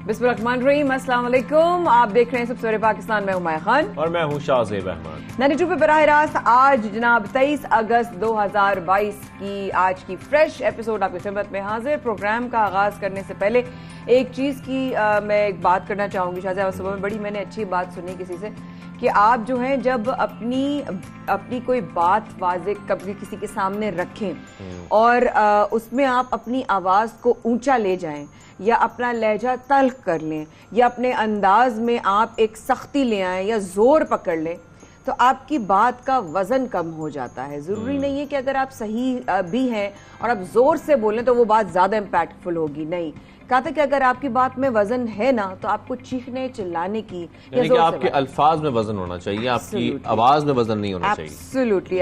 बिस्मिल्लाहिर्रहमानिर्रहीम, अस्सलाम वालेकुम। आप देख रहे हैं सब सवेरे पाकिस्तान में। हुमायूं खान और मैं हूं शाहज़ेब अहमद। 92 पे बराह रास्त आज जनाब 23 अगस्त 2022 की आज की फ्रेश एपिसोड आपकी खिदमत में हाजिर। प्रोग्राम का आगाज करने से पहले एक चीज की मैं एक बात करना चाहूंगी। शाहज़ेब, सुबह में बड़ी मैंने अच्छी बात सुनी किसी से कि आप जो हैं जब अपनी कोई बात वाज़े कभी किसी के सामने रखें और उसमें आप अपनी आवाज को ऊंचा ले जाएं या अपना लहजा तल्ख कर लें या अपने अंदाज में आप एक सख्ती ले आएं या जोर पकड़ लें तो आपकी बात का वजन कम हो जाता है। जरूरी नहीं है कि अगर आप सही भी हैं और आप जोर से बोलें तो वो बात ज्यादा इम्पैक्टफुल होगी। नहीं, कहा था कि अगर आपकी बात में वजन है ना तो आपको चीखने चिल्लाने की यानी कि आपके अल्फाज में वजन होना चाहिए, आपकी आवाज में वजन नहीं होना चाहिए।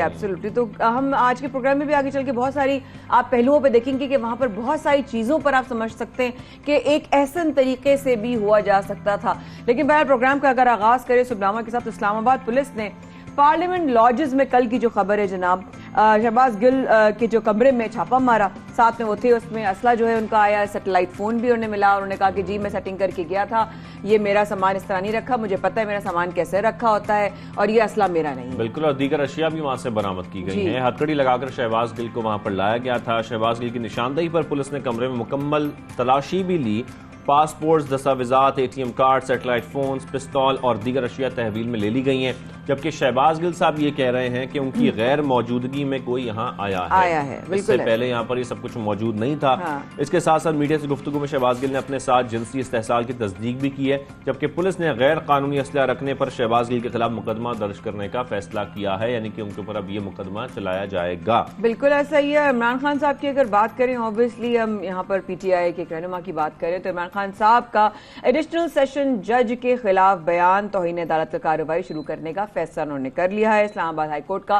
एब्सोल्युटली। तो हम आज के प्रोग्राम में भी आगे चल के बहुत सारी आप पहलुओं पे देखेंगे कि वहां पर बहुत सारी चीजों पर आप समझ सकते हैं कि एक ऐसन तरीके से भी हुआ जा सकता था। लेकिन बहरहाल प्रोग्राम का अगर आगाज करें सुबनामा के साथ, इस्लामाबाद पुलिस ने पार्लियामेंट लॉजेस में कल की जो खबर है जनाब शहबाज गिल के जो कमरे में छापा मारा, साथ में वो थे, उसमें असला जो है उनका आया, सैटेलाइट फोन भी उन्हें मिला। उन्होंने कहा कि जी मैं सेटिंग करके गया था, ये मेरा सामान इस तरह नहीं रखा, मुझे पता है मेरा सामान कैसे रखा होता है और ये असला मेरा नहीं। बिल्कुल, और दीगर अशिया भी वहां से बरामद की गई हैं। हथकड़ी लगाकर शहबाज गिल को वहां पर लाया गया था। शहबाज गिल की निशानदेही पर पुलिस ने कमरे में मुकम्मल तलाशी भी ली। पासपोर्ट, दस्तावेजात, ATM कार्ड, सैटेलाइट फोन, पिस्तौल और दीगर अशिया तहवील में ले ली गई हैं। जबकि शहबाज गिल साहब ये कह रहे हैं कि उनकी गैर मौजूदगी में कोई यहाँ आया है। इससे पहले यहाँ पर ये सब कुछ मौजूद नहीं था। इसके साथ साथ मीडिया से गुफ्तगू में शहबाज गिल ने अपने साथ जिनसी इस्तेहसाल की तस्दीक भी की है। जबकि पुलिस ने गैर कानूनी असला रखने पर शहबाज गिल के खिलाफ मुकदमा दर्ज करने का फैसला किया है, यानी कि उनके ऊपर अब ये मुकदमा चलाया जाएगा। बिल्कुल ऐसा ही है। इमरान खान साहब की अगर बात करें, ऑब्वियसली हम यहाँ पर PTI के रहनुमा की बात करें तो इमरान खान साहब का एडिशनल सेशन जज के खिलाफ बयान तौहीन अदालत का कार्रवाई शुरू करने का फैसला उन्होंने कर लिया है। इस्लामाबाद हाईकोर्ट का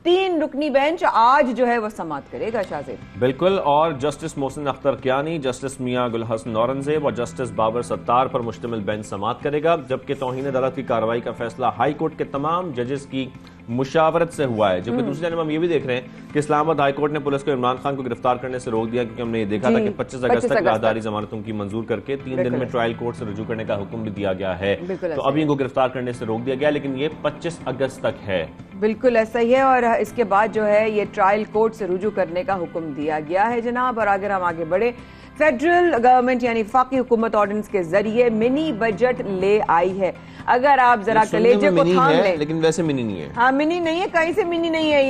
3 रुकनी बेंच आज जो है वो समाअत करेगा। शाहज़ेब, बिल्कुल, और जस्टिस मोहसिन अख्तर कियानी, जस्टिस मियां गुल हसन औरंगजेब और जस्टिस बाबर सत्तार पर मुश्तमिल बेंच समाअत करेगा। जबकि तौहीन अदालत की कार्रवाई का फैसला हाई कोर्ट के तमाम जजेस की मुशावरत से हुआ है। जबकि दूसरी जानब हम ये भी देख रहे हैं कि इस्लामाबाद हाई कोर्ट ने पुलिस को इमरान खान को गिरफ्तार करने से रोक दिया, क्योंकि हमने ये देखा था कि 25 अगस्त तक राहदारी जमानतों की मंजूर करके 3 दिन में ट्रायल कोर्ट से रुजू करने का हुक्म भी दिया गया है। तो अभी इनको गिरफ्तार करने से रोक दिया गया, लेकिन ये 25 अगस्त तक है। बिल्कुल ऐसा ही है, और इसके बाद जो है ये ट्रायल कोर्ट से रुजू करने का हुक्म दिया गया है जनाब। और अगर हम आगे बढ़े, फेडरल गवर्नमेंट यानी वफाकी हुकूमत ऑर्डिनेंस के जरिए मिनी बजट ले आई है। अगर आप जरा कलेजे को थाम लें, लेकिन वैसे मिनी नहीं है। हाँ, मिनी नहीं है, कहीं से मिनी नहीं है।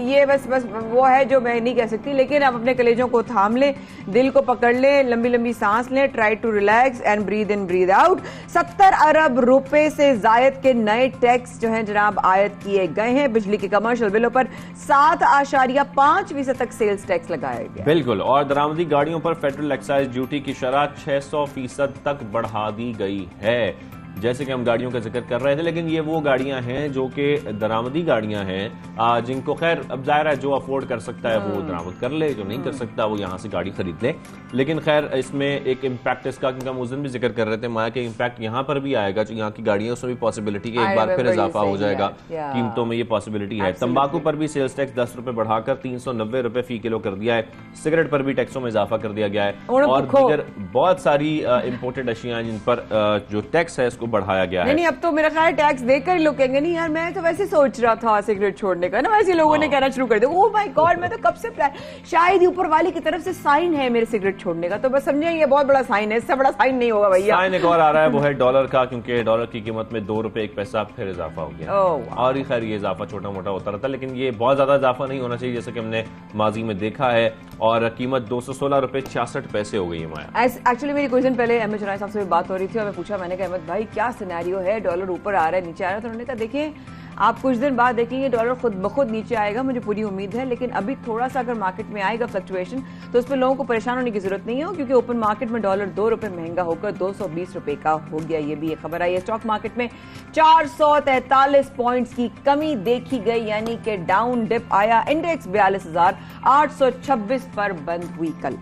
ये बस वो है जो मैं नहीं कह सकती, लेकिन आप अपने कलेजों को थाम लें, दिल को पकड़ लें, लंबी लंबी सांस लें, try to relax and breathe in breathe out. 70 अरब रुपए से जायद के नए टैक्स जो है जनाब आयद किए गए हैं। बिजली के कमर्शियल बिलों पर 7.5% तक सेल्स टैक्स लगाया गया। बिल्कुल, और दरामदी गाड़ियों पर फेडरल एक्साइज ड्यूटी की शरह 600% तक बढ़ा दी गई है। जैसे कि हम गाड़ियों का जिक्र कर रहे थे, लेकिन ये वो गाड़ियां हैं जो कि दरामदी गाड़ियां हैं, जिनको खैर अब जाहिर है जो अफोर्ड कर सकता है वो दरामद कर ले, जो नहीं कर सकता वो यहाँ से गाड़ी खरीद ले। लेकिन खैर इसमें एक इम्पैक्ट इसका, क्योंकि हम उस दिन भी जिक्र कर रहे थे माया के इम्पैक्ट यहाँ पर भी आएगा। जो यहाँ की गाड़ियां उसमें भी पॉसिबिलिटी कि एक बार फिर इजाफा हो जाएगा कीमतों में, ये पॉसिबिलिटी है। तंबाकू पर भी सेल्स टैक्स 10 रुपए बढ़ाकर 390 रुपए फी किलो कर दिया है। सिगरेट पर भी टैक्सों में इजाफा कर दिया गया है, और दीगर बहुत सारी इम्पोर्टेड अशियां जिन पर जो टैक्स है इसको बढ़ाया गया है। नहीं, अब तो मेरा ख्याल टैक्स देकर ही लोग कहेंगे नहीं यार मैं तो वैसे सोच रहा था सिगरेट छोड़ने का ना, वैसे लोगों ने कहना शुरू कर दिया। ओह माय गॉड, मैं तो कब से शायद ऊपर वाले की तरफ से साइन है मेरे सिगरेट छोड़ने का, तो बस समझे ये बहुत बड़ा साइन है, इससे बड़ा साइन नहीं होगा भैया। साइन एक और आ रहा है, वो है डॉलर का, क्योंकि डॉलर की कीमत में 2 रुपए 1 पैसा फिर इजाफा हो गया। और खैर ये इजाफा छोटा मोटा होता रहता है, लेकिन ये बहुत ज्यादा इजाफा नहीं होना चाहिए जैसे कि हमने माजी में देखा है। और कीमत 216 रुपए 66 पैसे हो गई है माया। एक्चुअली मेरी कुछ दिन पहले अहमद चुनाई साहब से बात हो रही थी और मैं पूछा, मैंने कहा अहमद भाई क्या सिनेरियो है, डॉलर ऊपर आ रहा है नीचे आ रहा है, तो उन्होंने कहा देखिए आप कुछ दिन बाद देखेंगे डॉलर खुद ब खुद नीचे आएगा, मुझे पूरी उम्मीद है। लेकिन अभी थोड़ा सा अगर मार्केट में आएगा फ्लक्चुएशन तो उस पर लोगों को परेशान होने की जरूरत नहीं है, क्योंकि ओपन मार्केट में डॉलर 2 रुपए महंगा होकर 220 रुपए का हो गया। ये भी एक खबर आई है। स्टॉक मार्केट में 443 पॉइंट्स की कमी देखी गई, यानी कि डाउन डिप आया। इंडेक्स 42,826 पर बंद हुई कल।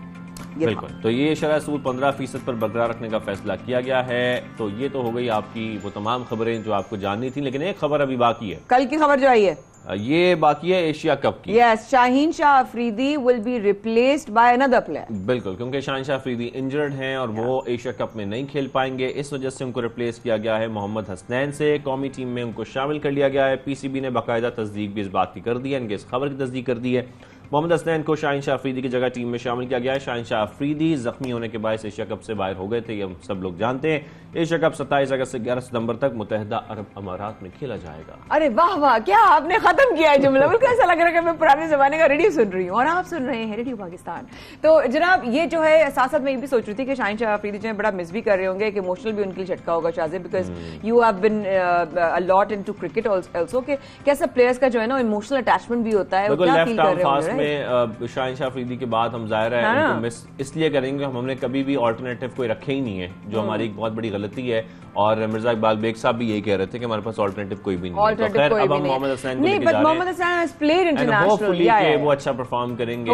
बिल्कुल, तो ये शरह सूद 15% पर बरकरार रखने का फैसला किया गया है। तो ये तो हो गई आपकी वो तमाम खबरें जो आपको जाननी थी, लेकिन एक खबर अभी बाकी है। कल की खबर जो आई है ये बाकी है एशिया कप की। Yes, Shaheen Shah Afridi will be replaced by another player. बिल्कुल, क्योंकि शाहीन शाह अफरीदी इंजर्ड हैं और वो एशिया कप में नहीं खेल पाएंगे, इस वजह से उनको रिप्लेस किया गया है मोहम्मद हसनैन से। कौमी टीम में उनको शामिल कर लिया गया है। पीसीबी ने बाकायदा तस्दीक भी इस बात की कर दी है, इनके इस खबर की तस्दीक कर दी है। मोहम्मद हसनैन को शाहीन शाह अफरीदी की जगह टीम में शामिल किया गया है। शाहीन शाह अफरीदी जख्मी होने के बायस एशिया कप से बाहर हो गए थे, ये हम सब लोग जानते हैं। एशिया कप 27 अगस्त से 11 सितंबर तक मुत्तहिदा अरब अमारात में खेला जाएगा। अरे वाह वाह, क्या आपने खत्म किया है जुमला। बिल्कुल ऐसा लग रहा है कि मैं पुराने जमाने का रेडियो सुन रही हूँ और आप सुन रहे हैं रेडियो पाकिस्तान। तो जनाब ये जो है, साथ साथ मैं ये भी सोच रही थी कि शाहीन शाह अफरीदी जो है बड़ा मिस भी कर रहे होंगे, कि इमोशनल भी उनके लिए झटका होगा Shazib, because you have been a lot into cricket also, कि कैसा प्लेयर्स का जो है ना इमोशनल अटैचमेंट भी होता है। क्या फील कर रहे होंगे? शाहीन शाह अफरीदी के बाद हम ज़ाहिर है उनको मिस इसलिए करेंगे, हमने कभी भी ऑल्टरनेटिव कोई रखे ही नहीं है, जो हमारी एक बहुत बड़ी गलती है। और मिर्जा इकबाल बेग साहब भी यही कह रहे थे कि हमारे पास ऑल्टरनेटिव कोई भी नहीं है। तो खैर अब हम मोहम्मद हसनैन को लेके जा रहे हैं। Mohammad Hasnain has played international, वो अच्छा परफॉर्म करेंगे,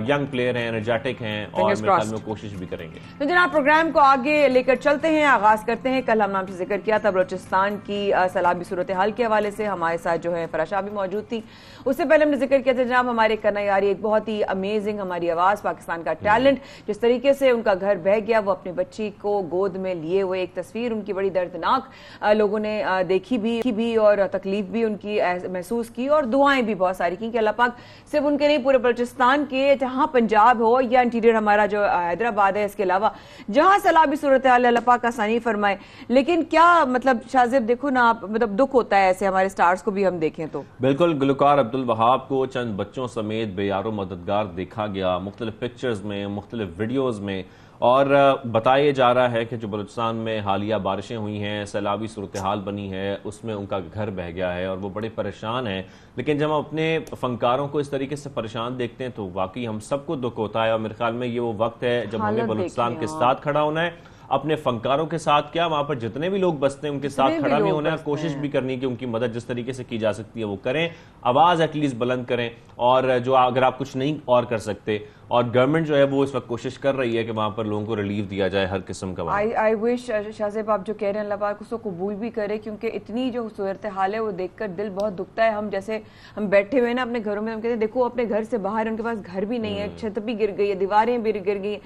यंग प्लेयर हैं, एनर्जेटिक हैं और मेरे ख्याल में कोशिश भी करेंगे। तो जनाब प्रोग्राम को आगे लेकर चलते हैं, आगाज करते हैं। कल हम आपसे जिक्र किया था बलोचिस्तान की सैलाबी सूरत हाल के हवाले से, हमारे साथ जो है फराशा भी मौजूद थी। उससे पहले हमने जिक्र किया था जनाब हमारे कन्ना यारी, एक बहुत ही अमेजिंग हमारी आवाज, पाकिस्तान का टैलेंट, जिस तरीके से उनका घर बह गया, वो अपनी बच्ची को गोद में लिए हुए, एक तस्वीर उनकी बड़ी दर्दनाक लोगों ने देखी भी और तकलीफ भी उनकी महसूस की और दुआएं भी बहुत सारी की कि अल्लाह पाक सिर्फ उनके नहीं पूरे बलोचिस्तान के, जहां पंजाब हो या इंटीरियर हमारा जो हैदराबाद है, इसके अलावा जहां सैलाबी सूरत हाल अल्लाह पाक आसानी फरमाए। लेकिन क्या मतलब शाज़िब देखो ना आप, मतलब दुख होता है ऐसे हमारे स्टार्स को भी हम देखें तो। बिल्कुल, गुलकार अब्दुल वहाब को चंद बच्चों समेत बेयारो मददगार देखा गया मुख्तलिफ पिक्चर्स में, मुख्तलिफ वीडियोज़ में। और बताया जा रहा है कि जो बलूचिस्तान में हालिया बारिशें हुई हैं, सैलाबी सूरत हाल बनी है, उसमें उनका घर बह गया है और वो बड़े परेशान हैं। लेकिन जब हम अपने फनकारों को इस तरीके से परेशान देखते हैं तो वाकई हम सबको दुख होता है। और मेरे ख्याल में ये वो वक्त है जब हमें बलूचिस्तान के साथ खड़ा होना है, अपने फनकारों के साथ, क्या वहां पर जितने भी लोग बसते हैं उनके साथ खड़ा भी होना है, कोशिश भी करनी है कि उनकी मदद जिस तरीके से की जा सकती है वो करें, आवाज एटलीस्ट बुलंद करें। और जो अगर आप कुछ नहीं और कर सकते, और गवर्नमेंट जो है वो इस वक्त कोशिश कर रही है कि वहां पर लोगों को रिलीफ दिया जाए हर किस्म का। आई विश शाहज़ेब आप जो कह रहे हैं अल्लाह पाक उसको कबूल भी करे, क्योंकि इतनी जो सूरत हाल है वो देखकर दिल बहुत दुखता है। हम जैसे हम बैठे हुए ना अपने घरों में, हम कहते हैं देखो अपने घर से बाहर उनके पास घर भी नहीं है, छत भी गिर गई है, दीवारें भी गिर गई,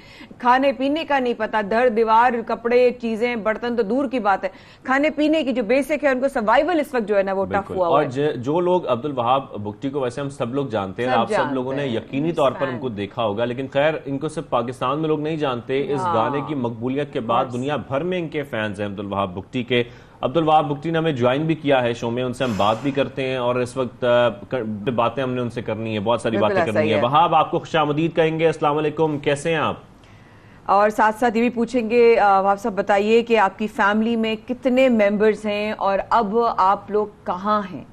खाने पीने का नहीं पता, दर दीवार, कपड़े, चीजें, बर्तन तो दूर की बात है, खाने पीने की जो बेसिक है उनको सर्वाइवल इस वक्त जो है ना वो टफ हुआ। और जो लोग अब्दुल वहाब बुगटी को वैसे हम सब लोग जानते हैं, आप सब लोगों ने यकीनी तौर पर उनको देखा होगा, लेकिन खैर इनको सिर्फ पाकिस्तान में लोग नहीं जानते। इस गाने की मकबूलियत के बाद दुनिया भर में इनके फैंस हैं अब्दुल वहाब बुगटी के। अब्दुल वहाब बुगटी ने हमें ज्वाइन भी किया है शो में, उनसे हम बात भी करते हैं और इस वक्त बातें हमने उनसे करनी है, बहुत सारी बातें करनी है। वहाब आपको खुशामदीद कहेंगे, अस्सलाम वालेकुम, कैसे हैं आप? और साथ साथ ये भी पूछेंगे वहाब साहब बताइए कि आपकी फैमिली में कितने मेंबर्स हैं और अब आप लोग कहाँ हैं?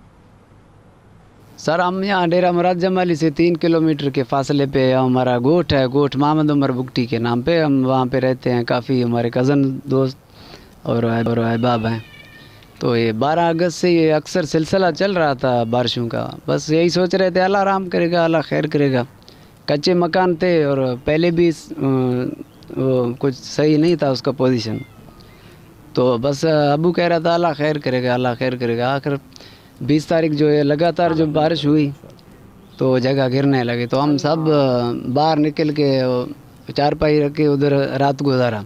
सर हम यहाँ डेरा मुराद जमाली से 3 किलोमीटर के फासले पे हमारा गोठ है, गोठ मोहम्मद उमर बुगटी के नाम पे। हम वहाँ पे रहते हैं, काफ़ी हमारे कज़न दोस्त और अहबाब हैं। तो ये 12 अगस्त से ये अक्सर सिलसिला चल रहा था बारिशों का, बस यही सोच रहे थे अल्लाह राम करेगा, अल्लाह खैर करेगा। कच्चे मकान थे और पहले भी वो कुछ सही नहीं था उसका पोजीशन, तो बस अबू कह रहा था अल्लाह खैर करेगा, अल्लाह खैर करेगा। आखिर 20 तारीख जो है लगातार जो बारिश हुई तो जगह गिरने लगी, तो हम सब बाहर निकल के चारपाई रख के उधर रात गुजारा।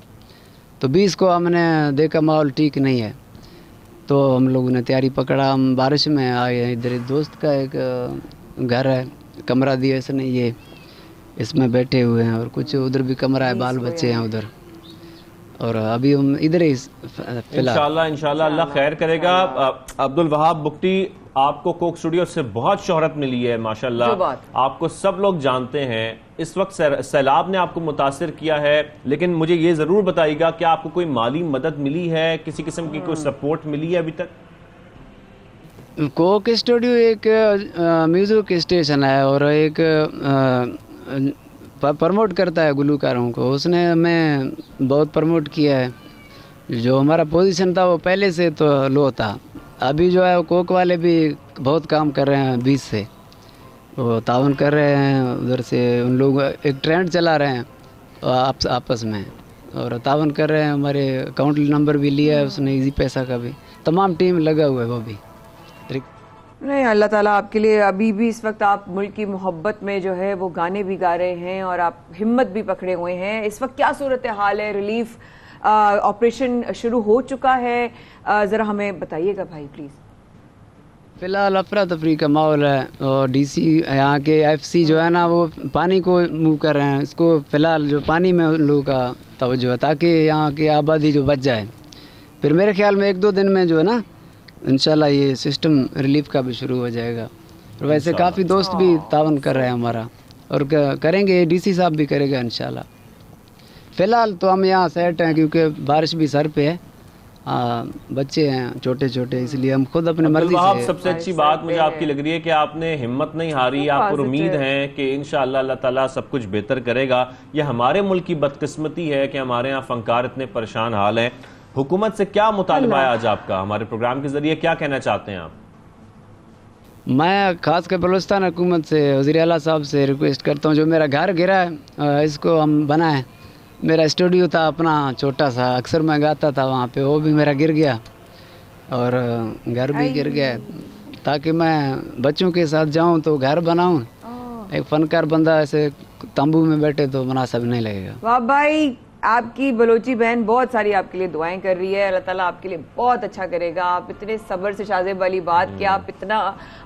तो 20 को हमने देखा माहौल ठीक नहीं है, तो हम लोगों ने तैयारी पकड़ा, हम बारिश में आए। इधर दोस्त का एक घर है, कमरा दिया इसने, ये इसमें बैठे हुए हैं और कुछ उधर भी कमरा है, बाल बच्चे हैं उधर, और अभी हम इधर ही इंशाल्लाह अल्लाह खैर करेगा। अब्दुल वहाब बुगटी, आपको कोक स्टूडियो से बहुत शोहरत मिली है माशाल्लाह, आपको सब लोग जानते हैं। इस वक्त सैलाब ने आपको मुतासिर किया है, लेकिन मुझे ये जरूर बताइएगा कि आपको कोई माली मदद मिली है, किसी किस्म की कोई सपोर्ट मिली है अभी तक? कोक स्टूडियो एक म्यूजिक स्टेशन है और एक प्रमोट करता है गुलकारों को। उसने हमें बहुत प्रमोट किया है। जो हमारा पोजीशन था वो पहले से तो लो था। अभी जो है वो कोक वाले भी बहुत काम कर रहे हैं, 20 से वो ताउन कर रहे हैं उधर से। उन लोग एक ट्रेंड चला रहे हैं आपस में और ताउन कर रहे हैं। हमारे अकाउंट नंबर भी लिया है उसने, इजी पैसा का भी, तमाम टीम लगा हुआ है वो भी। नहीं, अल्लाह ताला आपके लिए अभी भी इस वक्त आप मुल्क की मोहब्बत में जो है वो गाने भी गा रहे हैं और आप हिम्मत भी पकड़े हुए हैं। इस वक्त क्या सूरत हाल है? रिलीफ ऑपरेशन शुरू हो चुका है? ज़रा हमें बताइएगा भाई प्लीज़। फिलहाल अफरा तफरी का माहौल है और डीसी यहाँ के एफसी जो है ना वो पानी को मूव कर रहे हैं। इसको फ़िलहाल जो पानी में उन लोगों का तवज्जो है ताकि यहाँ की आबादी जो बच जाए। फिर मेरे ख्याल में 1-2 दिन में जो है ना इंशाल्लाह ये सिस्टम रिलीफ का भी शुरू हो जाएगा। और वैसे काफ़ी दोस्त भी तावन कर रहे हैं हमारा और करेंगे, डीसी साहब भी करेगा इंशाल्लाह। फ़िलहाल तो हम यहाँ सेट हैं क्योंकि बारिश भी सर पे है, बच्चे हैं छोटे छोटे, इसलिए हम खुद अपने मर्जी से। सबसे अच्छी बात मुझे आपकी लग रही है कि आपने हिम्मत नहीं हारी। आपको उम्मीद है कि इंशाअल्लाह अल्लाह ताला सब कुछ बेहतर करेगा। ये हमारे मुल्क की बदकिस्मती है कि हमारे यहाँ फनकार इतने परेशान हाल हैं। हुकूमत से क्या मुतालबा है आज आपका? हमारे प्रोग्राम के जरिए क्या कहना चाहते हैं आप? मैं खास कर बलूचिस्तान हुकूमत से, वज़ीर आला साहब से रिक्वेस्ट करता हूँ, जो मेरा घर गिरा है इसको हम बनाएं। मेरा स्टूडियो था अपना छोटा सा, अक्सर मैं गाता था वहाँ पे, वो भी मेरा गिर गया और घर भी गिर गया। ताकि मैं बच्चों के साथ जाऊँ तो घर बनाऊँ। एक फनकार बंदा ऐसे तंबू में बैठे तो मुनासिब नहीं लगेगा। वाह भाई, आपकी बलोची बहन बहुत सारी आपके लिए दुआएं कर रही है। अल्लाह ताला आपके लिए बहुत अच्छा करेगा। आप इतने सब्र से शाज़ेब वाली बात कि आप इतना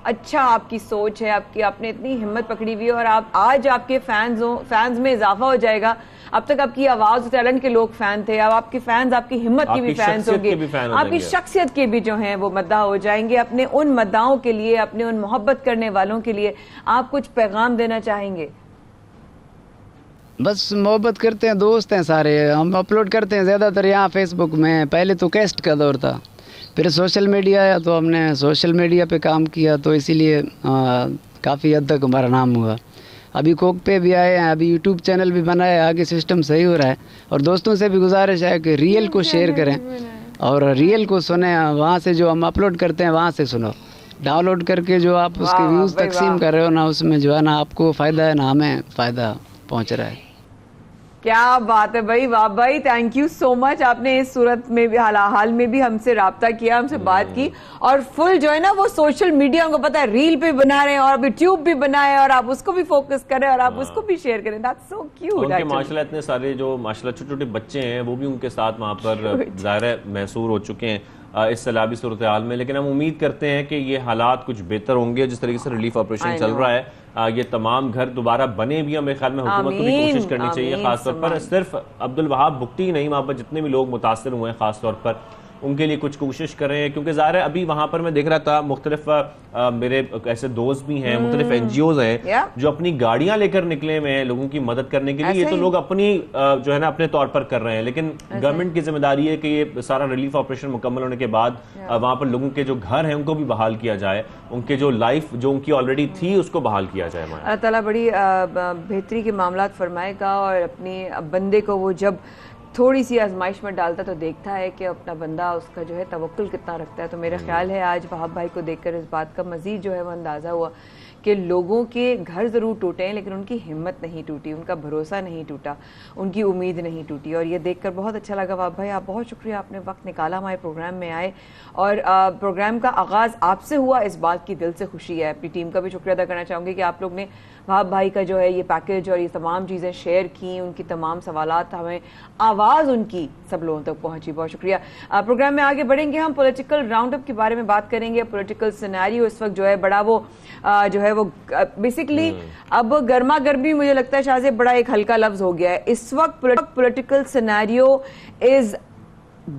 अच्छा, आपकी सोच है, आपने इतनी हिम्मत पकड़ी हुई है और आप आज आपके फैंस में इजाफा हो जाएगा। अब तक आपकी आवाज टैलेंट के लोग फैन थे, अब आपके फैंस आपकी हिम्मत के भी फैंस होंगे, आपकी शख्सियत के भी जो हैं वो मद्दा हो जाएंगे। अपने उन मद्दाओं के लिए, अपने उन मोहब्बत करने वालों के लिए आप कुछ पैगाम देना चाहेंगे? बस मोहब्बत करते हैं, दोस्त हैं सारे। हम अपलोड करते हैं ज़्यादातर यहाँ फेसबुक में। पहले तो कैस्ट का दौर था, फिर सोशल मीडिया आया तो हमने सोशल मीडिया पे काम किया, तो इसीलिए काफ़ी हद तक हमारा नाम हुआ। अभी कोक पे भी आए हैं, अभी यूट्यूब चैनल भी बनाया है, आगे सिस्टम सही हो रहा है। और दोस्तों से भी गुजारिश है कि रियल को शेयर करें और रियल को सुने। वहाँ से जो हम अपलोड करते हैं वहाँ से सुनो। डाउनलोड करके जो आप उसके व्यूज़ तकसीम कर रहे हो ना, उसमें जो है ना आपको फ़ायदा है ना हमें फ़ायदा पहुँच रहा है। क्या बात है भाई, वाह भाई, थैंक यू सो मच। आपने इस सूरत में भी हाल में भी हमसे राब्ता किया, हमसे बात की और फुल जो है ना वो सोशल मीडिया, उनको पता है रील पे बना रहे हैं और अभी ट्यूब भी बनाए और आप उसको भी फोकस करें और आप उसको भी शेयर करें। That's so cute. उनके माशाल्लाह इतने सारे जो माशाल्लाह छोटे छोटे बच्चे हैं वो भी उनके साथ वहाँ पर ज़ाहिर महसूर हो चुके हैं इस सैलाबी सूरत हाल में। लेकिन हम उम्मीद करते हैं कि ये हालात कुछ बेहतर होंगे। जिस तरीके से रिलीफ ऑपरेशन चल रहा है, ये तमाम घर दोबारा बने भी। मेरे ख्याल में हुकूमत को भी कोशिश करनी चाहिए, खासतौर पर सिर्फ अब्दुल वहाब बुगटी ही नहीं, वहाँ पर जितने भी लोग मुतासर हुए हैं खासतौर पर उनके लिए कुछ कोशिश करें। क्योंकि ज़ाहिर है अभी वहाँ पर मैं देख रहा था मुख्तलिफ मेरे ऐसे दोस्त भी हैं, मुख्तलिफ NGOs हैं जो अपनी गाड़ियां लेकर निकले हुए हैं लोगों की मदद करने के लिए। ये तो लोग अपनी जो है ना अपने तौर पर कर रहे हैं, लेकिन गवर्नमेंट की जिम्मेदारी है कि ये सारा रिलीफ ऑपरेशन मुकम्मल होने के बाद वहाँ पर लोगों के जो घर हैं उनको भी बहाल किया जाए, उनके जो लाइफ जो उनकी ऑलरेडी थी उसको बहाल किया जाए। अल्लाह ताला बड़ी बेहतरी के मामलात फरमाएगा और अपने बंदे को वो जब थोड़ी सी आजमाइश में डालता तो देखता है कि अपना बंदा उसका जो है तवक्कुल कितना रखता है। तो मेरा ख्याल है आज वहाब भाई को देखकर इस बात का मजीद जो है वो अंदाज़ा हुआ कि लोगों के घर ज़रूर टूटे हैं लेकिन उनकी हिम्मत नहीं टूटी, उनका भरोसा नहीं टूटा, उनकी उम्मीद नहीं टूटी। और ये देखकर बहुत अच्छा लगा। वहाब भाई आप बहुत शुक्रिया, आपने वक्त निकाला, हमारे प्रोग्राम में आए और प्रोग्राम का आगाज़ आपसे हुआ, इस बात की दिल से खुशी है। अपनी टीम का भी शुक्रिया अदा करना चाहूँगी कि आप लोग ने वहाब भाई का जो है ये पैकेज और ये तमाम चीज़ें शेयर की, उनकी तमाम सवालात हमें आवाज़ उनकी सब लोगों तक पहुँची। बहुत शुक्रिया। प्रोग्राम में आगे बढ़ेंगे, हम पॉलिटिकल राउंड अप के बारे में बात करेंगे। पॉलिटिकल सिनेरियो इस वक्त जो है बड़ा वो जो है वो बेसिकली अब गर्मा गर्मी, मुझे लगता है शायद बड़ा एक हल्का लफ्ज हो गया है इस वक्त। Political scenario is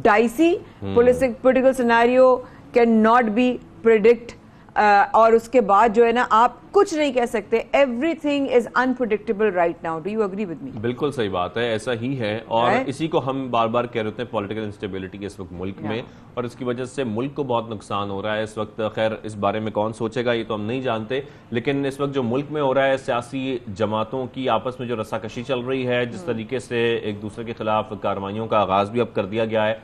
dicey, political scenario can not be predict और उसके बाद जो है ना आप कुछ नहीं कह सकते। Everything is unpredictable right now. Do you agree with me? बिल्कुल सही बात है, ऐसा ही है। और इसी को हम बार बार कह रहे हैं, पॉलिटिकल इंस्टेबिलिटी इस वक्त मुल्क में, और इसकी वजह से मुल्क को बहुत नुकसान हो रहा है इस वक्त। खैर इस बारे में कौन सोचेगा ये तो हम नहीं जानते, लेकिन इस वक्त जो मुल्क में हो रहा है, सियासी जमातों की आपस में जो रस्साकशी चल रही है, जिस तरीके से एक दूसरे के खिलाफ कार्रवाइयों का आगाज भी अब कर दिया गया है,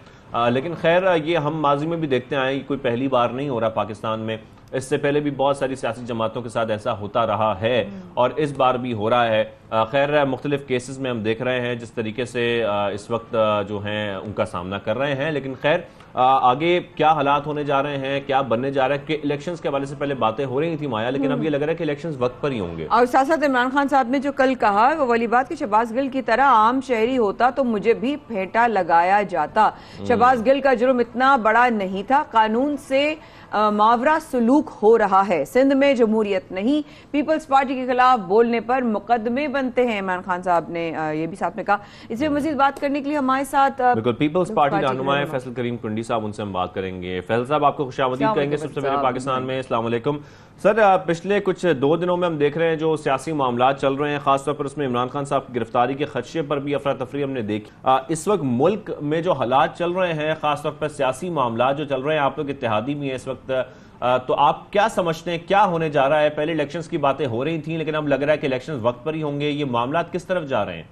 लेकिन खैर ये हम माजी में भी देखते आए, कोई पहली बार नहीं हो रहा पाकिस्तान में। इससे पहले भी बहुत सारी सियासी जमातों के साथ ऐसा होता रहा है और इस बार भी हो रहा है। खैर मुख्तलिफ केसेस में हम देख रहे हैं जिस तरीके से इस वक्त जो हैं उनका सामना कर रहे हैं, लेकिन खैर आगे क्या हालात होने जा रहे हैं, क्या बनने जा रहा है, कि इलेक्शंस के हवाले से पहले बातें हो रही थी माया, लेकिन अब ये लग रहा है कि इलेक्शंस वक्त पर ही होंगे। और साथ साथ इमरान खान साहब ने जो कल कहा वो वाली बात कि शहबाज गिल की तरह आम शहरी होता तो मुझे भी फेंटा लगाया जाता। शहबाज गिल का जुर्म इतना बड़ा नहीं था, कानून से मावरा सलूक हो रहा है। सिंध में जमहूरियत नहीं, पीपल्स पार्टी के खिलाफ बोलने पर मुकदमे बनते हैं। इमरान खान साहब ने ये भी साथ में कहा। इसे मजीद बात करने के लिए हमारे साथ बिल्कुल पीपल्स पार्टी रहनुमा फैसल करीम कुंडी साहब, उनसे हम बात करेंगे। फैसल साहब आपको खुशामदीद कहेंगे सबसे पहले पाकिस्तान में। अस्सलाम वालेकुम सर। पिछले कुछ 2 दिनों में हम देख रहे हैं जो सियासी मामला चल रहे हैं, खासतौर पर उसमें इमरान खान साहब की गिरफ्तारी के खदशे पर भी अफरा तफरी हमने देखी। इस वक्त मुल्क में जो हालात चल रहे हैं, खासतौर पर सियासी मामला जो चल रहे हैं, आप लोग इत्तेहादी भी हैं इस वक्त, तो आप क्या समझते हैं क्या होने जा रहा है? पहले इलेक्शंस की बातें हो रही थी, लेकिन अब लग रहा है कि इलेक्शंस वक्त पर ही होंगे। ये मामला किस तरफ जा रहे हैं?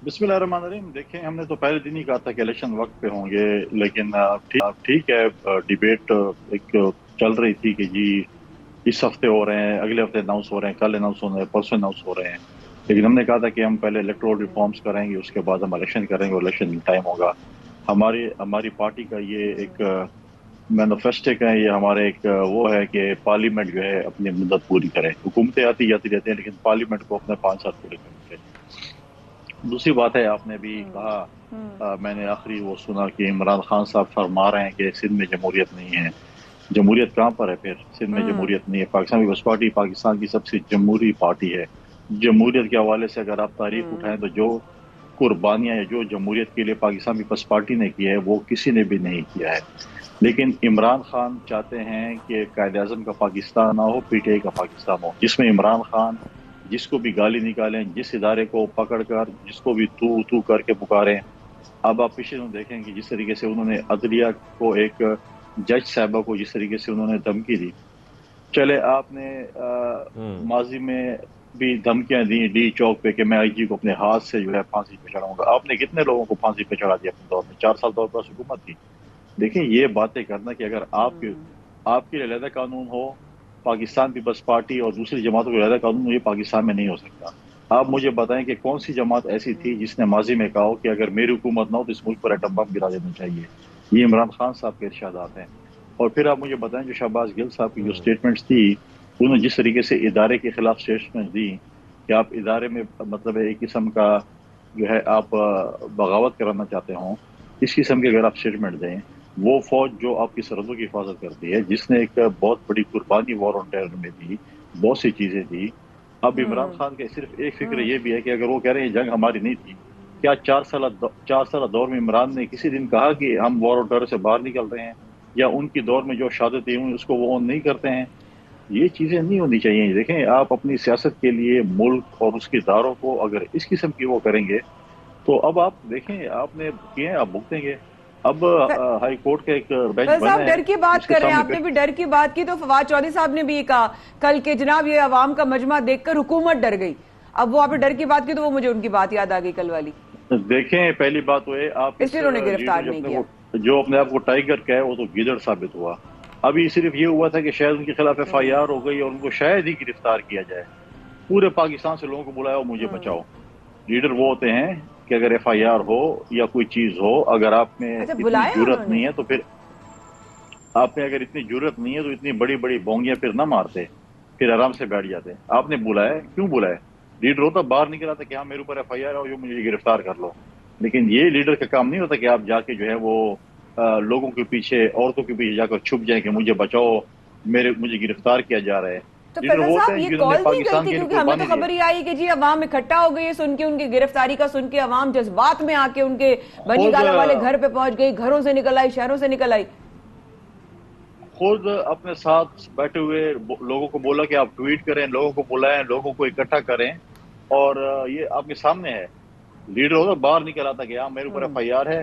बिस्मिल्लाहिर्रहमानिर्रहीम। देखें, हमने तो पहले दिन ही कहा था कि इलेक्शन वक्त पे होंगे, लेकिन ठीक है, डिबेट एक चल रही थी कि जी इस हफ्ते हो रहे हैं, अगले हफ्ते अनाउंस हो रहे हैं, कल अनाउंस हो रहे हैं, परसों अनाउंस हो रहे हैं। लेकिन हमने कहा था कि हम पहले इलेक्टोरल रिफॉर्म्स करेंगे, उसके बाद हम इलेक्शन करेंगे और इलेक्शन टाइम होगा। हमारी पार्टी का ये एक मैनिफेस्टो का ये हमारे एक वो है कि पार्लियामेंट जो है अपनी मुद्दत पूरी करे। हुकूमतें आती जाती रहती हैं, लेकिन पार्लियामेंट को अपने 5 साल पूरे करने चाहिए। दूसरी बात है, आपने भी कहा, मैंने आखिरी वो सुना कि इमरान खान साहब फरमा रहे हैं कि सिंध में जमहूरियत नहीं है। जमहूरियत कहाँ पर है फिर? सिंध में जमहूरियत नहीं है। पाकिस्तान पीपल्स पार्टी पाकिस्तान की सबसे जमहूरी पार्टी है। जमहूरियत के हवाले से अगर आप तारीख उठाएं तो जो कुर्बानियां जो जमहूरियत के लिए पाकिस्तान पीपल्स पार्टी ने की है वो किसी ने भी नहीं किया है। लेकिन इमरान खान चाहते हैं कि कायद आज़म का पाकिस्तान ना हो, PTI का पाकिस्तान हो, जिसमें इमरान खान जिसको भी गाली निकालें, जिस इदारे को पकड़कर जिसको भी तू तू करके पुकारें। अब आप पिछले दिनों देखें कि जिस तरीके से उन्होंने अदलिया को, एक जज साहबा को जिस तरीके से उन्होंने धमकी दी। चले आपने माजी में भी धमकियां दी डी चौक पे कि मैं IG को अपने हाथ से जो है फांसी पे चढ़ाऊंगा। आपने कितने लोगों को फांसी पे चढ़ा दिया अपने दौर में? 4 साल दौर पर हुकूमत थी। देखिए, ये बातें करना कि अगर आपके लिए अलहदा कानून हो, पाकिस्तान पीपल्स पार्टी और दूसरी जमातों के अलहदा कानून, ये पाकिस्तान में नहीं हो सकता। आप मुझे बताएं कि कौन सी जमात ऐसी थी जिसने माजी में कहा कि अगर मेरी हुकूमत ना हो तो इस मुल्क पर एटम बम गिरा देना चाहिए। ये इमरान खान साहब के इरशादात हैं। और फिर आप मुझे बताएं, जो शहबाज गिल साहब की जो स्टेटमेंट्स थी, उन्होंने जिस तरीके से इदारे के खिलाफ स्टेटमेंट दी कि आप इदारे में मतलब एक किस्म का जो है आप बगावत कराना चाहते हो, इस किस्म के अगर आप स्टेटमेंट दें, वो फौज जो आपकी सरहदों की हिफाजत करती है, जिसने एक बहुत बड़ी कुर्बानी वॉर ऑन टेरर में दी, बहुत सी चीजें दी। अब इमरान खान के सिर्फ एक फिक्र ये भी है कि अगर वो कह रहे हैं जंग हमारी नहीं थी, क्या 4 साल दौर में इमरान ने किसी दिन कहा कि हम वॉर ऑन टेरर से बाहर निकल रहे हैं, या उनकी दौर में जो शहादतें हुई उसको वो ऑन नहीं करते हैं? ये चीजें नहीं होनी चाहिए। देखें, आप अपनी सियासत के लिए मुल्क और उसके इदारों को अगर इस किस्म की वो करेंगे तो अब आप देखें, आपने किए, आप भुगतेंगे। अब हाई कोर्ट का एक बेंच बना है। डर की बात कर रहे हैं, आपने भी डर की बात की, तो फवाद चौधरी साहब ने भी कहा कल के जनाब ये अवाम का मजमा देखकर हुकूमत डर गई। अब वो आपने डर की बात की तो वो मुझे उनकी बात याद आ गई कल वाली। देखें, पहली बात वो है, आप इसलिए उन्होंने गिरफ्तार नहीं किया। जो अपने आप को टाइगर कहे वो तो गिदड़ साबित हुआ। अभी सिर्फ ये हुआ था कि शायद उनके खिलाफ FIR हो गई और उनको शायद ही गिरफ्तार किया जाए। पूरे पाकिस्तान से लोगों को बुलाया, मुझे बचाओ। लीडर वो होते हैं कि अगर FIR हो या कोई चीज हो, अगर आप में इतनी जुर्रत नहीं है तो फिर आपने अगर इतनी जुर्रत नहीं है तो इतनी बड़ी बड़ी बोंगियां फिर ना मारते, फिर आराम से बैठ जाते। आपने बुलाया, क्यों बुलाया? लीडर होता बाहर निकला था कि हाँ मेरे ऊपर FIR हो, जो मुझे गिरफ्तार कर लो। लेकिन ये लीडर का काम नहीं होता कि आप जाके जो है वो लोगों के पीछे, औरतों के पीछे जाकर छुप जाए कि मुझे बचाओ, मुझे गिरफ्तार किया जा रहा है। तो फैसल साहब, ये कॉल दी गई थी क्योंकि हमें तो खबर ही आई कि जी अवाम इकट्ठा हो गई है सुन के, उनकी गिरफ्तारी का सुन के अवाम जज्बात में आके उनके बनी गाला वाले घर पे पहुंच गई, घरों से निकल आई, शहरों से निकल आई। खुद अपने साथ बैठे हुए लोगों को बोला कि आप ट्वीट करें, लोगों को बुलाएं, लोगों को इकट्ठा करें, और ये आपके सामने है। लीडर होगा बाहर निकल आता कि हाँ मेरे ऊपर FIR है,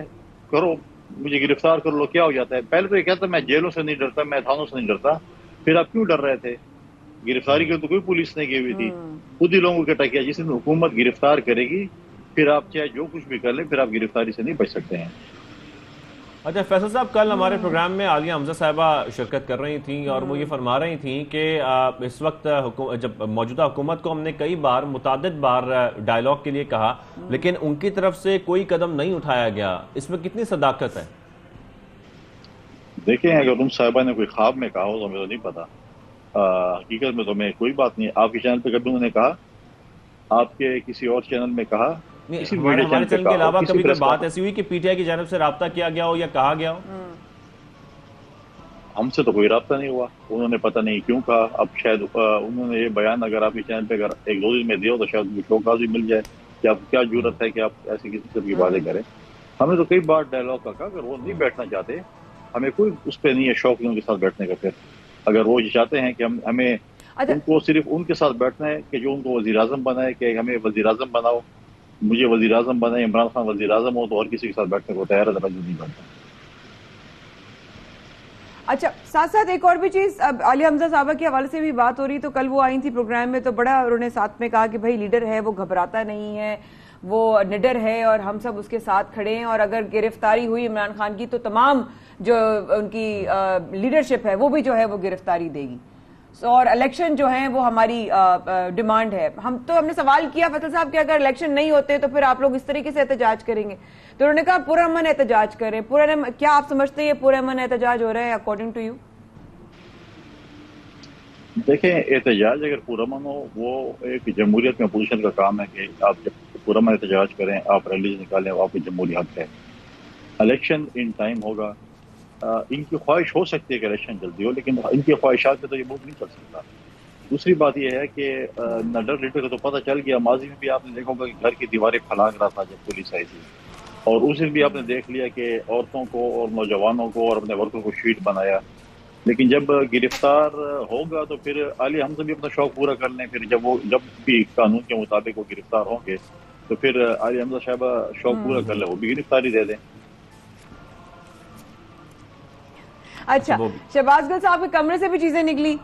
करो, मुझे गिरफ्तार कर लो, क्या हो जाता है। पहले तो ये कहता मैं जेलों से नहीं डरता, मैं थानों से नहीं डरता, फिर आप क्यों डर रहे थे? गिरफ्तारी की तो कोई पुलिस नहीं की हुई थी, खुद ही लोगों को इकट्ठा किया। जिस दिन हुकूमत गिरफ्तार करेगी फिर आप चाहे जो कुछ भी कर लें, फिर आप गिरफ्तारी से नहीं बच सकते हैं। अच्छा फैसल साहब, कल हमारे प्रोग्राम में आलिया हमजा साहिबा शिरकत कर रही थी और वो ये फरमा रही थी कि इस वक्त जब मौजूदा हुकूमत को हमने कई बार मुतादिद बार डायलॉग के लिए कहा, लेकिन उनकी तरफ से कोई कदम नहीं उठाया गया, इसमें कितनी सदाकत है? देखें, अगर उन साहिबा ने कोई ख्वाब में कहा हो तो हमें तो नहीं पता, हकीकत में तो मैं कोई बात नहीं। आपके चैनल पे कभी उन्होंने कहा, आपके किसी और चैनल में कहा, किसी हमारे चैनल चैनल के अलावा कभी कोई बात का ऐसी हुई कि PTI की जानिब से राब्ता किया गया हो या कहा गया हो? हमसे तो कोई राब्ता नहीं हुआ, उन्होंने पता नहीं क्यों कहा। अब शायद उन्होंने ये बयान अगर आपके चैनल पे अगर 1-2 दिन में दिया तो शायद उनको शौकाजी मिल जाए कि आपको क्या जरूरत है कि आप ऐसी किसी तरह की बातें करें। हमें तो कई बार डायलॉग का कहा, अगर वो नहीं बैठना चाहते, हमें कोई उस पर नहीं है शौक उनके साथ बैठने का। फिर अगर वो ये चाहते हैं कि हमें उनको सिर्फ उनके साथ बैठना है कि जो उनको वजीर आजम बनाए, कि हमें वजीर आजम बनाओ, मुझे वजीर आजम बनाए, इमरान खान वजीर आजम हो, तो और किसी के साथ बैठने को तैयार है, तो नहीं बनता। अच्छा, साथ साथ एक और भी चीज, अब आलिया हमजा साहबा के हवाले से भी बात हो रही, तो कल वो आई थी प्रोग्राम में तो बड़ा उन्होंने साथ में कहा कि भाई लीडर है, वो घबराता नहीं है, वो निडर है और हम सब उसके साथ खड़े हैं, और अगर गिरफ्तारी हुई इमरान खान की तो तमाम जो उनकी लीडरशिप है वो भी जो है वो गिरफ्तारी देगी। और इलेक्शन जो है वो हमारी डिमांड है। हमने सवाल किया फैसल साहब कि अगर इलेक्शन नहीं होते तो फिर आप लोग इस तरीके से एहतजाज करेंगे, तो उन्होंने कहा पुरअमन एहतजाज करें। क्या आप समझते हैं ये पुरअमन एहतजाज हो रहा है अकॉर्डिंग टू यू? देखें, एहतजाज अगर पुरअमन हो, वो एक जमहूरियत में अपोजिशन का काम है कि आप जब पुरअमन एहतजाज करें, आप रैलीज निकालें, आपकी जमहूरी हक है। इलेक्शन इन टाइम होगा, इनकी ख्वाहिश हो सकती है कि इलेक्शन जल्दी हो, लेकिन इनकी ख्वाहिशात पे तो ये मुल्क नहीं चल सकता। दूसरी बात यह है कि नडर लीडर को तो पता चल गया, माजी में भी आपने देखा होगा कि घर की दीवारें फलांग रहा था जब पुलिस आई थी, और उस दिन भी आपने देख लिया कि औरतों को और नौजवानों को और अपने वर्कर को शीट बनाया। लेकिन जब गिरफ्तार होगा तो फिर आलिया हमसे भी अपना शौक पूरा कर लें, फिर जब भी कानून के मुताबिक वो गिरफ्तार होंगे तो फिर आलिया हमजा साहबा शौक पूरा कर ले, वो भी गिरफ्तारी दे दें। अच्छा, शहबाज गिल साहब के कमरे से भी चीजें निकली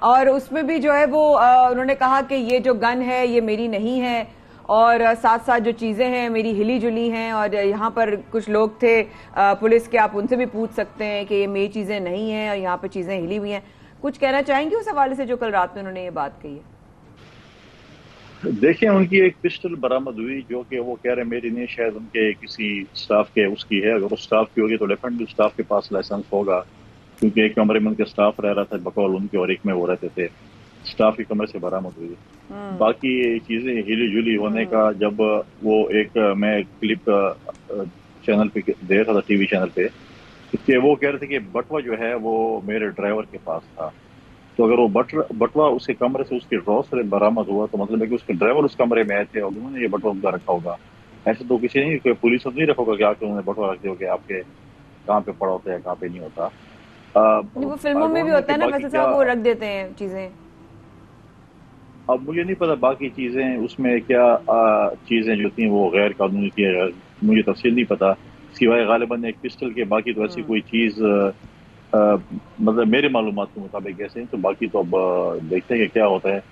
और उसमें भी जो है वो उन्होंने कहा कि ये जो गन है ये मेरी नहीं है, और साथ साथ जो चीजें हैं मेरी हिली जुली हैं, और यहाँ पर कुछ लोग थे पुलिस के, आप उनसे भी पूछ सकते हैं कि ये मेरी चीजें नहीं हैं और यहाँ पर चीजें हिली हुई हैं। कुछ कहना चाहेंगे उस हवाले से जो कल रात में उन्होंने ये बात कही है? देखिए, उनकी एक पिस्टल बरामद हुई जो कि वो कह रहे मेरी नहीं, शायद उनके किसी स्टाफ के उसकी है। अगर उस स्टाफ की होगी तो डेफिनेटली स्टाफ के पास लाइसेंस होगा, क्योंकि एक कमरे में उनके स्टाफ रह रहा था बकौल उनके, और एक में वो रहते थे। स्टाफ के कमरे से बरामद हुई। बाकी चीजें हिली जुली होने का, जब वो मैं क्लिप चैनल पे दे रहा था, टीवी चैनल पे, कि वो कह रहे थे कि बटवा जो है वो मेरे ड्राइवर के पास था। तो अगर वो बटवा उसके कमरे से उसके ड्रॉ से बरामद हुआ तो मतलब है कि उसके ड्राइवर उस कमरे में आए थे और उन्होंने ये बटवा उनका रखा होगा। ऐसे तो किसी नहीं, कोई पुलिस नहीं रखा होगा कि आके उन्होंने बटवा रख दिया कि आपके कहाँ पे पड़ा होता है कहाँ पे नहीं होता। वो फिल्मों में भी होता है ना वैसे साहब, वो रख देते हैं चीजें। अब मुझे नहीं पता बाकी चीजें उसमें क्या चीजें जो थी वो गैर कानूनी थी, मुझे तफसील नहीं पता। सिवाय गालिबन एक पिस्टल के, बाकी तो ऐसी कोई चीज मतलब मेरे मालूमात के मुताबिक ऐसे, तो बाकी तो अब देखते हैं कि क्या होता है।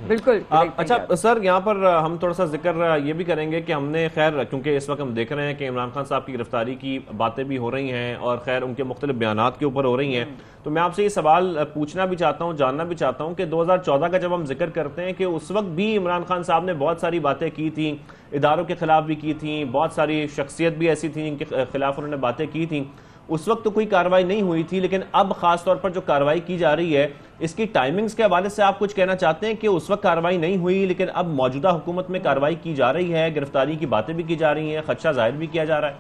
बिल्कुल। अच्छा सर, यहाँ पर हम थोड़ा सा जिक्र ये भी करेंगे कि हमने खैर, क्योंकि इस वक्त हम देख रहे हैं कि इमरान खान साहब की गिरफ्तारी की बातें भी हो रही हैं और खैर उनके मुख्तलिफ बयानात के ऊपर हो रही हैं, तो मैं आपसे ये सवाल पूछना भी चाहता हूँ, जानना भी चाहता हूँ कि 2014 का जब हम जिक्र करते हैं कि उस वक्त भी इमरान खान साहब ने बहुत सारी बातें की थी, इदारों के खिलाफ भी की थी, बहुत सारी शख्सियत भी ऐसी थी जिनके खिलाफ उन्होंने बातें की थी, उस वक्त तो कोई कार्रवाई नहीं हुई थी, लेकिन अब खास तौर पर जो कार्रवाई की जा रही है इसकी टाइमिंग्स के हवाले से आप कुछ कहना चाहते हैं कि उस वक्त कार्रवाई नहीं हुई लेकिन अब मौजूदा हुकूमत में कार्रवाई की जा रही है, गिरफ्तारी की बातें भी की जा रही हैं, खदशा जाहिर भी किया जा रहा है?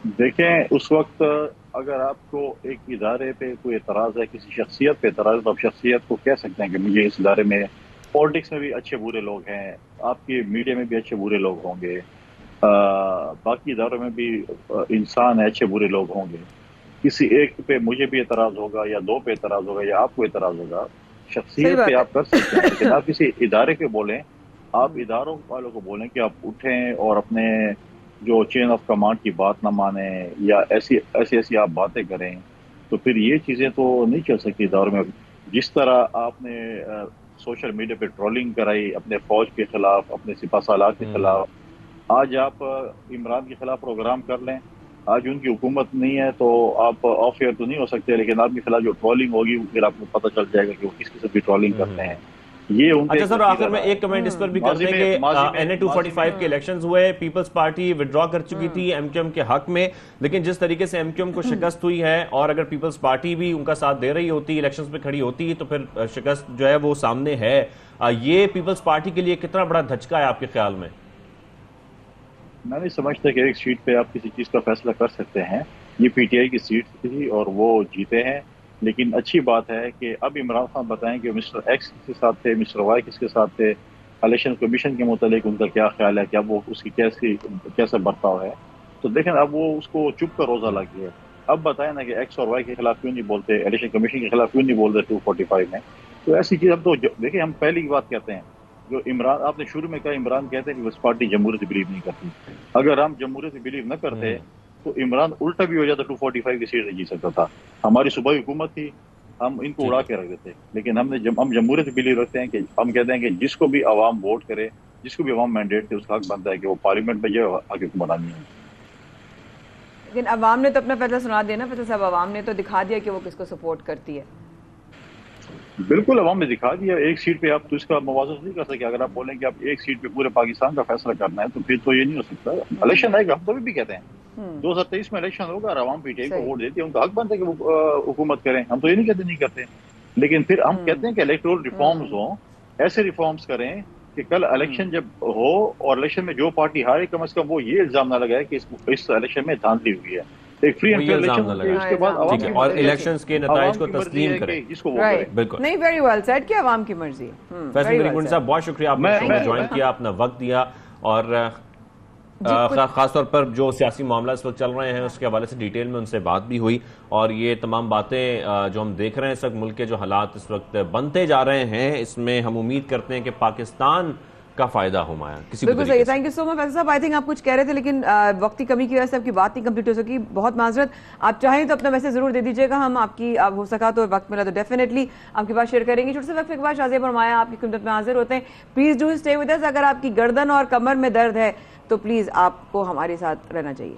देखें, उस वक्त अगर आपको एक इदारे पे कोई एतराज है, किसी शख्सियत पे एतराज, तो आप शख्सियत को कह सकते हैं कि मुझे इस इदारे में, पॉलिटिक्स में भी अच्छे बुरे लोग हैं, आपके मीडिया में भी अच्छे बुरे लोग होंगे, बाकी इदारों में भी इंसान अच्छे बुरे लोग होंगे। किसी एक पे मुझे भी एतराज होगा या दो पे एतराज होगा या आपको एतराज होगा, सही शख्सियत बात पे है। आप कर सकते हैं, लेकिन आप किसी इदारे के बोलें, आप इदारों वालों को बोलें कि आप उठें और अपने जो चेन ऑफ कमांड की बात ना माने या ऐसी ऐसी ऐसी आप बातें करें, तो फिर ये चीज़ें तो नहीं चल सकती इदारों में। जिस तरह आपने सोशल मीडिया पे ट्रोलिंग कराई अपने फौज के खिलाफ, अपने सिपा सालार के खिलाफ, आज आप इमरान के खिलाफ प्रोग्राम कर लें, आज उनकी हुकूमत नहीं है तो आप ऑफ एयर तो नहीं हो सकते, लेकिन आपके खिलाफ जो ट्रोलिंग होगी फिर आपको पता चल जाएगा कि वो किस किस्म की ट्रोलिंग करते हैं। ये उनका अच्छा एक सर, वसीला आखिर में रहा है। एक कमेंट इस पर भी कर माजी दें में कि माजी में NA 245 के इलेक्शंस हुए, पीपल्स पार्टी विड्रॉ कर चुकी थी एमक्यूएम के हक में, लेकिन जिस तरीके से एमक्यूएम को शिकस्त हुई है और अगर पीपल्स पार्टी भी उनका साथ दे रही होती, इलेक्शंस में खड़ी होती, तो फिर शिकस्त जो है वो सामने है। ये पीपल्स पार्टी के लिए कितना बड़ा धचका है आपके ख्याल में? मैं नहीं समझता कि एक सीट पे आप किसी चीज़ का फैसला कर सकते हैं। ये पीटीआई की सीट थी और वो जीते हैं, लेकिन अच्छी बात है कि अब इमरान खान बताएं कि मिस्टर एक्स किसके साथ थे, मिस्टर वाई किसके साथ थे, इलेक्शन कमीशन के मुतालिक उनका क्या ख्याल है, क्या वो उसकी कैसा बर्ताव है। तो देखें अब वो उसको चुप का रोज़ा लग गया। अब बताएं ना कि एक्स और वाई के खिलाफ क्यों नहीं बोलते, इलेक्शन कमीशन के खिलाफ क्यों नहीं बोलते 245 में। तो ऐसी चीज़ अब तो देखिए, हम पहली की बात कहते हैं, जो इमरान आपने शुरू में कहा, इमरान कहते हैं कि उस पार्टी जमहूरियत बिलीव नहीं करती। अगर हम जमहूरियत बिलीव न करते तो इमरान उल्टा भी हो जाता, 245 की सीट नहीं जीत सकता था। हमारी सुबह हुकूमत थी, हम इनको उड़ा के रख देते, लेकिन हम जमहूरियत बिलीव रखते हैं कि हम कहते हैं कि जिसको भी आवाम वोट करे, जिसको भी आवाम मैंडेट दे, उसका हक बनता है कि वो पार्लियामेंट में जाए, आगे हुक्मरानी है। लेकिन अवाम ने तो अपना फैसला सुना दिया ना, फैसला साहब, अवाम ने तो दिखा दिया कि वो किसको सपोर्ट करती है। बिल्कुल अवाम ने दिखा दिया। एक सीट पे आप तो इसका मुवाज़ा नहीं कर सकते। अगर आप बोलें कि आप एक सीट पे पूरे पाकिस्तान का फैसला करना है तो फिर तो ये नहीं हो सकता। इलेक्शन आएगा, हम तो भी कहते हैं 2023 में इलेक्शन होगा और अवाम पीटीआई को वोट देती है, उनका हक बनता है कि वो हुकूमत करें। हम तो ये नहीं कहते नहीं करते, लेकिन फिर हम कहते हैं कि इलेक्टोरल रिफॉर्म्स हो, ऐसे रिफॉर्म्स करें कि कल इलेक्शन जब हो और इलेक्शन में जो पार्टी हारे, कम से कम वो ये इल्जाम ना लगाए कि इस इलेक्शन में धांधली हुई है। एक फ्री एंड फेयर इलेक्शन उसके बाद ठीक है, और इलेक्शंस के नताइज को तस्लीम करें। जिसको वो करे। बिल्कुल नहीं, वेरी वेल सेड कि अवाम की मर्जी है। फैसल मेरी साहब, बहुत शुक्रिया आपने ज्वाइन किया, अपना वक्त दिया, और खासतौर पर जो सियासी मामला इस वक्त चल रहे हैं उसके हवाले से डिटेल में उनसे बात भी हुई, और ये तमाम बातें जो हम देख रहे हैं इस वक्त मुल्क के जो हालात इस वक्त बनते जा रहे हैं, इसमें हम उम्मीद करते हैं कि पाकिस्तान का फायदा हो माया किसी बिल्कुल सही। Thank you so much Faisal साहब। आई थिंक आप कुछ कह रहे थे लेकिन वक्त की कमी की वजह से आपकी बात नहीं कंप्लीट हो सकी, बहुत माजरत। आप चाहें तो अपना मैसेज जरूर दे दीजिएगा, हम आपकी हो सका तो वक्त मिला तो डेफिनेटली आपके पास शेयर करेंगे। छोटे से वक्त के बाद शाज़िब और माया आपकी खिदमत में हाजिर होते हैं। Please do stay with us. अगर आपकी गर्दन और कमर में दर्द है तो प्लीज आपको हमारे साथ रहना चाहिए।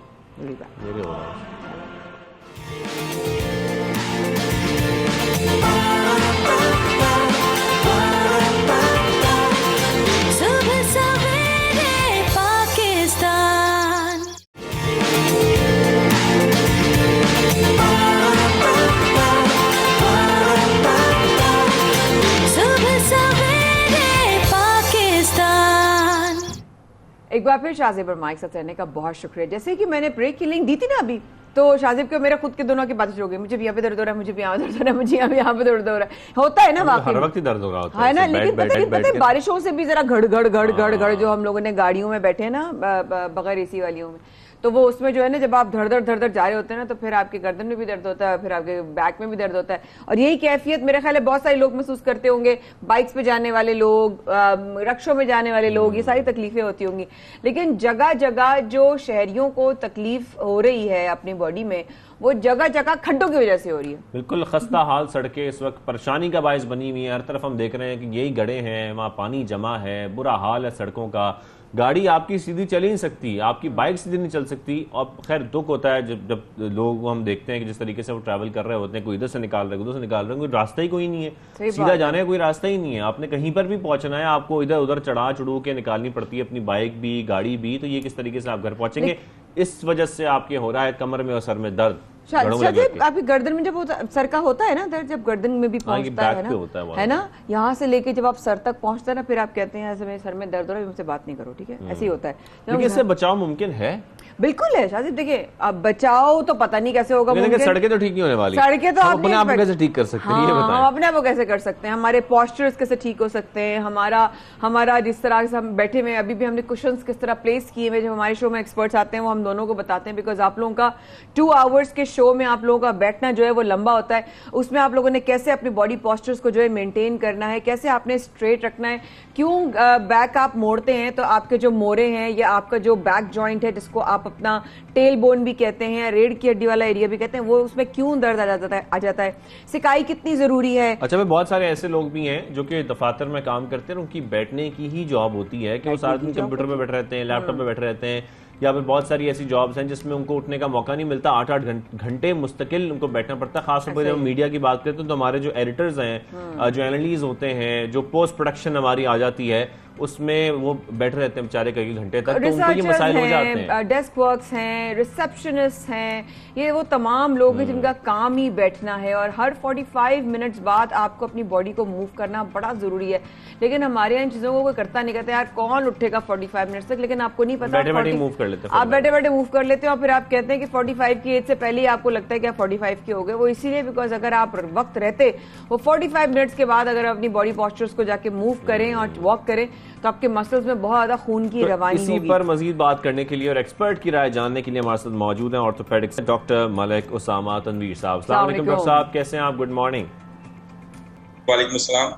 एक बार फिर शाज़िब और माइक साथ रहने का बहुत शुक्रिया। जैसे कि मैंने ब्रेक की लिंक दी थी ना अभी, तो शाज़िब को मेरा खुद के दोनों की बातें शुरू हो गई। मुझे भी यहाँ पे दर्द हो रहा है, मुझे भी यहाँ दर्द हो रहा है, मुझे यहाँ पे दर्द हो रहा है। होता है ना, वाकई हर वक्त ही दर्द हो रहा होता है ना। लेकिन पता है बारिशों से भी जरा घड़ घड़ जो हम लोगों ने गाड़ियों में बैठे ना बगैर एसी वालियों में, तो वो उसमें जो है ना, जब आप धड़ धड़ जा रहे होते हैं ना, तो फिर आपके गर्दन में भी दर्द होता है, फिर आपके बैक में भी दर्द होता है। और यही कैफियत मेरे ख्याल है बहुत सारे लोग महसूस करते होंगे। बाइक्स पे जाने वाले लोग, रिक्शों में जाने वाले लोग, ये सारी तकलीफें होती होंगी। लेकिन जगह जगह जो शहरियों को तकलीफ हो रही है अपनी बॉडी में, वो जगह जगह खड्डों की वजह से हो रही है। बिल्कुल खस्ता हाल सड़कें इस वक्त परेशानी का बायस बनी हुई है। हर तरफ हम देख रहे हैं कि यही गड्ढे हैं, वहाँ पानी जमा है, बुरा हाल है सड़कों का। गाड़ी आपकी सीधी चल ही नहीं सकती, आपकी बाइक सीधी नहीं चल सकती। और खैर दुख होता है जब लोग हम देखते हैं कि जिस तरीके से वो ट्रैवल कर रहे होते हैं, कोई इधर से निकाल रहे हैं, उधर से निकाल रहे हैं, कोई रास्ता ही कोई नहीं है, सीधा जाने का कोई रास्ता ही नहीं है। आपने कहीं पर भी पहुंचना है, आपको इधर उधर चढ़ा चढ़ू के निकालनी पड़ती है अपनी बाइक भी, गाड़ी भी। तो ये किस तरीके से आप घर पहुंचेंगे, इस वजह से आपके हो रहा है कमर में और सर में दर्द। शायद आपकी गर्दन में जब सर का होता है ना दर्द, जब गर्दन में भी पहुंचता है ना, यहाँ से लेके जब आप सर तक पहुंचता है ना, फिर आप कहते हैं ऐसे मेरे सर में दर्द हो रहा है, मुझसे बात नहीं करो, ठीक है, ऐसे ही होता है। लेकिन इससे बचाव मुमकिन है? बिल्कुल है शाजिद। देखिए अब बचाओ तो पता नहीं कैसे होगा, सड़कें तो ठीक नहीं होने वाली, सड़कें तो अपने आप कैसे ठीक कर सकते हैं? ये बताएं। हम अपने आप को कैसे कर सकते हैं, हमारे पोस्चर्स कैसे ठीक हो सकते हैं, हमारा जिस तरह से हम बैठे हुए, अभी भी हमने कुशन्स किस तरह प्लेस किए हुए, जब हमारे शो में एक्सपर्ट्स आते हैं वो हम दोनों को बताते हैं, बिकॉज आप लोगों का 2 आवर्स के शो में आप लोगों का बैठना जो है वो लंबा होता है, उसमें आप लोगों ने कैसे अपनी बॉडी पोस्चर्स को जो है मेंटेन करना है, कैसे आपने स्ट्रेट रखना है, क्यों बैक आप मोड़ते हैं तो आपके जो मोरे हैं या आपका जो बैक जॉइंट है जिसको आप अपना टेल बोन भी कहते हैं, रीढ़ की हड्डी वाला एरिया भी कहते हैं, वो उसमें क्यों दर्द आ जाता है, सिकाई कितनी जरूरी है। अच्छा भाई, बहुत सारे ऐसे लोग भी हैं जो कि दफातर में काम करते हैं, उनकी बैठने की ही जॉब होती है कि वो सारा दिन कंप्यूटर पे बैठे रहते हैं, लैपटॉप पे बैठे रहते हैं, या फिर बहुत सारी ऐसी जॉब्स हैं जिसमें उनको उठने का मौका नहीं मिलता, 8-8 घंटे मुस्तकिल उनको बैठना पड़ता है। खासतौर पर जब मीडिया की बात करते हैं तो हमारे जो एडिटर्स हैं, जो एनालिस्ट होते हैं, जो पोस्ट प्रोडक्शन हमारी आ जाती है, उसमें वो बैठे रहते हैं बेचारे कई घंटे तक, तो उनको ये मसाइल हो जाते हैं। डेस्क वर्क्स हैं, रिसेप्शनिस्ट हैं, ये वो तमाम लोग हैं जिनका काम ही बैठना है, और हर 45 मिनट्स बाद आपको अपनी बॉडी को मूव करना बड़ा जरूरी है। लेकिन हमारे यहाँ इन चीजों को कोई करता नहीं, कहते यार कौन उठेगा 45 मिनट्स तक, लेकिन आपको नहीं पता, बैठे बैठे मूव कर लेते हैं, आप बैठे बैठे मूव कर लेते हो, और फिर आप कहते हैं कि 45 की एज से पहले ही आपको लगता है कि आप 45 के हो गए। वो इसीलिए बिकॉज अगर आप वक्त रहते वो 45 मिनट्स के बाद अगर अपनी बॉडी पोस्चर्स को जाके मूव करें और वॉक करें तो आपके मसल्स में बहुत ज्यादा खून की रवानी होगी। इसी पर मजीद बात करने के लिए और एक्सपर्ट की राय जानने के लिए हमारे साथ मौजूद हैं ऑर्थोपेडिक्स डॉक्टर मलिक उसामा तनवीर साहब। अस्सलाम वालेकुम डॉक्टर साहब, कैसे हैं आप? Good morning. वालेकुम सलाम।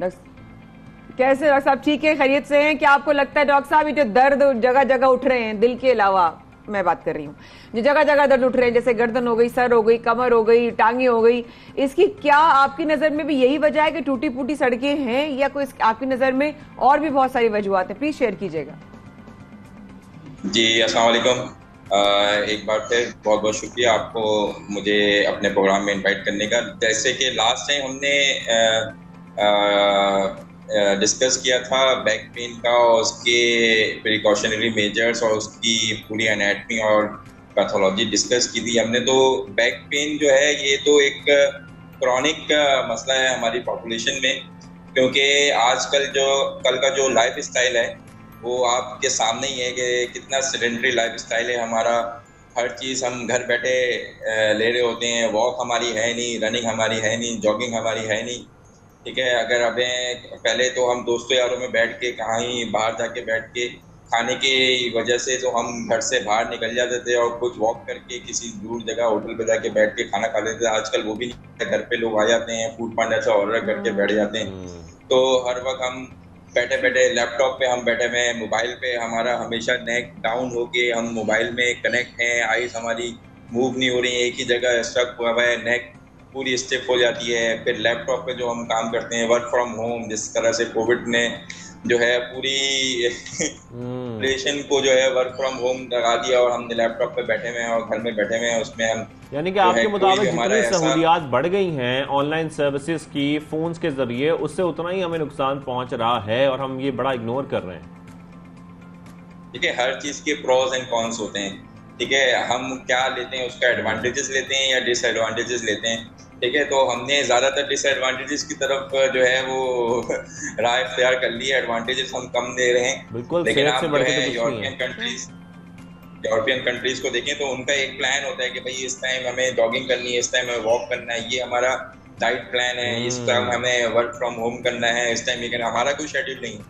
कैसे डॉक्टर साहब, ठीक है, खैरियत से हैं? क्या आपको लगता है डॉक्टर साहब ये जो दर्द जगह जगह उठ रहे हैं, दिल के अलावा मैं बात कर रही हूँ, जो जगह जगह दर्द उठ रहे हैं, जैसे गर्दन हो गई, सर हो गई, कमर हो गई, टांगे हो गई, इसकी क्या आपकी नजर में भी यही वजह है कि टूटी फूटी सड़कें हैं, या कोई आपकी नजर में और भी बहुत सारी वजूहत हैं? प्लीज शेयर कीजिएगा। जी अस्सलाम वालेकुम। एक बार फिर बहुत बहुत शुक्रिया आपको मुझे अपने प्रोग्राम में इनवाइट करने का। जैसे कि लास्ट टाइम हमने डिस्कस किया था बैक पेन का और उसके प्रिकॉशनरी मेजर्स और उसकी पूरी एनाटमी और पैथोलॉजी डिस्कस की थी हमने। तो बैक पेन जो है ये तो एक क्रॉनिक मसला है हमारी पॉपुलेशन में, क्योंकि आजकल कल का जो लाइफ स्टाइल है वो आपके सामने ही है कि कितना सेडेंटरी लाइफ स्टाइल है हमारा। हर चीज़ हम घर बैठे ले रहे होते हैं, वॉक हमारी है नहीं, रनिंग हमारी है नहीं, जॉगिंग हमारी है नहीं, ठीक है। अगर हमें पहले तो हम दोस्तों यारों में बैठ के कहाँ ही बाहर जाके बैठ के खाने की वजह से तो हम घर से बाहर निकल जाते थे और कुछ वॉक करके किसी दूर जगह होटल पे जाके बैठ के खाना खा लेते थे। आजकल वो भी नहीं, घर पे लोग आ जाते हैं, फूड पांडा से ऑर्डर करके बैठ जाते हैं। तो हर वक्त हम बैठे बैठे लैपटॉप पे हम बैठे हुए हैं, मोबाइल पे हमारा हमेशा नेक डाउन होके हम मोबाइल में कनेक्ट हैं, आइज हमारी मूव नहीं हो रही है, एक ही जगह स्टक हुआ है, नेक पूरी स्टिफ हो जाती है। फिर लैपटॉप पे जो हम काम करते हैं वर्क फ्रॉम होम, जिस तरह से कोविड ने जो है पूरी पॉपुलेशन को जो है वर्क फ्रॉम होम लगा दिया और हम लैपटॉप पे बैठे हुए हैं और घर में बैठे हुए हैं, उसमें हम यानी कि आपके मुताबिक जितनी सहूलियात बढ़ गई हैं ऑनलाइन सर्विसेज की फोन्स के जरिए, उससे उतना ही हमें नुकसान पहुंच रहा है और हम ये बड़ा इग्नोर कर रहे हैं। ठीक है, हर चीज के प्रोज एंड कॉन्स होते हैं, ठीक है। हम क्या लेते हैं, उसका एडवांटेजेस लेते हैं या डिसएडवांटेजेस लेते हैं, ठीक है। तो हमने ज़्यादातर डिसएडवांटेजेस की तरफ जो है वो राय इख्तियार कर ली है, एडवांटेजेस हम कम दे रहे हैं। बिल्कुल, लेकिन आप जो है यूरोपियन कंट्रीज को देखें तो उनका एक प्लान होता है कि भाई इस टाइम हमें जॉगिंग करनी है, इस टाइम हमें वॉक करना है, ये हमारा डाइट प्लान है, इस टाइम हमें वर्क फ्रॉम होम करना है, इस टाइम ये करना। हमारा कोई शेड्यूल नहीं है,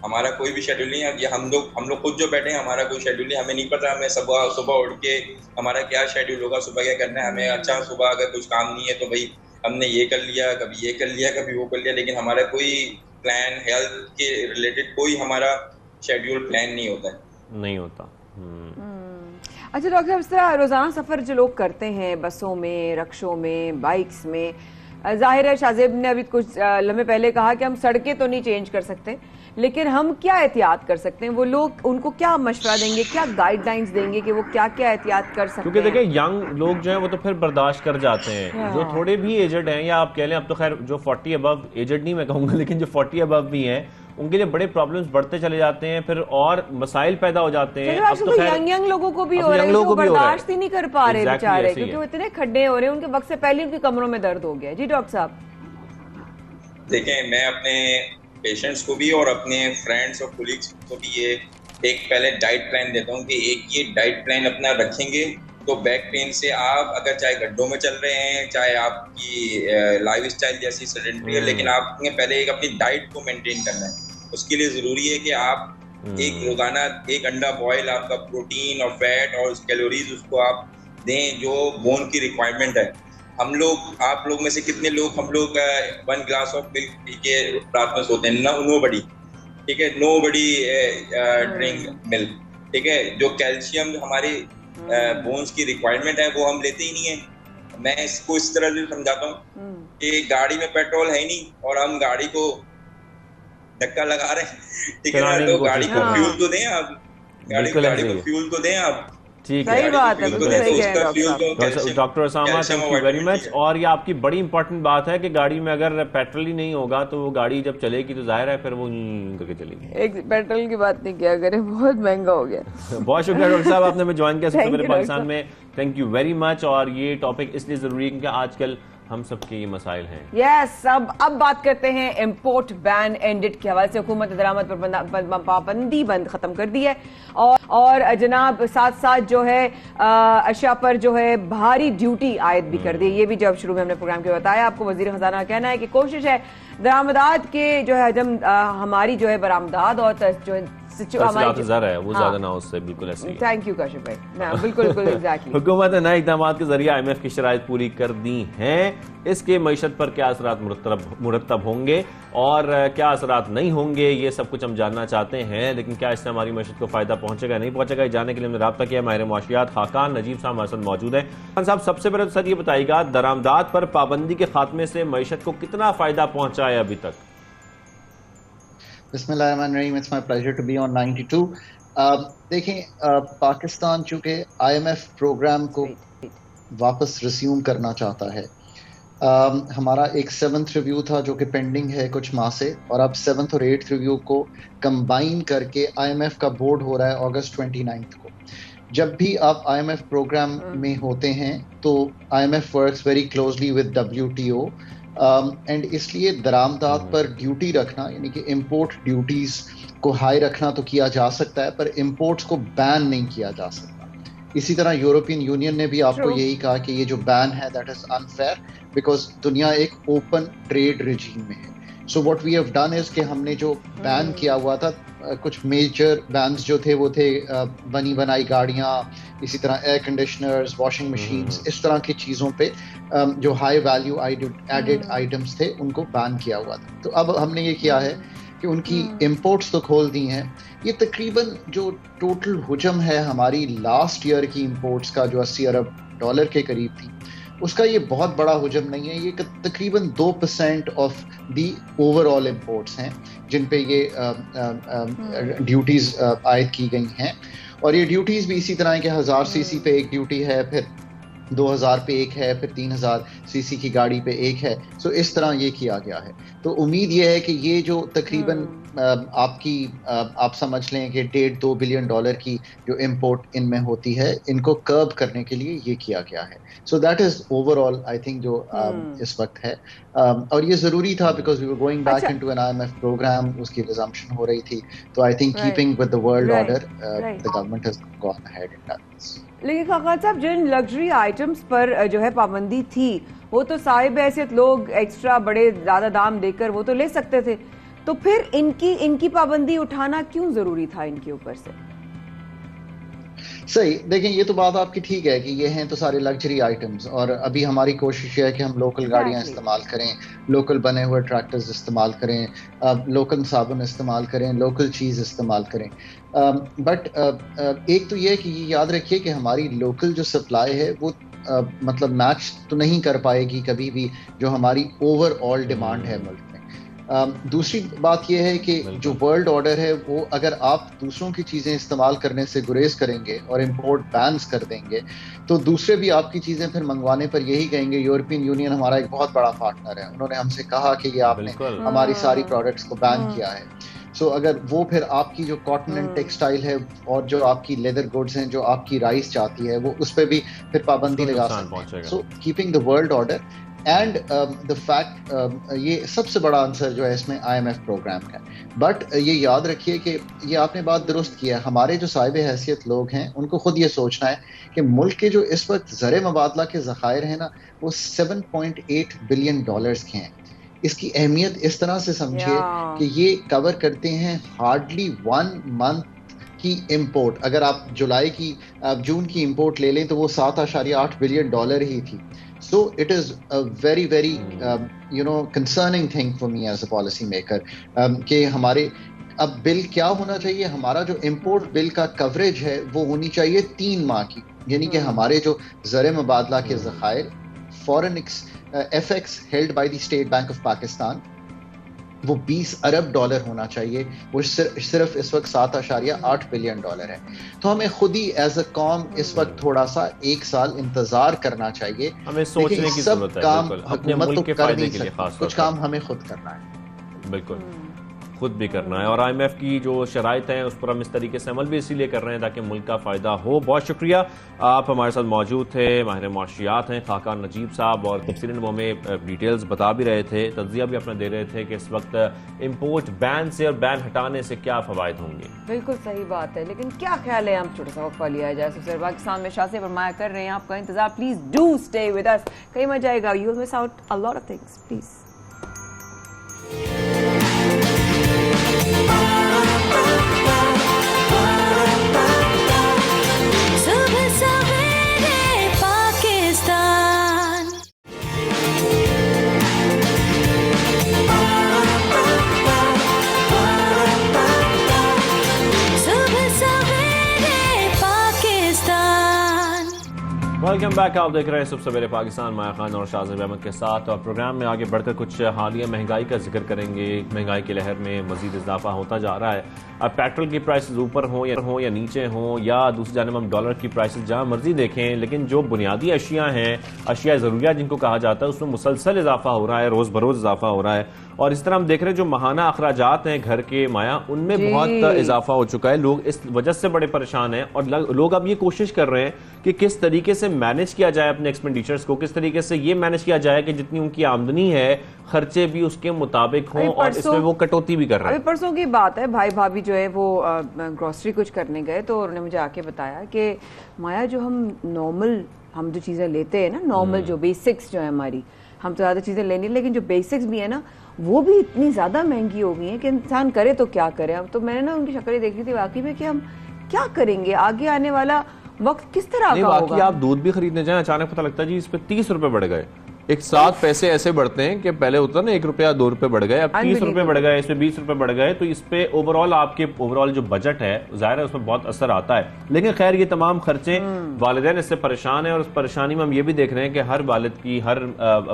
हमारा कोई भी शेड्यूल नहीं है। ये हम लोग खुद जो बैठे हैं, हमारा कोई शेड्यूल नहीं, हमें नहीं पता हमें सुबह उठ के हमारा क्या शेड्यूल होगा, सुबह क्या करना है हमें। अच्छा, सुबह अगर कुछ काम नहीं है तो भाई हमने ये कर लिया, कभी ये कर लिया, कभी वो कर लिया, लेकिन हमारा कोई प्लान हेल्थ के रिलेटेड कोई हमारा शेड्यूल प्लान नहीं होता है, नहीं होता। अच्छा डॉक्टर साहब, इस तरह रोजाना सफर जो लोग करते हैं बसों में, रक्शों में, बाइक्स में, जाहिर है शाहजेब ने अभी कुछ लम्हे पहले कहा कि हम सड़कें तो नहीं चेंज कर सकते, लेकिन हम क्या एहतियात कर सकते हैं? वो लोग उनको क्या मशवरा देंगे, क्या गाइडलाइंस देंगे कि वो क्या क्या एहतियात कर सकते हैं? क्योंकि देखिए यंग लोग जो हैं वो तो फिर बर्दाश्त कर जाते हैं, जो थोड़े भी एजड हैं या आप कह लें अब तो खैर जो 40 अबव एजड नहीं मैं कहूँगा, लेकिन जो 40 अबव भी हैं उनके लिए बड़े प्रॉब्लम्स बढ़ते चले जाते हैं, फिर और मसाइल पैदा हो जाते हैं। अब तो यंग लोगों को भी हो रहा है, वो बर्दाश्त ही नहीं कर पा रहे बेचारे, क्योंकि वो इतने खड्डे हो रहे हैं, उनके वक्त से पहले उनकी कमरों में दर्द हो गया। जी डॉक्टर साहब। देखें, मैं अपने पेशेंट्स को भी और अपने फ्रेंड्स और कोलीग्स को भी ये एक पहले डाइट प्लान देता हूँ कि एक ये डाइट प्लान अपना रखेंगे तो बैक पेन से आप अगर चाहे गड्ढों में चल रहे हैं, चाहे आपकी लाइफस्टाइल जैसी सेडेंटरी है, लेकिन आपने पहले एक अपनी डाइट को मेंटेन करना है। उसके लिए ज़रूरी है कि आप एक रोज़ाना एक अंडा बॉयल, आपका प्रोटीन और फैट और कैलोरीज उसको आप दें जो बोन की रिक्वायरमेंट है। हम लोग, आप लोग में से कितने लोग, हम लोग 1 ग्लास ऑफ मिल्क पी के रात में सोते हैं? नो बडी, ठीक है, नो बडी ड्रिंक मिल्क, ठीक है। जो कैल्शियम हमारे बोन्स की रिक्वायरमेंट है वो हम लेते ही नहीं है। मैं इसको इस तरह से समझाता हूँ कि गाड़ी में पेट्रोल है ही नहीं और हम गाड़ी को धक्का लगा रहे हैं, ठीक है ना, तो गाड़ी को फ्यूल तो दें आप, गाड़ी को फ्यूल तो दें आप। ठीक है, सही बात है, बिल्कुल सही कह रहे हैं doctor Usama, thank you very much. और ये आपकी बड़ी इंपॉर्टेंट बात है कि गाड़ी में अगर पेट्रोल ही नहीं होगा तो वो गाड़ी जब चलेगी तो जाहिर है फिर वो करके चलेगी। एक पेट्रोल की बात नहीं किया करें, बहुत महंगा हो गया। बहुत शुक्रिया डॉक्टर साहब, आपने हमें ज्वाइन किया सबसे पहले पाकिस्तान में, थैंक यू वेरी मच। और ये टॉपिक इसलिए जरूरी है क्योंकि आजकल हम सबके ये मसाइल हैं। यस, अब बात करते हैं इम्पोर्ट बैन एंडेड के हवाले से। हुकूमत ने दरामद पर पाबंदी बंद खत्म कर दी है और जनाब साथ साथ जो है अशिया पर जो है भारी ड्यूटी आयद भी कर दी। ये भी जब शुरू में हमने प्रोग्राम के बताया आपको, वजीर खजाना का कहना है कि कोशिश है दरामदात के जो है हजम हमारी जो है बरामदात और जो है है वो ज्यादा ना हो, उससे बिल्कुल ऐसे ही। थैंक यू काशिफ भाई, बिल्कुल एग्जैक्टली। हुकूमत ने नए इक़दाम के जरिए IMF की शराइत पूरी कर दी हैं। इसके मईशत पर क्या असरात मुरतब होंगे और क्या असरात नहीं होंगे, ये सब कुछ हम जानना चाहते हैं। लेकिन क्या इससे हमारी मईशत को फायदा पहुंचेगा नहीं पहुंचेगा, ये जानने के लिए हमने रब्ता किया। माहिर मुआशियात खाकान नजीब साहब हमारे साथ मौजूद है। खान साहब, सबसे पहले सर ये बताइएगा, दरामदात पर पाबंदी के खात्मे से मईशत को कितना फायदा पहुंचा है अभी तक? बिस्मिल्लाहिर्रहमानिर्रहीम, it's my pleasure to be on 92। देखें, पाकिस्तान चूंकि IMF प्रोग्राम को वापस रिज्यूम करना चाहता है, हमारा एक 7th रिव्यू था जो कि पेंडिंग है कुछ माह से, और अब 7th और 8th रिव्यू को कंबाइन करके IMF का बोर्ड हो रहा है अगस्त 29 को। जब भी आप IMF प्रोग्राम में होते हैं तो IMF works very closely with WTO and इसलिए दरामदात पर ड्यूटी रखना, यानी कि इंपोर्ट ड्यूटीज को हाई रखना तो किया जा सकता है, पर इंपोर्ट्स को बैन नहीं किया जा सकता। इसी तरह यूरोपियन यूनियन ने भी आपको यही कहा कि ये जो बैन है दैट इज अनफेयर, बिकॉज दुनिया एक ओपन ट्रेड रिजीम में है। So what we have done is कि हमने जो बैन किया हुआ था, कुछ मेजर बैन्स जो थे वो थे बनी बनाई गाड़ियाँ, इसी तरह एयर कंडीशनर्स, वॉशिंग मशीन्स, इस तरह की चीज़ों पे जो हाई वैल्यू एडेड आइटम्स थे उनको बैन किया हुआ था। तो अब हमने ये किया है कि उनकी इंपोर्ट्स तो खोल दी हैं। ये तकरीबन जो टोटल हुजम है हमारी लास्ट ईयर की इंपोर्ट्स का, जो $80 अरब के करीब थी, उसका ये बहुत बड़ा हुजम नहीं है। ये तकरीबन 2% ऑफ दी ओवरऑल इंपोर्ट्स हैं जिन पे ये ड्यूटीज आयद की गई हैं। और ये ड्यूटीज भी इसी तरह है कि 1000 सीसी पे एक ड्यूटी है, फिर 2000 पे एक है, फिर 3000 सीसी की गाड़ी पे एक है। सो इस तरह ये किया गया है। तो उम्मीद ये है कि ये जो तकरीबन आप समझ लें कि $1.5-2 बिलियन की जो इंपोर्ट इनमें होती है, इनको कर्ब करने के लिए ये किया गया है। So that is overall I think जो इस वक्त है, और ये जरूरी था because we were going back into an IMF program, उसकी रिजम्पशन हो रही थी। तो I think keeping with the world order, the government has gone ahead in that. लेकिन खान साहब, जिन लग्जरी आइटम्स पर जो है पाबंदी थी, वो तो साहिब हैसियत लोग एक्स्ट्रा बड़े ज्यादा दाम देकर वो तो ले सकते थे, तो फिर इनकी पाबंदी उठाना क्यों जरूरी था इनके ऊपर से? सही, देखें, ये तो बात आपकी ठीक है कि ये हैं तो सारे लग्जरी आइटम्स, और अभी हमारी कोशिश है कि हम लोकल गाड़ियां इस्तेमाल करें, लोकल बने हुए ट्रैक्टर्स इस्तेमाल करें, लोकल साबुन इस्तेमाल करें, लोकल चीज़ इस्तेमाल करें। बट एक तो ये है कि ये याद रखिए कि हमारी लोकल जो सप्लाई है वो मतलब मैच तो नहीं कर पाएगी कभी भी जो हमारी ओवरऑल डिमांड है मुल्क में। दूसरी बात यह है कि जो वर्ल्ड ऑर्डर है वो अगर आप दूसरों की चीज़ें इस्तेमाल करने से गुरेज करेंगे और इंपोर्ट बैन्स कर देंगे तो दूसरे भी आपकी चीज़ें फिर मंगवाने पर यही कहेंगे। यूरोपियन यूनियन हमारा एक बहुत बड़ा पार्टनर है, उन्होंने हमसे कहा कि ये आपने हमारी सारी प्रोडक्ट्स को बैन किया है। सो अगर वो फिर आपकी जो कॉटन एंड टेक्सटाइल है और जो आपकी लेदर गुड्स हैं, जो आपकी राइस जाती है, वो उस पर भी फिर पाबंदी लगा सकते हैं। So keeping the world order and the fact, ये सबसे बड़ा आंसर जो है इसमें IMF प्रोग्राम का। बट ये याद रखिए कि ये आपने बात दुरुस्त किया, हमारे जो साहिब हैसियत लोग हैं उनको खुद ये सोचना है कि मुल्क के जो इस वक्त ज़र मबादला के ज़खायर हैं ना, वो $7.8 बिलियन के हैं। इसकी अहमियत इस तरह से समझिए कि ये कवर करते हैं हार्डली 1 मंथ की इंपोर्ट। अगर आप जून की इंपोर्ट ले लें तो वो $7.8 बिलियन ही थी। So it is a very concerning thing for me as a policy maker कि हमारे अब बिल क्या होना चाहिए, हमारा जो इंपोर्ट बिल का कवरेज है वो होनी चाहिए 3 माह की, यानी कि हमारे जो ज़र मबादला के ज़खायर foreign FX held by the State Bank of Pakistan, वो $20 अरब होना चाहिए। वो सिर्फ इस वक्त $7.8 बिलियन है। तो हमें खुद ही एज अ कौम इस वक्त थोड़ा सा 1 साल इंतजार करना चाहिए। हमें सोचने की जरूरत है, काम अपने मुल्क के फायदे के लिए खास कुछ काम हमें खुद करना है, बिल्कुल खुद भी करना है। और IMF की जो शराइत हैं उस पर हम इस तरीके से अमल भी इसीलिए कर रहे हैं ताकि मुल्क का फ़ायदा हो। बहुत शुक्रिया, आप हमारे साथ मौजूद थे। माहिर मुआशियात हैं खाका नजीब साहब, और तफसीलन वो हमें डिटेल्स बता भी रहे थे, तज्जिया भी अपना दे रहे थे कि इस वक्त इम्पोर्ट बैन से और बैन हटाने से क्या फ़वाइद होंगे। बिल्कुल सही बात है, लेकिन क्या ख्याल है, हम छोटा सा वक्फा लिया जाए। सबसे पाकिस्तान में शाह से फरमाया कर रहे हैं आपका इंतजार, please do stay with us, कहीं मत जाएगा, you will miss out a lot of things, please. Welcome back, आप देख रहे हैं सुबह सवेरे पाकिस्तान, माया खान और शाहज़ेब अहमद के साथ। और प्रोग्राम में आगे बढ़कर कुछ हालिया महंगाई का जिक्र करेंगे। महंगाई की लहर में मजीद इजाफा होता जा रहा है। अब पेट्रोल की प्राइसेस ऊपर हों या नीचे हों, या दूसरी जानब हम डॉलर की प्राइसेस जहाँ मर्जी देखें, लेकिन जो बुनियादी अशिया हैं, अशिया ज़रूरियात जिनको कहा जाता है, उसमें मुसलसल इजाफा हो रहा है, रोज़ बरोज़ इजाफा हो रहा है। और इस तरह हम देख रहे हैं जो माहाना अखराजात हैं घर के, माया, उनमें बहुत इजाफा हो चुका है। लोग इस वजह से बड़े परेशान हैं और लोग अब ये कोशिश कर रहे हैं कि किस तरीके से मैनेज किया जाए अपने एक्सपेंडिचर्स को, किस तरीके से ये मैनेज किया जाए कि जितनी उनकी आमदनी है खर्चे भी उसके मुताबिक हों, और इसमें वो कटौती भी कर रहे हैं। अभी परसों की बात है, भाई भाभी जो है वो ग्रोसरी कुछ करने गए तो उन्होंने मुझे आके बताया कि माया जो हम जो चीज़ें लेते हैं ना, नॉर्मल जो बेसिक्स जो है हमारी, हम तो ज़्यादा चीज़ें लेनी, लेकिन जो बेसिक्स भी है ना वो भी इतनी ज़्यादा महंगी हो गई है कि इंसान करे तो क्या करे। अब तो मैंने ना उनकी शक्लें देख ली थी वाकई में कि हम क्या करेंगे, आगे आने वाला वक्त किस तरह का होगा। आप दूध भी खरीदने जाएं, अचानक पता लगता है जी इस पे 30 रुपए बढ़ गए। एक साथ पैसे ऐसे बढ़ते हैं कि पहले होता ना 1 रुपया 2 रुपए बढ़ गए, अब 30 रुपए बढ़ गए, इस पे 20 रुपए बढ़ गए। तो इस पे ओवरऑल आपके ओवरऑल जो बजट है जाहिर है उसमें बहुत असर आता है। लेकिन खैर ये तमाम खर्चे वालिदैन इससे परेशान है, और उस परेशानी में हम ये भी देख रहे हैं कि हर वालिद की, हर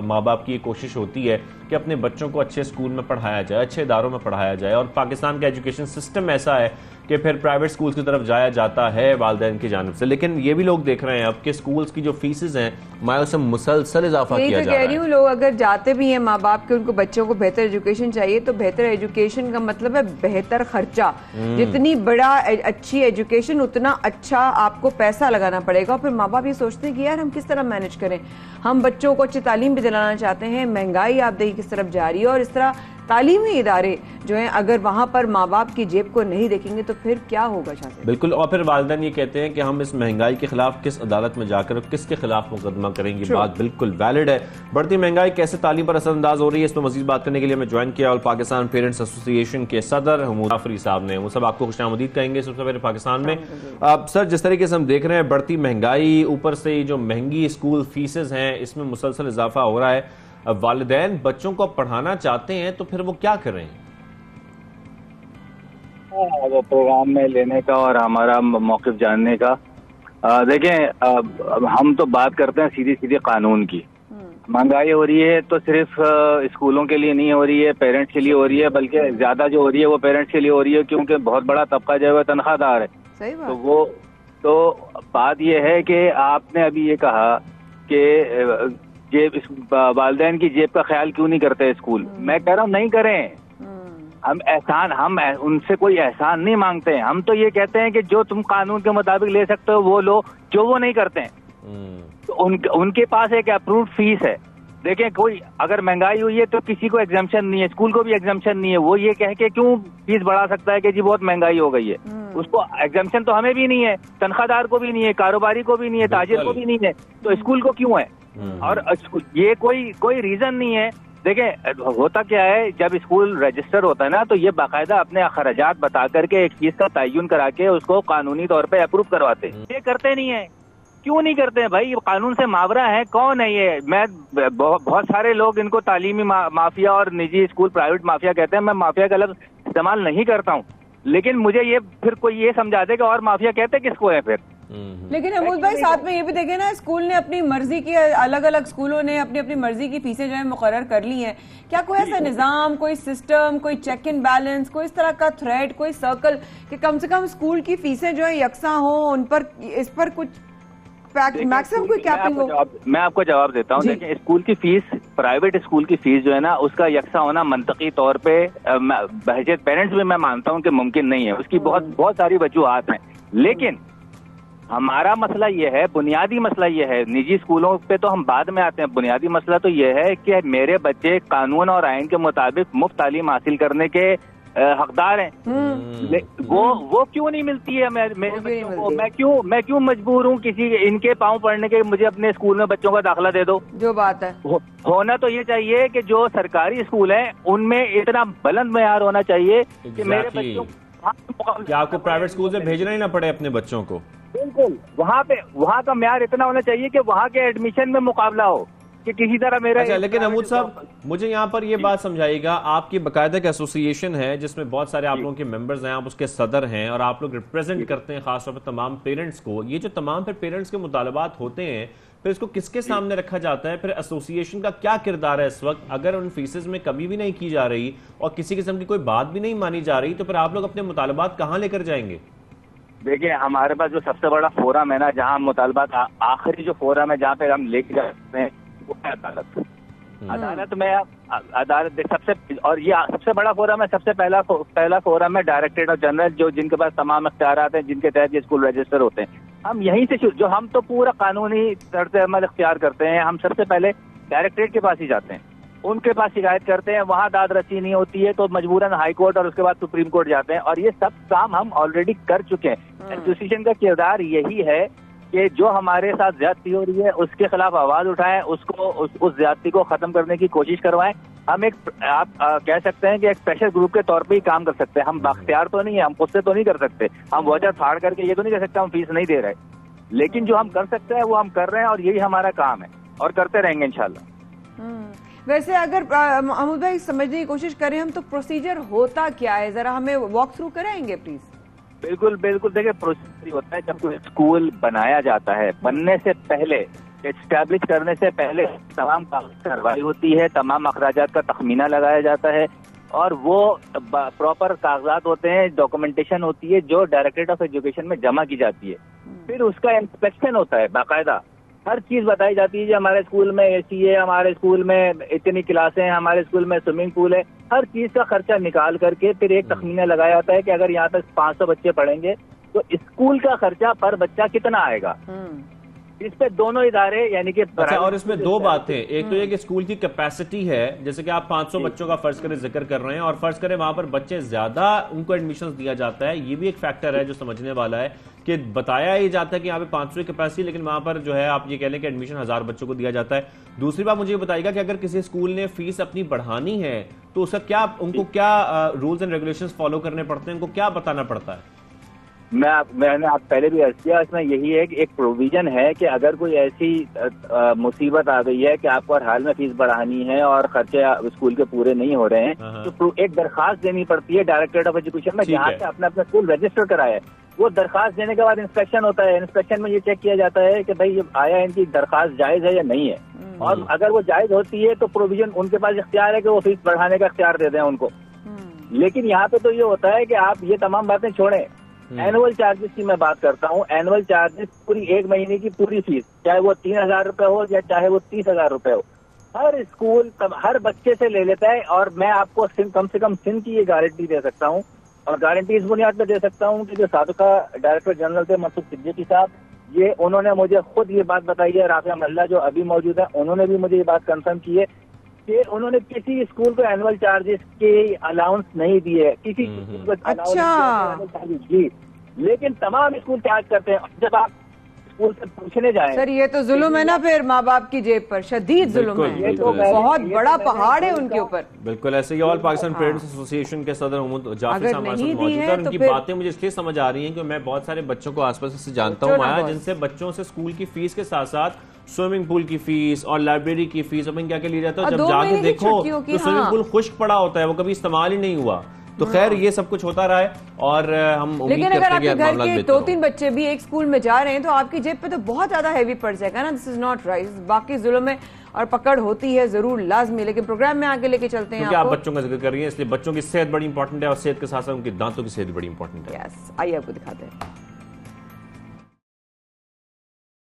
माँ बाप की कोशिश होती है कि अपने बच्चों को अच्छे स्कूल में पढ़ाया जाए, अच्छे इदारों में पढ़ाया जाए। और पाकिस्तान का एजुकेशन सिस्टम ऐसा है कि फिर प्राइवेट स्कूल्स की तरफ जाया जाता है वालिदैन की जानिब से। लेकिन ये भी लोग देख रहे हैं अब कि स्कूल्स की जो फीसेज हैं माया उसमें मुसलसल इजाफा किया जा रहा है। लोग अगर जाते भी हैं माँ बाप के, उनको बच्चों को बेहतर एजुकेशन चाहिए, तो बेहतर एजुकेशन का मतलब है बेहतर खर्चा। जितनी बड़ा अच्छी एजुकेशन उतना अच्छा आपको पैसा लगाना पड़ेगा। और फिर माँ बाप ये सोचते हैं कि यार हम किस तरह मैनेज करें, हम बच्चों को अच्छी तालीम भी दिलाना चाहते हैं, महंगाई आप देखिए किस तरफ जा रही है। और इस तरह तालीमी इदारे जो हैं अगर वहां पर माँ बाप की जेब को नहीं देखेंगे तो फिर क्या होगा। बिल्कुल। और फिर वालिदैन ये कहते हैं कि हम इस महंगाई के खिलाफ किस अदालत में जाकर किसके खिलाफ मुकदमा करेंगे। बात बिल्कुल वैलिड है। बढ़ती महंगाई कैसे तालीम पर असरअंदाज हो रही है, इस पर मजीद बात करने के लिए मैं ज्वाइन किया और पाकिस्तान पेरेंट्स एसोसिएशन के सदर जाफरी साहब ने। वो सब आपको खुशामदीद कहेंगे सबसे पहले पाकिस्तान में। अब सर, जिस तरीके से हम देख रहे हैं बढ़ती महंगाई, ऊपर से जो महंगी स्कूल फीसेज हैं, इसमें मुसलसल इजाफा हो रहा है। अब वालिदैन बच्चों को पढ़ाना चाहते हैं तो फिर वो क्या कर रहे हैं? प्रोग्राम में लेने का और हमारा मौक़िफ़ जानने का, देखें हम तो बात करते हैं सीधी सीधी कानून की। महंगाई हो रही है तो सिर्फ स्कूलों के लिए नहीं हो रही है, पेरेंट्स के लिए हो रही है, बल्कि ज्यादा जो हो रही है वो पेरेंट्स के लिए हो रही है, क्योंकि बहुत बड़ा तबका जो है तनख्वाहदार है। सही बात। तो वो तो बात ये है कि आपने अभी ये कहा कि जेब, वालिदैन की जेब का ख्याल क्यों नहीं करते स्कूल। मैं कह रहा हूँ नहीं करें, हम उनसे कोई एहसान नहीं मांगते हैं। हम तो ये कहते हैं कि जो तुम कानून के मुताबिक ले सकते हो वो लो, जो वो नहीं करते हैं। तो उनके पास एक अप्रूव्ड फीस है। देखें, कोई अगर महंगाई हुई है तो किसी को एग्जाम्पशन नहीं है, स्कूल को भी एग्जाम्पशन नहीं है। वो ये कह के क्यों फीस बढ़ा सकता है कि जी बहुत महंगाई हो गई है? उसको एग्जाम्पशन तो हमें भी नहीं है, तनख्वाहदार को भी नहीं है, कारोबारी को भी नहीं है, ताजिर को भी नहीं है, तो स्कूल को क्यों है? और ये कोई रीजन नहीं है। देखें, होता क्या है, जब स्कूल रजिस्टर होता है ना तो ये बाकायदा अपने अखराजात बता करके एक चीज का तयन करा के उसको कानूनी तौर पे अप्रूव करवाते हैं। ये करते नहीं है। क्यों नहीं करते हैं भाई? कानून से मावरा है। कौन है ये? मैं बहुत सारे लोग इनको तालीमी माफिया और निजी स्कूल प्राइवेट माफिया कहते हैं। मैं माफिया का लफ्ज इस्तेमाल नहीं करता हूँ, लेकिन मुझे ये फिर कोई ये समझा दे कि और माफिया कहते किसको है फिर। लेकिन अमूल भाई, साथ में ये भी देखें ना, स्कूल ने अपनी मर्जी की, अलग अलग स्कूलों ने अपनी अपनी मर्जी की फीसें जो है मुकर्रर कर ली हैं। क्या कोई ऐसा निजाम, कोई सिस्टम, कोई चेक एंड बैलेंस, कोई इस तरह का थ्रेड, कोई सर्कल कि कम से कम स्कूल की फीसें जो है यकसा हो, उन पर, इस पर कुछ मैक्सिमम कोई कैपिंग हो? मैं आपको जवाब देता हूँ। देखिए, स्कूल की फीस, प्राइवेट स्कूल की फीस जो है ना, उसका यकसा होना मंतकी तौर पे बहजत पेरेंट्स में मैं मानता हूँ कि मुमकिन नहीं है। उसकी बहुत सारी वजूहात हैं, लेकिन हमारा मसला ये है, बुनियादी मसला ये है, निजी स्कूलों पे तो हम बाद में आते हैं। बुनियादी मसला तो ये है कि मेरे बच्चे कानून और आइन के मुताबिक मुफ्त तालीम हासिल करने के हकदार हैं। वो क्यों नहीं मिलती है मेरे बच्चों को? मैं क्यों मजबूर हूँ किसी इनके पाँव पड़ने के? मुझे अपने स्कूल में बच्चों का दाखिला दे दो। जो बात है, होना तो ये चाहिए कि जो सरकारी स्कूल है उनमें इतना बुलंद मेयार होना चाहिए कि मेरे बच्चों क्या आपको प्राइवेट स्कूल से भेजना ही ना पड़े अपने बच्चों को। बिल्कुल, वहाँ का म्यार इतना होना चाहिए कि वहाँ के एडमिशन में मुकाबला हो कि किसी तरह मेरा। अच्छा, लेकिन अमूद साहब, मुझे यहाँ पर ये बात समझाइएगा, आपकी बाकायदा एक एसोसिएशन है जिसमें बहुत सारे आप लोगों के मेंबर्स हैं, आप उसके सदर हैं और आप लोग रिप्रेजेंट करते हैं खासतौर पर तमाम पेरेंट्स को। ये जो तमाम फिर पेरेंट्स के मुतालबात होते हैं, फिर इसको किसके सामने रखा जाता है? फिर एसोसिएशन का क्या किरदार है इस वक्त? अगर उन फीसेज में कमी भी नहीं की जा रही और किसी किस्म की कोई बात भी नहीं मानी जा रही, तो फिर आप लोग अपने मुतालबात कहाँ लेकर जाएंगे? देखिए, हमारे पास जो सबसे बड़ा फोरम है ना, जहाँ मुतालबात, आखिरी जो फोरम है जहाँ पे हम लेके जाते हैं, वो है अदालत। अदालत सबसे, और ये सबसे बड़ा फोरम है। सबसे पहला फोरम है डायरेक्टरेट जनरल, जिनके पास तमाम इख्तियारात हैं, जिनके तहत ये स्कूल रजिस्टर होते हैं। हम यहीं से जो हम तो पूरा कानूनी तर्ज अमल इख्तियार करते हैं। हम सबसे पहले डायरेक्टरेट के पास ही जाते हैं, उनके पास शिकायत करते हैं। वहाँ दाद रसी नहीं होती है तो मजबूरन हाई कोर्ट और उसके बाद सुप्रीम कोर्ट जाते हैं, और ये सब काम हम ऑलरेडी कर चुके हैं। एसोसिएशन का किरदार यही है कि जो हमारे साथ ज्यादती हो रही है उसके खिलाफ आवाज उठाएं, उसको उस ज्यादती को खत्म करने की कोशिश करवाएं। हम आप कह सकते हैं कि एक स्पेशल ग्रुप के तौर पे ही काम कर सकते हैं। हम बाख्तियार तो नहीं है, हम खुद से तो नहीं कर सकते, हम वजह फाड़ करके ये तो नहीं कह सकते हम फीस नहीं दे रहे, लेकिन जो हम कर सकते हैं वो हम कर रहे हैं, और यही हमारा काम है और करते रहेंगे इंशाल्लाह। वैसे अगर अमूल भाई समझने की कोशिश करें हम, तो प्रोसीजर होता क्या है, जरा हमें वॉक थ्रू कराएंगे प्लीज? बिल्कुल, देखिए, प्रोसीजर होता है जब कोई स्कूल बनाया जाता है, बनने से पहले, एस्टैब्लिश करने से पहले तमाम कार्रवाई होती है, तमाम अखराजात का तखमीना लगाया जाता है, और वो प्रॉपर कागजात होते हैं, डॉक्यूमेंटेशन होती है जो डायरेक्टरेट ऑफ एजुकेशन में जमा की जाती है। फिर उसका इंस्पेक्शन होता है, बाकायदा हर चीज बताई जाती है। हमारे स्कूल में एसी है, हमारे स्कूल में इतनी क्लासें हैं, हमारे स्कूल में स्विमिंग पूल है, हर चीज का खर्चा निकाल करके फिर एक तखमीना लगाया जाता है कि अगर यहाँ तक 500 बच्चे पढ़ेंगे तो स्कूल का खर्चा पर बच्चा कितना आएगा। इस पे दोनों इदारे यानी कि अच्छा, और इसमें दो बातें, एक तो ये कि स्कूल की कैपेसिटी है, जैसे कि आप 500 बच्चों का फर्ज करें जिक्र कर रहे हैं, और फर्ज करें वहां पर बच्चे ज्यादा उनको एडमिशन दिया जाता है, ये भी एक फैक्टर है जो समझने वाला है कि बताया ही जाता है कि यहाँ पे 500 की कैपेसिटी, लेकिन वहां पर जो है आप ये कह लें कि एडमिशन 1000 बच्चों को दिया जाता है। दूसरी बात मुझे ये बताइएगा कि अगर किसी स्कूल ने फीस अपनी बढ़ानी है तो उसका क्या, उनको क्या रूल्स एंड रेगुलेशंस फॉलो करने पड़ते हैं, उनको क्या बताना पड़ता है? मैंने आप पहले भी अर्ज किया, इसमें यही है कि एक प्रोविजन है कि अगर कोई ऐसी मुसीबत आ गई है कि आपको हर हाल में फीस बढ़ानी है और खर्चे स्कूल के पूरे नहीं हो रहे हैं, तो एक दरखास्त देनी पड़ती है डायरेक्टरेट ऑफ एजुकेशन में, जहाँ से अपना स्कूल रजिस्टर कराया है। वो दरखास्त देने के बाद इंस्पेक्शन होता है, इंस्पेक्शन में ये चेक किया जाता है कि भाई ये आया, इनकी दरखास्त जायज है या नहीं है, और अगर वो जायज होती है तो प्रोविजन उनके पास इख्तियार है कि वो फीस बढ़ाने का इख्तियार दे दें उनको। लेकिन यहाँ पे तो ये होता है कि आप ये तमाम बातें छोड़ें, एनुअल चार्जेस की मैं बात करता हूँ। एनुअल चार्जेस पूरी एक महीने की पूरी फीस, चाहे वो 3000 रुपए हो या चाहे वो 30,000 रुपए हो, हर स्कूल हर बच्चे से ले लेता है। और मैं आपको कम से कम सिंध की ये गारंटी दे सकता हूँ, और गारंटी इस बुनियाद पर दे सकता हूँ कि जो साबिका डायरेक्टर जनरल थे मसूद सिद्दीकी साहब, ये उन्होंने मुझे खुद ये बात बताई है। राफिया मल्ला जो अभी मौजूद है, उन्होंने भी मुझे ये बात कंफर्म की है कि उन्होंने किसी स्कूल को एनुअल चार्जेस के अलाउंस नहीं दिए, किसी स्कूल को चार्जेस दी, लेकिन तमाम स्कूल चार्ज करते हैं। जब आप स्कूल से पूछने जाए, सर ये तो जुल्म है ना फिर माँ बाप की जेब पर, शदीद जुल्म है, ये तो बहुत बड़ा पहाड़ है उनके ऊपर। बिल्कुल ऐसे ही ऑल पाकिस्तान पेरेंट्स एसोसिएशन के सदर उमद जाफर साहब हमारे साथ मौजूद हैं। उनकी बातें मुझे इसलिए समझ आ रही हैं कि मैं बहुत सारे बच्चों को आसपास से जानता हूँ माया, जिनसे बच्चों से स्कूल की फीस के साथ साथ स्विमिंग पूल की फीस और लाइब्रेरी की फीस अपन क्या क्या लिया जाता है, जब जाके देखो तो स्विमिंग पूल खुश्क पड़ा होता है, वो कभी इस्तेमाल ही नहीं हुआ। तो खैर ये सब कुछ होता रहा है और हम लेकिन अगर आपके घर के 2-3 बच्चे भी एक स्कूल में जा रहे हैं तो आपकी जेब पे तो बहुत ज्यादा हैवी पड़ जाएगा ना। This is not right. बाकी जुल्म में और पकड़ होती है जरूर लाजमी, लेकिन प्रोग्राम में आगे लेके चलते हैं। आप बच्चों का जिक्र कर रही हैं, इसलिए बच्चों की सेहत बड़ी इंपॉर्टेंट है और सेहत के साथ साथ उनकी दांतों की सेहत बड़ी इंपॉर्टेंट है। यस, आइए आपको दिखाते हैं।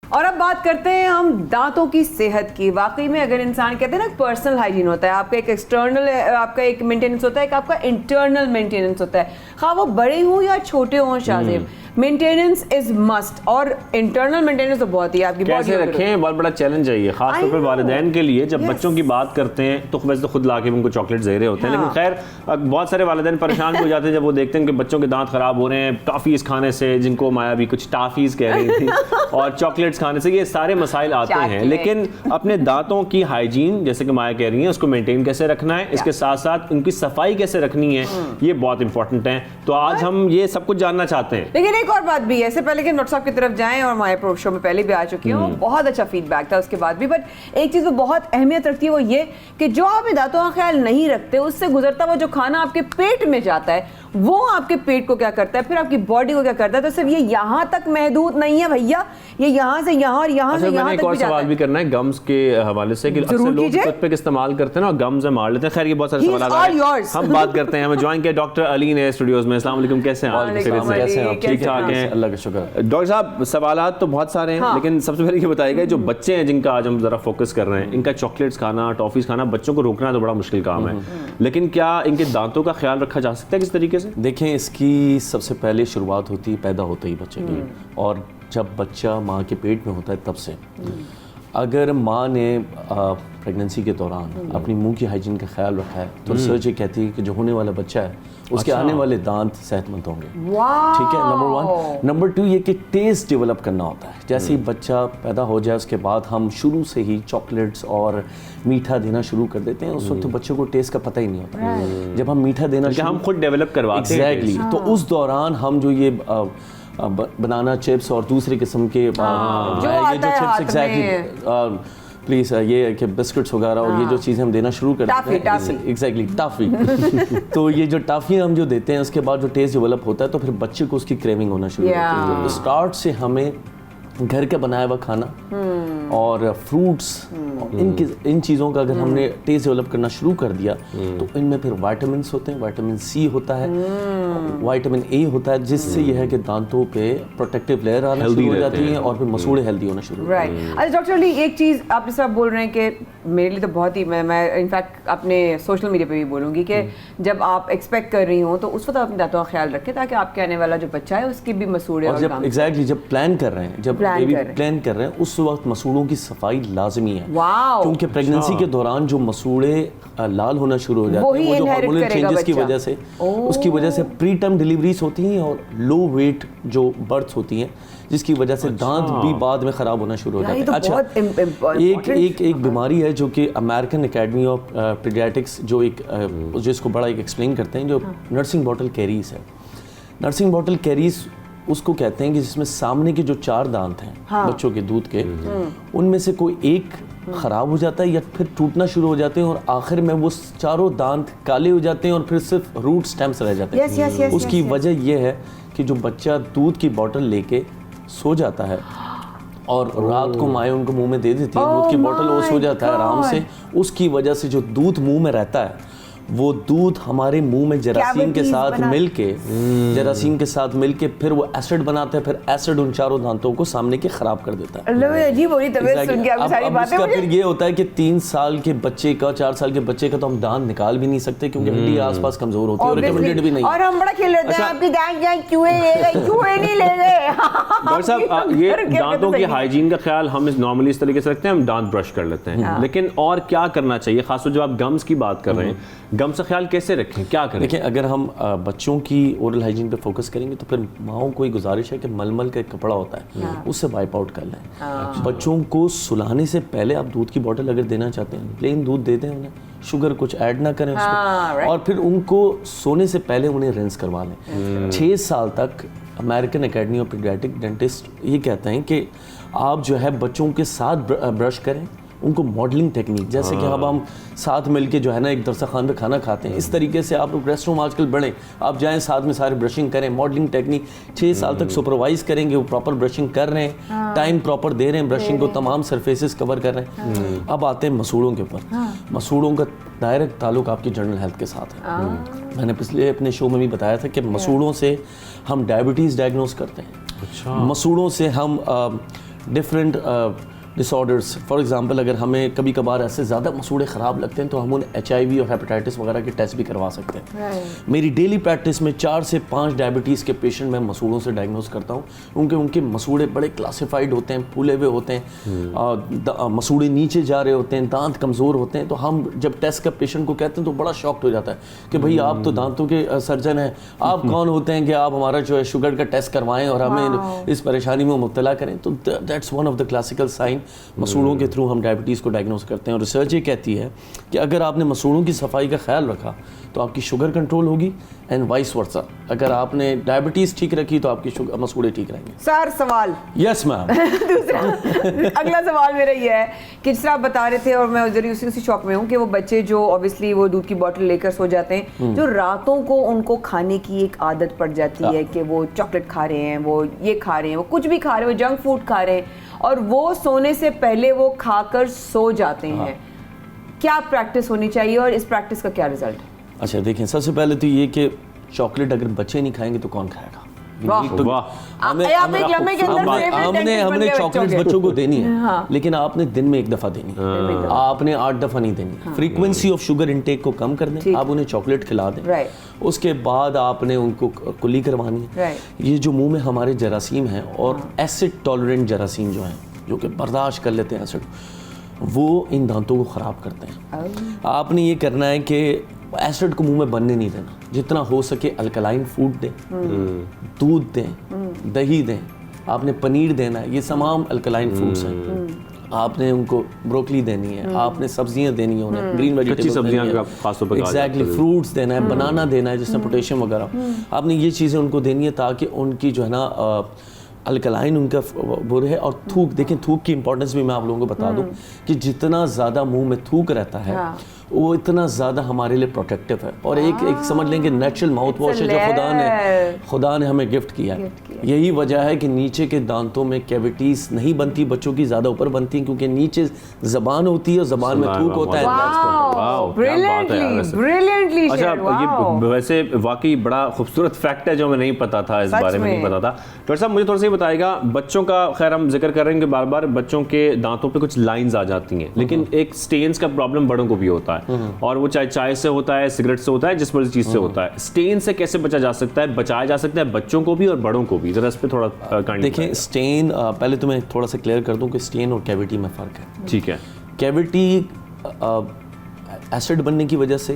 और अब बात करते हैं हम दांतों की सेहत की। वाकई में अगर इंसान कहते हैं ना पर्सनल हाइजीन होता है, आपका एक एक्सटर्नल आपका एक मेंटेनेंस होता है, एक आपका इंटरनल मेंटेनेंस होता है, खा वो बड़े हों या छोटे हों। शाज़ेब, मेंटेनेंस इज मस्ट, और इंटरनल मेंटेनेंस तो बहुत ही आपकी बॉडी कैसे रखें बहुत बड़ा चैलेंज है ये, खासतौर पर वालिदैन के लिए। जब बच्चों की बात करते हैं तो वैसे तो खुद लाके उनको चॉकलेट दे रहे होते हैं, लेकिन खैर बहुत सारे वालिदैन परेशान हो जाते हैं जब वो देखते हैं कि बच्चों के दांत खराब हो रहे हैं टॉफीज खाने से, जिनको माया भी कुछ टॉफीज कह रही थी, और चॉकलेट्स खाने से। ये सारे मसाइल आते हैं, लेकिन अपने दांतों की हाइजीन जैसे कि माया कह रही है उसको मेंटेन कैसे रखना है, इसके साथ साथ उनकी सफाई कैसे रखनी है, ये बहुत इंपॉर्टेंट है। तो आज हम ये सब कुछ जानना चाहते हैं। लेकिन एक और बात भी है, इससे पहले कि डॉक्टर साहब की तरफ जाएं, और हमारे प्रो शो में पहले भी आ चुकी हूँ, बहुत अच्छा फीडबैक था उसके बाद भी, बट एक चीज वो बहुत अहमियत रखती है, वो ये कि जो आप दांतों का ख्याल नहीं रखते, उससे गुजरता हुआ जो खाना आपके पेट में जाता है वो आपके पेट को क्या करता है, फिर आपकी बॉडी को क्या करता है। तो सिर्फ ये यहाँ तक महदूद नहीं है भैया, ये यहाँ से यहाँ और यहाँ से यहाँ तक भी जाता है। सवाल भी करना है गम्स के हवाले से कि अक्सर लोग टूथपिक इस्तेमाल करते हैं ना और गम्स में मार लेते हैं। खैर ये बहुत सारे सवाल आ रहे हैं, हम बात करते हैं। हमें ज्वाइन किया डॉक्टर अली ने स्टूडियोज में। अस्सलाम वालेकुम, कैसे हैं आप? कैसे हैं आप? ठीक ठाक हैं, अल्लाह का शुक्र। डॉक्टर साहब सवालात तो बहुत सारे हैं, लेकिन सबसे पहले ये बताइएगा जो बच्चे हैं जिनका आज हम जरा फोकस कर रहे हैं, इनका चॉकलेट्स खाना, टॉफीज खाना, बच्चों को रोकना तो बड़ा मुश्किल काम है, लेकिन क्या इनके दांतों का ख्याल रखा जा सकता है किस तरीके से? देखें, इसकी सबसे पहले शुरुआत होती है पैदा होते ही बच्चे की, और जब बच्चा माँ के पेट में होता है तब से। अगर माँ ने प्रेगनेंसी के दौरान अपनी मुंह की हाइजीन का ख्याल रखा है तो रिसर्च ये कहती है कि जो होने वाला बच्चा है उसके आने वाले दांत सेहतमंद होंगे। ठीक है, नंबर 1। नंबर 2 ये कि टेस्ट डेवलप करना होता है। जैसे ही बच्चा पैदा हो जाए उसके बाद हम शुरू से ही चॉकलेट्स और मीठा देना शुरू कर देते हैं, उस वक्त तो बच्चों को टेस्ट का पता ही नहीं होता। जब हम मीठा देना हम खुद डेवलप करवाते हैं, एग्जैक्टली, तो उस दौरान हम जो ये बनाना चिप्स और दूसरे किस्म के ये जो चिप्स एग्जैक्टली प्लीज ये कि बिस्किट्स वगैरह और ये जो चीज़ें हम देना शुरू कर देते हैं, एग्जैक्टली टॉफी तो ये जो टॉफी हम जो देते हैं उसके बाद जो टेस्ट डेवलप होता है तो फिर बच्चे को उसकी क्रेविंग होना शुरू होती है। तो स्टार्ट से हमें घर का बनाया हुआ खाना और फ्रूट्स इन चीज़ों का अगर हमने टेस्ट डेवलप करना शुरू कर दिया तो इनमें फिर विटामिन्स होते हैं, विटामिन सी होता है, विटामिन ए होता है, जिससे यह है कि दांतों पे प्रोटेक्टिव लेयर आना शुरू हो जाती है और फिर मसूड़े हेल्दी होना शुरू हो जाते हैं। अच्छा डॉक्टर अली, एक चीज़ आप इस तरह बोल रहे हैं कि मेरे लिए तो बहुत ही मैं इनफैक्ट अपने सोशल मीडिया पे भी बोलूँगी कि जब आप एक्सपेक्ट कर रही हो तो उस वक्त अपने दांतों का ख्याल रखें ताकि आपके आने वाला जो बच्चा है उसकी भी मसूड़े और जब एग्जैक्टली जब प्लान कर रहे हैं, जब बेबी प्लान कर रहे हैं उस वक्त मसूड़ों की सफाई लाजमी है, क्योंकि प्रेगनेंसी के दौरान जो मसूड़े लाल होना शुरू हो जाते हैं वो जो हार्मोनल चेंजेस की वजह से उसकी वजह से प्री टर्म डिलीवरीज होती हैं और लो वेट जो बर्थ्स होती हैं जिसकी वजह से दांत भी बाद में ख़राब होना शुरू हो जाते हैं। अच्छा, एक बीमारी है जो कि अमेरिकन एकेडमी ऑफ पीडियाट्रिक्स जो इसको बड़ा एक एक्सप्लेन करते हैं, जो नर्सिंग बॉटल कैरीज है। नर्सिंग बॉटल कैरीज उसको कहते हैं कि जिसमें सामने के जो 4 दांत हैं बच्चों के दूध के, उनमें से कोई एक ख़राब हो जाता है या फिर टूटना शुरू हो जाते हैं और आखिर में वो 4 दांत काले हो जाते हैं और फिर सिर्फ रूट स्टेम्स रह जाते हैं। उसकी वजह यह है कि जो बच्चा दूध की बॉटल लेके सो जाता है और रात को माएँ उनको मुंह में दे देती है दूध की बॉटल, वो सो जाता है आराम से, उसकी वजह से जो दूध मुंह में रहता है वो दूध हमारे मुंह में जरासीम के साथ मिलके फिर वो एसिड बनाता है, फिर एसिड उन चारों दांतों को सामने के खराब कर देता है। अजीब हो रही तबीयत सुन के आपकी सारी बातें। फिर ये होता है कि 3 साल के बच्चे का 4 साल के बच्चे का तो हम दांत निकाल भी नहीं सकते क्योंकि हड्डी आसपास कमजोर होती है और रिकमेंडेड भी नहीं। और हम बड़ा खेल लेते हैं आपकी दांत चूहे नहीं ले गए। डॉक्टर साहब ये दांतों की हाइजीन का ख्याल हम नॉर्मली इस तरीके से रखते हैं, हम दांत ब्रश कर लेते हैं, लेकिन और क्या करना चाहिए? खासतौर जब आप गम्स की बात कर रहे हैं, गम्स का ख्याल कैसे रखें, क्या करें? देखिए, अगर हम बच्चों की ओरल हाइजीन पे फोकस करेंगे तो फिर माओं को एक गुजारिश है कि मलमल का एक कपड़ा होता है उससे वाइप आउट कर लें। बच्चों को सुलाने से पहले आप दूध की बोतल अगर देना चाहते हैं, प्लेन दूध दे दें उन्हें, शुगर कुछ ऐड ना करें उसमें, और फिर उनको सोने से पहले उन्हें रिंस करवा लें। 6 साल तक American academy of paediatric dentist ये कहते हैं कि आप जो है बच्चों के साथ ब्रश करें, उनको मॉडलिंग टेक्निक, जैसे कि अब हम साथ मिलके जो है ना एक दस्तरखान पे खाना खाते हैं, इस तरीके से आप लोग रेस्ट रूम आजकल बढ़ें, आप जाएं साथ में सारे ब्रशिंग करें, मॉडलिंग टेक्निक 6 साल तक सुपरवाइज करेंगे, वो प्रॉपर ब्रशिंग कर रहे हैं, टाइम प्रॉपर दे रहे हैं ब्रशिंग को, तमाम सरफेसेस कवर कर रहे हैं। अब आते हैं मसूड़ों के ऊपर। मसूड़ों का डायरेक्ट ताल्लुक आपकी जनरल हेल्थ के साथ है। मैंने पिछले अपने शो में भी बताया था कि मसूड़ों से हम डायबिटीज़ डायग्नोज करते हैं, मसूड़ों से हम डिफरेंट डिसऑर्डर्स, फॉर एग्जांपल अगर हमें कभी कभार ऐसे ज़्यादा मसूड़े ख़राब लगते हैं तो हम उन्हें HIV और हेपेटाइटिस वगैरह के टेस्ट भी करवा सकते हैं। मेरी डेली प्रैक्टिस में 4 से 5 डायबिटीज़ के पेशेंट मैं मसूड़ों से डायग्नोज करता हूँ, क्योंकि उनके मसूड़े बड़े क्लासिफाइड होते हैं, फूले हुए होते हैं, मसूड़े नीचे जा रहे होते हैं, दांत कमज़ोर होते हैं। तो हम जब टेस्ट का पेशेंट को कहते हैं तो बड़ा शॉक्ड हो जाता है कि भाई आप तो दांतों के सर्जन हैं, आप कौन होते हैं कि आप हमारा जो है शुगर का टेस्ट करवाएं और हमें इस परेशानी में मुब्तला करें। तो that's one of the classical sign. मसूड़ों के थ्रू हम डायबिटीज़ को डायग्नोज करते हैं, और रिसर्च ये कहती है कि अगर आपने मसूड़ों की सफाई का ख्याल रखा तो आपकी शुगर कंट्रोल होगी, एंड वाइस वर्सा। अगर आपने डायबिटीज़ ठीक रखी तो आपकी मसूड़े ठीक रहेंगे। सर सवाल। Yes ma'am. दूसरा अगला सवाल मेरा ये है कि जिस तरह आप बता रहे थे और मैं उसी शौक में हूँ कि वो बच्चे जो ऑब्वियसली वो दूध की बोतल लेकर सो जाते हैं, जो रातों को उनको खाने की एक आदत पड़ जाती है कि वो चॉकलेट खा रहे हैं, वो ये खा रहे हैं, वो कुछ भी खा रहे हैं, वो जंक फूड खा रहे हैं, और वो सोने से पहले वो खाकर सो जाते हैं। क्या प्रैक्टिस होनी चाहिए और इस प्रैक्टिस का क्या रिजल्ट है? अच्छा देखिए, सबसे पहले तो ये कि चॉकलेट अगर बच्चे नहीं खाएंगे तो कौन खाएगा? हमने चॉकलेट्स बच्चों को देनी है, लेकिन आपने दिन में 1 दफा देनी है, आपने 8 दफा नहीं देनी। फ्रीक्वेंसी ऑफ शुगर इनटेक को कम कर दें, आप उन्हें चॉकलेट खिला दें, उसके बाद आपने उनको कुली करवानी है। ये जो मुंह में हमारे जरासीम हैं और एसिड टॉलरेंट जरासीम जो हैं, जो कि बर्दाश्त कर लेते हैं एसिड, वो इन दांतों को ख़राब करते हैं। आपने ये करना है कि एसिड को मुंह में बनने नहीं देना, जितना हो सके अल्कलाइन फूड दें, दूध दें, दही दें, आपने पनीर देना है, ये तमाम अल्कलाइन फूड्स हैं। आपने उनको ब्रोकली देनी है, आपने सब्जियां देनी है उन्हें, ग्रीन वेजिटेबल्स, एग्जैक्टली, फ्रूट्स देना है, बनाना देना है जिसमें पोटेशियम वगैरह, आपने ये चीज़ें उनको देनी है ताकि उनकी जो है ना अल्कलाइन उनका वो रहे। और थूक, देखिए थूक की इंपॉर्टेंस भी मैं आप लोगों को बता दूं कि जितना ज़्यादा मुंह में थूक रहता है वो इतना ज़्यादा हमारे लिए प्रोटेक्टिव है। और एक समझ लें कि नेचुरल माउथ वॉश है जो खुदा ने हमें गिफ्ट किया है। यही वजह है कि नीचे के दांतों में कैविटीज़ नहीं बनती, बच्चों की ज़्यादा ऊपर बनती हैं, क्योंकि नीचे ज़बान होती है और ज़बान में थूक होता है। अच्छा, ये वैसे वाकई बड़ा खूबसूरत फैक्ट है जो हमें नहीं पता था, इस बारे में नहीं पता था। डॉक्टर साहब मुझे थोड़ा सा बताएगा, बच्चों का खैर हम जिक्र कर रहे हैं कि बार बार बच्चों के दांतों पे कुछ लाइंस आ जाती हैं, लेकिन एक स्टेन्स का प्रॉब्लम बड़ों को भी होता है, और वो चाय से होता है, सिगरेट से होता है, जिस मर्जी चीज से होता है। स्टेन से कैसे बचा जा सकता है, बचाया जा सकता है बच्चों को भी और बड़ों को भी? जरा इस पे थोड़ा देखिए। स्टेन, पहले तो मैं थोड़ा सा क्लियर कर दूं कि स्टेन और कैविटी में फ़र्क है। ठीक है। कैविटी एसिड बनने की वजह से,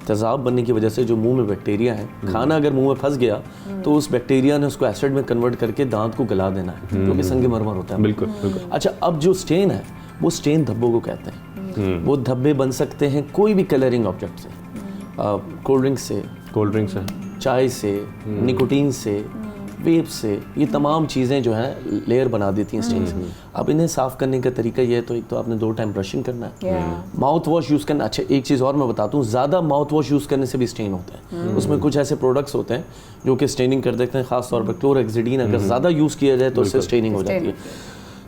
तेज़ाब बनने की वजह से, जो मुंह में बैक्टीरिया है, खाना अगर मुंह में फंस गया तो उस बैक्टीरिया ने उसको एसिड में कन्वर्ट करके दांत को गला देना है, जो कि संगमरमर होता है। बिल्कुल। अच्छा, अब जो स्टेन है वो स्टेन धब्बों को कहते हैं। वो धब्बे बन सकते हैं कोई भी कलरिंग ऑब्जेक्ट से, कोल्ड ड्रिंक से, चाय से, निकोटीन से, वेप से, ये तमाम चीज़ें जो हैं लेयर बना देती हैं स्टेन्स। अब इन्हें साफ़ करने का तरीका ये है, तो एक तो आपने 2 टाइम ब्रशिंग करना है, माउथ वॉश यूज़ करना। अच्छा, एक चीज़ और मैं बताता हूँ, ज़्यादा माउथ वॉश यूज़ करने से भी स्टेन होता है। उसमें कुछ ऐसे प्रोडक्ट्स होते हैं जो कि स्टेनिंग कर देते हैं, ख़ास तौर पर क्लोरहेक्सिडीन अगर ज़्यादा यूज़ किया जाए तो उससे स्टेनिंग हो जाती है।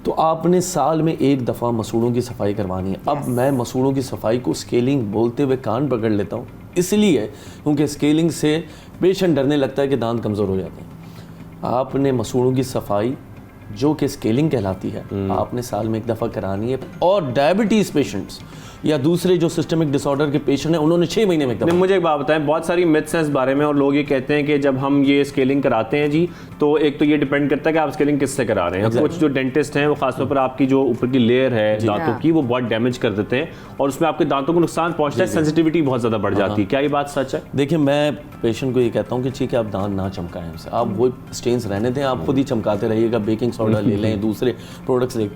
तो आपने साल में एक दफ़ा मसूड़ों की सफाई करवानी है। अब मैं मसूड़ों की सफाई को स्केलिंग बोलते हुए कान पकड़ लेता हूँ, इसलिए क्योंकि स्केलिंग से पेशेंट डरने लगता है कि दांत कमज़ोर हो जाते हैं। आपने मसूड़ों की सफाई जो कि स्केलिंग कहलाती है, आपने साल में एक दफ़ा करानी है। और डायबिटीज़ पेशेंट्स या दूसरे जो सिस्टमिक डिसऑर्डर के पेशेंट हैं, उन्होंने 6 महीने में एक दफ़ा। मुझे एक बात बताएं, बहुत सारी मिथ्स हैं इस बारे में और लोग ये कहते हैं कि जब हम ये स्केलिंग कराते हैं जी, तो एक तो ये डिपेंड करता है कि आप स्केलिंग किससे करा रहे हैं। कुछ जो डेंटिस्ट हैं वो खासतौर पर आपकी जो ऊपर की लेयर है दांतों की, वो बहुत डैमेज कर देते हैं और उसमें आपके दांतों को नुकसान पहुंचता है, सेंसिटिविटी बहुत ज़्यादा बढ़ जाती है। क्या ये बात सच है? देखिए, मैं पेशेंट को ये कहता हूँ कि ठीक है, आप दांत ना चमकाएं हमसे, आप वो स्टेन्स रहने दें, आप खुद ही चमकाते रहिएगा, बेकिंग सोडा ले लें, दूसरे प्रोडक्ट्स ले,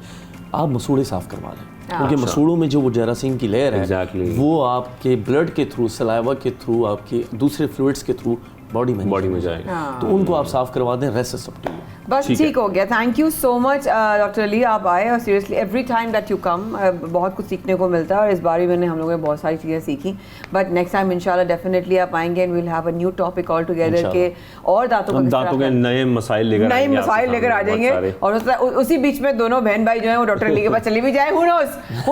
आप मसूड़े साफ करवा लें। क्योंकि मसूड़ों में जो वो जेरासीन की लेयर है, वो आपके ब्लड के थ्रू, सलाइवा के थ्रू, आपके दूसरे फ्लूइड्स के थ्रू बॉडी में जाएगा। तो उनको आप साफ करवा दें, rest is up to you. बस ठीक हो गया। Thank you so much doctor Ali, आप आए और seriously every time that you come बहुत कुछ सीखने को मिलता है और इस बार मैंने हम लोगों ने बहुत सारी चीज़ें सीखी। बट नेक्स्ट टाइम इंशाल्लाह डेफिनेटली आप आएंगे and we will have a new topic all together के और दांतों के नए मसाइल लेकर आ जाएंगे और उसी बीच में दोनों बहन भाई जो है वो डॉक्टर अली के पास चली भी जाए, who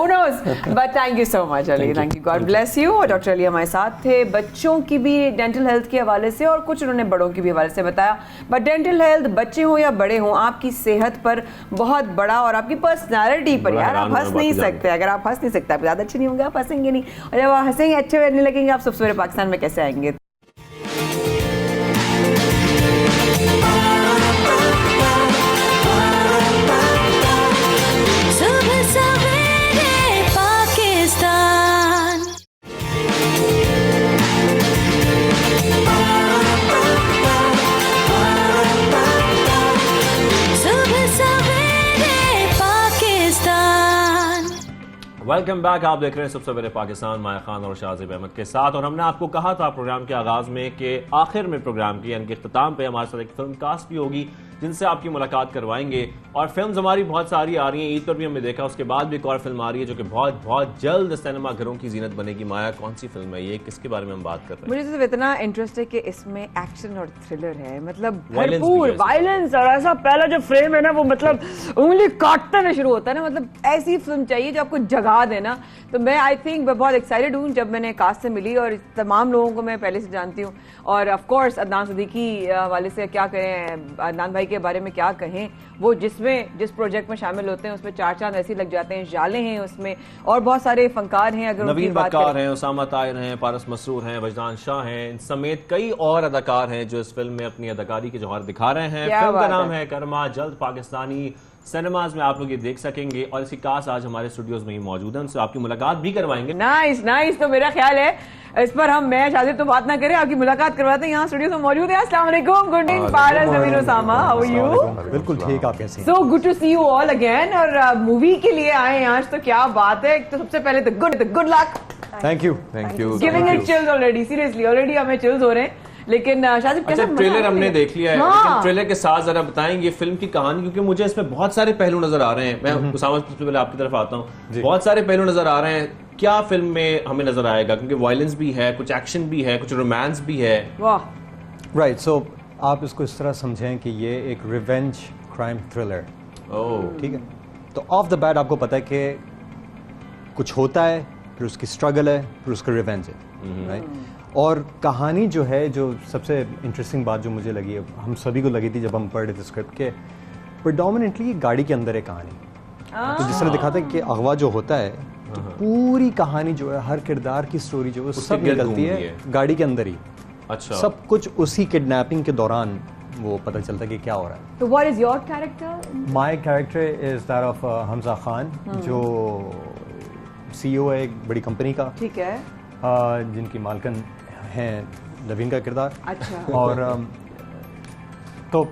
knows। But thank you so much Ali, thank you, God bless you. और डॉक्टर अली हमारे साथ थे, बच्चों की भी डेंटल हेल्थ के हवाले से और कुछ उन्होंने बड़ों की भी हवाले से बताया। बट डेंटल हेल्थ बच्चे हों या बड़े हों, आपकी सेहत पर बहुत बड़ा और आपकी पर्सनालिटी पर, यार आप हंस नहीं सकते। अगर आप हंस नहीं सकते, आप ज़्यादा अच्छे नहीं होंगे, आप हंसेंगे नहीं, और जब आप हंसेंगे अच्छे लगने लगेंगे, आप सबसे बड़े पाकिस्तान में कैसे आएंगे? Welcome back. आप देख रहे हैं सबसे बड़े पाकिस्तान, माया खान और शाहज़ेब अहमद के साथ। और हमने आपको कहा था प्रोग्राम के आगाज में कि आखिर में प्रोग्राम की यानी कि इख्तिताम पे हमारे साथ एक फिल्म कास्ट भी होगी जिनसे आपकी मुलाकात करवाएंगे। और फिल्म हमारी बहुत सारी आ रही हैं, ईद पर भी हमने देखा, उसके बाद भी एक और फिल्म आ रही है जो कि बहुत बहुत जल्द सिनेमा घरों की जीनत बनेगी। माया, कौन सी फिल्म है ये, किसके बारे में हम बात कर रहे हैं? मुझे तो इतना इंटरेस्ट है कि इसमें एक्शन और थ्रिलर है, मतलब भरपूर वायलेंस, और ऐसा पहला जो फ्रेम है ना वो मतलब उंगली काटते में शुरू होता है ना, मतलब ऐसी फिल्म चाहिए जो आपको जगा देना। तो मैं आई थिंक मैं बहुत एक्साइटेड हूँ जब मैंने कास्ट से मिली, और तमाम लोगों को मैं पहले से जानती हूँ। और ऑफ कोर्स अदनान सिद्दीकी वाले से क्या कहें, अदनान भाई के बारे में क्या कहें, वो जिस प्रोजेक्ट में शामिल होते हैं उसमें चार चांद ऐसे लग जाते हैं, जाले हैं उसमें, और बहुत सारे फनकार हैं। अगर नवीन बक्कार हैं, उसामा ताहिर हैं, पारस मसरूर हैं, वजदान शाह हैं, इन समेत कई और अदाकार हैं जो इस फिल्म में अपनी अदाकारी के जौहर दिखा रहे हैं। फिल्म का नाम है कर्मा, जल्द पाकिस्तानी सिनेमाज में आप लोग ये देख सकेंगे। और इसी कास्ट आज हमारे स्टूडियोज में ही मौजूद है, उनसे आपकी मुलाकात भी करवाएंगे। नाइस। तो मेरा ख्याल है इस पर मैं शायद तो बात ना करें, आपकी मुलाकात करवाते हैं। यहाँ स्टूडियो में मौजूद है। अस्सलाम वालेकुम, good evening Paras, Naveen, Usama, how are you? बिल्कुल ठीक, आप कैसे हैं? So good to see you all again. और मूवी के लिए आए हैं आज, तो क्या बात है। तो सबसे पहले तो good luck. Thank you. Giving it chills already, seriously already हमें चिल्स हो रहे हैं। लेकिन शायद अच्छा, ट्रेलर हमने देख लिया है, लेकिन ट्रेलर के साथ जरा बताएंगे फिल्म की कहानी, क्योंकि मुझे इसमें बहुत सारे पहलू नजर आ रहे हैं। मैं उसामा सबसे पहले आपकी तरफ आता हूँ। बहुत सारे पहलू नजर आ रहे हैं, क्या फिल्म में हमें नजर आएगा? क्योंकि वायलेंस भी है, कुछ एक्शन भी है, कुछ रोमांस भी है। वाह, राइट। सो आप इसको इस तरह समझें कि ये एक रिवेंज क्राइम थ्रिलर। ठीक है, तो ऑफ द बैट आपको पता है कि कुछ होता है, फिर उसकी स्ट्रगल है, फिर उसका रिवेंज है, राइट। और कहानी जो है, जो सबसे इंटरेस्टिंग बात जो मुझे लगी, हम सभी को लगी थी जब हम पढ़ रहे थे स्क्रिप्ट के, प्रेडोमिनेटली गाड़ी के अंदर है कहानी। तो जिस तरह दिखाता है कि अगवा जो होता है, तो पूरी कहानी जो है, हर किरदार की स्टोरी जो है सब निकलती है गाड़ी के अंदर ही। अच्छा, सब कुछ उसी किडनैपिंग के दौरान वो पता चलता है कि क्या हो रहा है। तो what is your character? My character is that of Hamza Khan, जो CEO है एक बड़ी कंपनी का। ठीक है। जिनकी मालकन हैं नवीन का किरदार। अच्छा। और तो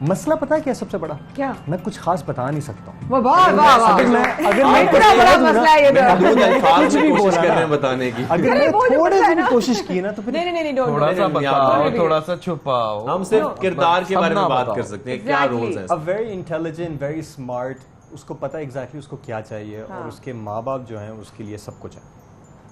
मसला पता है क्या सबसे बड़ा? क्या? मैं कुछ खास बता नहीं सकता हूँ। अगर मैं बताने की, अगर मैं थोड़े दिन कोशिश की ना, तो फिर नहीं, थोड़ा सा छुपाओ। हम सिर्फ किरदार के बारे में बात कर सकते हैं, क्या रोल्स हैं। A very intelligent, very smart, उसको पता एग्जैक्टली उसको क्या चाहिए, और उसके माँ बाप जो हैं उसके लिए सब कुछ है।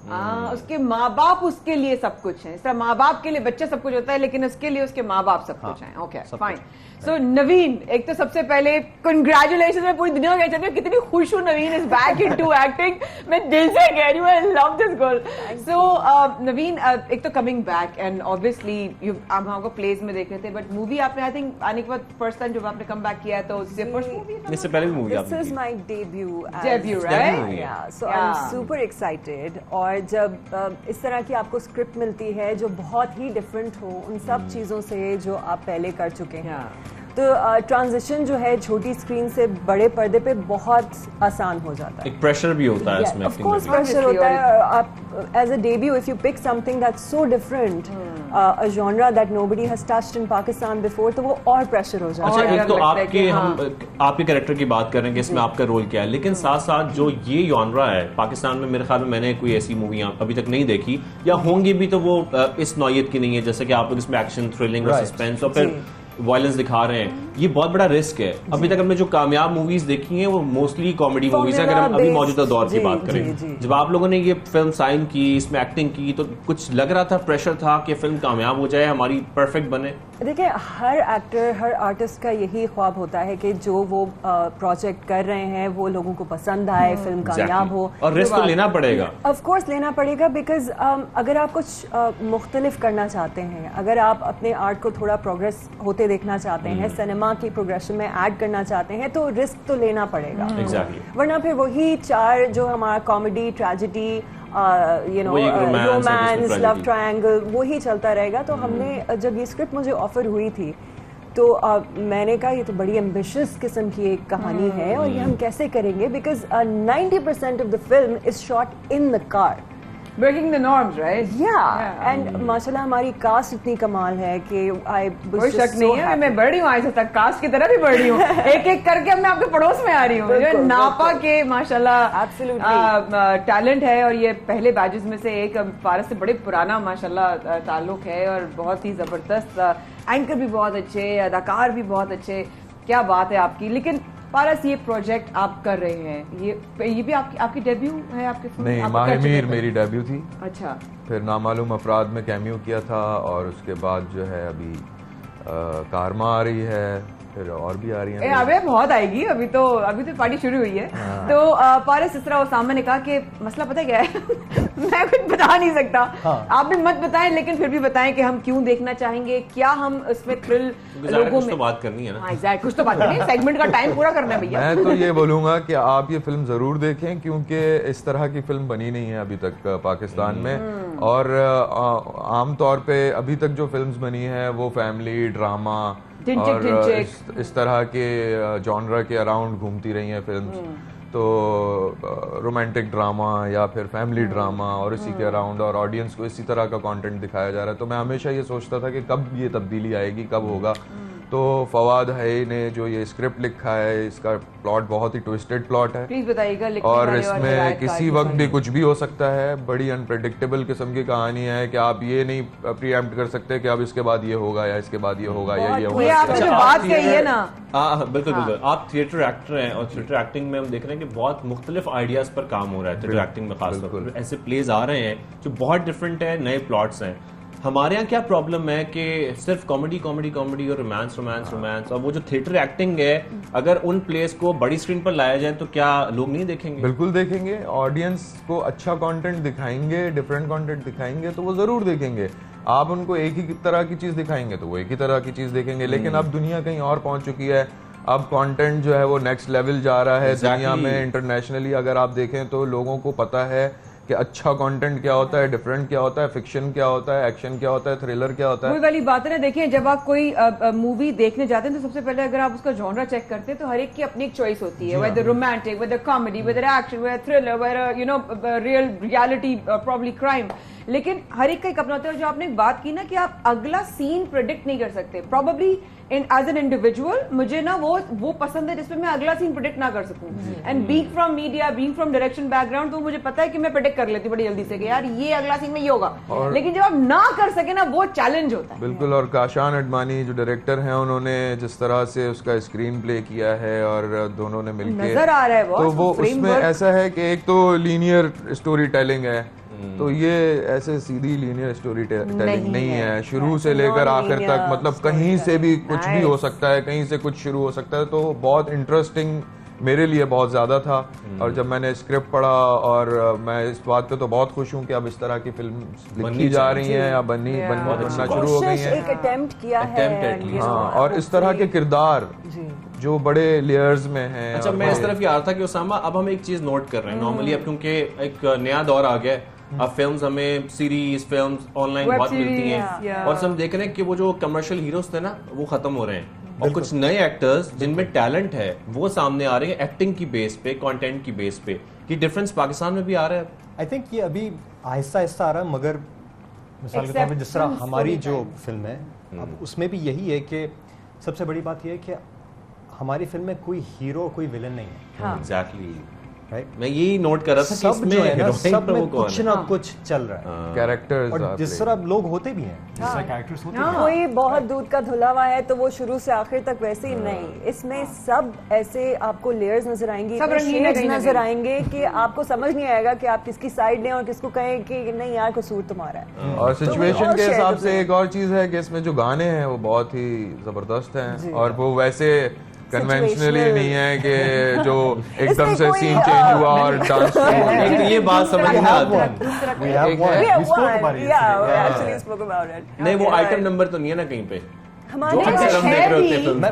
उसके माँ बाप उसके लिए सब कुछ है। इस तरह माँ बाप के लिए बच्चा सब कुछ होता है, लेकिन उसके लिए उसके माँ बाप सब कुछ है। Okay fine. सो नवीन, एक तो सबसे पहले कंग्रेचुलेशन, मैं पूरी दुनिया में कहती हूँ कितनी खुश हूँ नवीन इज बैक इनटू एक्टिंग। मैं दिल से कह रही हूँ आई लव दिस गर्ल। सो नवीन, एक तो कमिंग बैक एंड ऑब्वियसली आप हमको प्लेस में देख रहे थे, बट मूवी आपने आई थिंक आने के बाद फर्स्ट टाइम जब आपने कम बैक किया है तो इससे पहले भी मूवी आपने this is my debut right? या सो आई एम सुपर एक्साइटेड। और जब इस तरह की आपको स्क्रिप्ट मिलती है जो बहुत ही डिफरेंट हो उन सब चीज़ों से जो आप पहले कर चुके हैं, तो ट्रांजिशन जो है छोटी स्क्रीन से बड़े पर्दे पे बहुत आसान हो जाता है। एक प्रेशर भी होता है इसमें, ऑफ कोर्स प्रेशर होता है। आप as a debut if you pick something that's so different, a genre that nobody has touched in Pakistan before, तो वो और प्रेशर हो जाता है। अच्छा, एक तो आपके आपके कैरेक्टर की बात करेंगे, इसमें आपका रोल क्या है, लेकिन साथ साथ जो ये जॉनरा है पाकिस्तान में, मेरे ख्याल में मैंने कोई ऐसी मूवी अभी तक नहीं देखी, या होंगी भी तो वो इस नौयत की नहीं है, जैसे कि आप लोग इसमें एक्शन, थ्रिलिंग और सस्पेंस और फिर वायलेंस दिखा रहे हैं। ये बहुत बड़ा रिस्क है। अभी तक हमने जो कामयाब मूवीज देखी हैं वो मोस्टली कॉमेडी मूवीज हैं, अगर हम अभी मौजूदा दौर की बात करें। जब आप लोगों ने ये फिल्म साइन की, इसमें एक्टिंग की, तो कुछ लग रहा था, प्रेशर था कि फिल्म कामयाब हो जाए, हमारी परफेक्ट बने? देखिए, हर एक्टर, हर आर्टिस्ट का यही ख्वाब होता है कि जो वो प्रोजेक्ट कर रहे हैं वो लोगों को पसंद आए, फिल्म कामयाब हो। और रिस्क तो लेना पड़ेगा, ऑफ कोर्स लेना पड़ेगा, बिकॉज अगर आप कुछ मुख्तलिफ करना चाहते हैं, अगर आप अपने आर्ट को थोड़ा प्रोग्रेस होते देखना चाहते हैं, सिनेमा की प्रोग्रेशन में ऐड करना चाहते हैं, तो रिस्क तो लेना पड़ेगा। वरना फिर वही चार जो हमारा comedy, tragedy, you know, romance, love triangle, वो ही चलता रहेगा। तो हमने जब ये स्क्रिप्ट मुझे ऑफर हुई थी तो मैंने कहा ये तो बड़ी एम्बिशियस किस्म की एक कहानी है और ये हम कैसे करेंगे, because 90% of the film is shot in the car, breaking the norms, right? Yeah. And माशाल्लाह हमारी कास्ट इतनी कमाल है कि कोई शक नहीं है, मैं बढ़ रही हूँ आज तक, कास्ट की तरह भी बढ़ रही हूँ। एक एक करके मैं आपके पड़ोस में आ रही हूँ। जो नापा के माशाल्लाह टैलेंट है, और ये पहले बैचेस में से एक फारस से बड़े पुराना माशाल्लाह ताल्लुक है, और बहुत ही जबरदस्त एंकर भी बहुत अच्छे, अदाकार भी बहुत अच्छे। क्या बात है आपकी। लेकिन पारस, ये प्रोजेक्ट आप कर रहे हैं, ये भी आपकी डेब्यू है? आपके नहीं, माहिमीर मेरी डेब्यू थी। अच्छा। फिर नामालूम अफराद में कैमियो किया था, और उसके बाद जो है अभी कारमा आ रही है, फिर और भी आ रही है। अबे बहुत आएगी, अभी तो पार्टी शुरू हुई है। तो पारस, इस तरह उसामा ने कहा कि मसला पता क्या है मैं कुछ बता नहीं सकता, आप भी मत बताएं, लेकिन फिर भी बताएं कि हम क्यों देखना चाहेंगे, क्या हम इसमें थ्रिल लोगों में, तो बात करनी है ना। एग्जैक्ट, कुछ तो बात करनी है, सेगमेंट का टाइम पूरा करना है भैया। मैं तो ये बोलूंगा कि आप ये फिल्म जरूर देखें, क्योंकि इस तरह की फिल्म बनी नहीं है अभी तक पाकिस्तान में, और आमतौर पे अभी तक जो फिल्म्स बनी है वो फैमिली ड्रामा और इस तरह के जॉनरा के अराउंड घूमती रही हैं फिल्म्स। तो रोमांटिक ड्रामा या फिर फैमिली ड्रामा और इसी के अराउंड, और ऑडियंस को इसी तरह का कंटेंट दिखाया जा रहा है। तो मैं हमेशा ये सोचता था कि कब ये तब्दीली आएगी, कब होगा। तो फवाद है ने जो ये स्क्रिप्ट लिखा है, इसका प्लॉट बहुत ही ट्विस्टेड प्लॉट है। प्लीज बताइएगा। और इसमें किसी वक्त भी कुछ भी हो सकता है, बड़ी अनप्रेडिक्टेबल किस्म की कहानी है कि आप ये नहीं प्रीएम्प्ट कर सकते कि अब इसके बाद ये होगा या इसके बाद ये होगा या ये होगा। आपने जो बात कही है ना, हाँ बिल्कुल बिल्कुल। आप थिएटर एक्टर हैं, और थिएटर एक्टिंग में हम देख रहे हैं कि बहुत मुख्तलिफ आइडियाज पर काम हो रहा है थिएटर एक्टिंग में, खासतौर पर ऐसे प्लेज आ रहे हैं जो बहुत डिफरेंट है, नए प्लॉट्स हैं। हमारे यहाँ क्या प्रॉब्लम है कि सिर्फ कॉमेडी कॉमेडी कॉमेडी और रोमांस रोमांस रोमांस, और वो जो थिएटर एक्टिंग है, अगर उन प्लेस को बड़ी स्क्रीन पर लाया जाए तो क्या लोग नहीं देखेंगे? बिल्कुल देखेंगे। ऑडियंस को अच्छा कंटेंट दिखाएंगे, डिफरेंट कंटेंट दिखाएंगे तो वो जरूर देखेंगे। आप उनको एक ही तरह की चीज दिखाएंगे तो वो एक ही तरह की चीज देखेंगे। लेकिन अब दुनिया कहीं और पहुंच चुकी है, अब कंटेंट जो है वो नेक्स्ट लेवल जा रहा है दुनिया में, इंटरनेशनली अगर आप देखें तो लोगों को पता है कि अच्छा कंटेंट क्या होता है, डिफरेंट क्या होता है, फिक्शन क्या होता है, एक्शन क्या होता है, थ्रिलर क्या होता है। वही वाली बात है ना। देखिए, जब आप कोई मूवी देखने जाते हैं तो सबसे पहले अगर आप उसका जॉनरा चेक करते हैं तो हर एक की अपनी एक चॉइस होती है, whether romantic, whether comedy, whether action, whether thriller, whether you know reality, probably crime. लेकिन हर एक का एक अपना होता है। जो आपने एक बात की ना कि आप अगला सीन प्रेडिक्ट नहीं कर सकते, प्रॉबली एज एन इंडिविजुअल मुझे ना वो पसंद है जिसमें मैं अगला सीन प्रेडिक्ट ना कर सकूं। And being from media, being from direction background, तो मुझे पता है कि मैं प्रेडिक्ट कर लेती हूँ बड़ी जल्दी से कि यार ये अगला सीन में ये होगा। लेकिन जब आप ना कर सके ना, वो चैलेंज होता है। बिल्कुल। और काशान अडवाणी जो डायरेक्टर हैं, उन्होंने जिस तरह से उसका स्क्रीन प्ले किया है और दोनों ने मिलकर, नजर आ रहा है तो वो उसमें ऐसा है कि एक तो लीनियर स्टोरी टेलिंग है, तो ये ऐसे सीधी लीनियर स्टोरी टेलिंग नहीं है, शुरू से लेकर आखिर तक, मतलब कहीं से भी कुछ भी हो सकता है, कहीं से कुछ शुरू हो सकता है। तो बहुत इंटरेस्टिंग मेरे लिए बहुत ज्यादा था। और जब मैंने स्क्रिप्ट पढ़ा, और मैं इस बात पे तो बहुत खुश हूँ कि अब इस तरह की फिल्म लिखी जा रही हैं या बनना शुरू हो गई है। एक अटेम्प्ट किया है। हाँ, और इस तरह के किरदार जो बड़े लेयर्स में हैं। अच्छा, मैं इस तरफ ये आ रहा था कि उसामा, अब हम एक चीज नोट कर रहे हैं नॉर्मली, अब क्योंकि एक नया दौर आ गया है, अब फिल्म्स हमें सीरीज फिल्म्स ऑनलाइन बहुत मिलती हैं, और हम देख रहे हैं कि वो जो कमर्शियल हीरोज थे ना वो खत्म हो रहे हैं, और कुछ नए एक्टर्स जिनमें टैलेंट है वो सामने आ रहे हैं एक्टिंग की बेस पे, कंटेंट की बेस पे। कि डिफरेंस पाकिस्तान में भी आ रहा है। आई थिंक ये अभी आहिस्ता आहिस्ता आ रहा है, मगर मिसाल के तौर पर जिस तरह हमारी जो फिल्म है अब उसमें भी यही है कि सबसे बड़ी बात यह है कि हमारी फिल्म में कोई हीरो कोई विलन नहीं है। एग्जैक्टली, मैं यही नोट कर रहा था कि सब जो है ना, सब में कुछ ना कुछ चल रहा है, कैरेक्टर्स, और जिस तरह लोग होते भी हैं, जिस तरह कैरेक्टर्स होते हैं। कोई बहुत दूध का धुला हुआ है तो वो शुरू से आखिर तक वैसे ही नहीं, इसमें सब ऐसे आपको लेयर्स नजर आएंगी, शेड्स नजर आएंगे कि आपको समझ नहीं आएगा कि आप किसकी साइड लें और किसको कहें कि नहीं यार कसूर तुम्हारा है। और सिचुएशन के हिसाब से एक और चीज है कि इसमें जो गाने हैं वो बहुत ही जबरदस्त हैं, और वो वैसे कन्वेंशनली नहीं है कि जो एकदम से सीन चेंज हुआ और डांस एक तो ये बात समझ में आती है। नहीं, वो आइटम नंबर तो नहीं है ना कहीं पे हमारे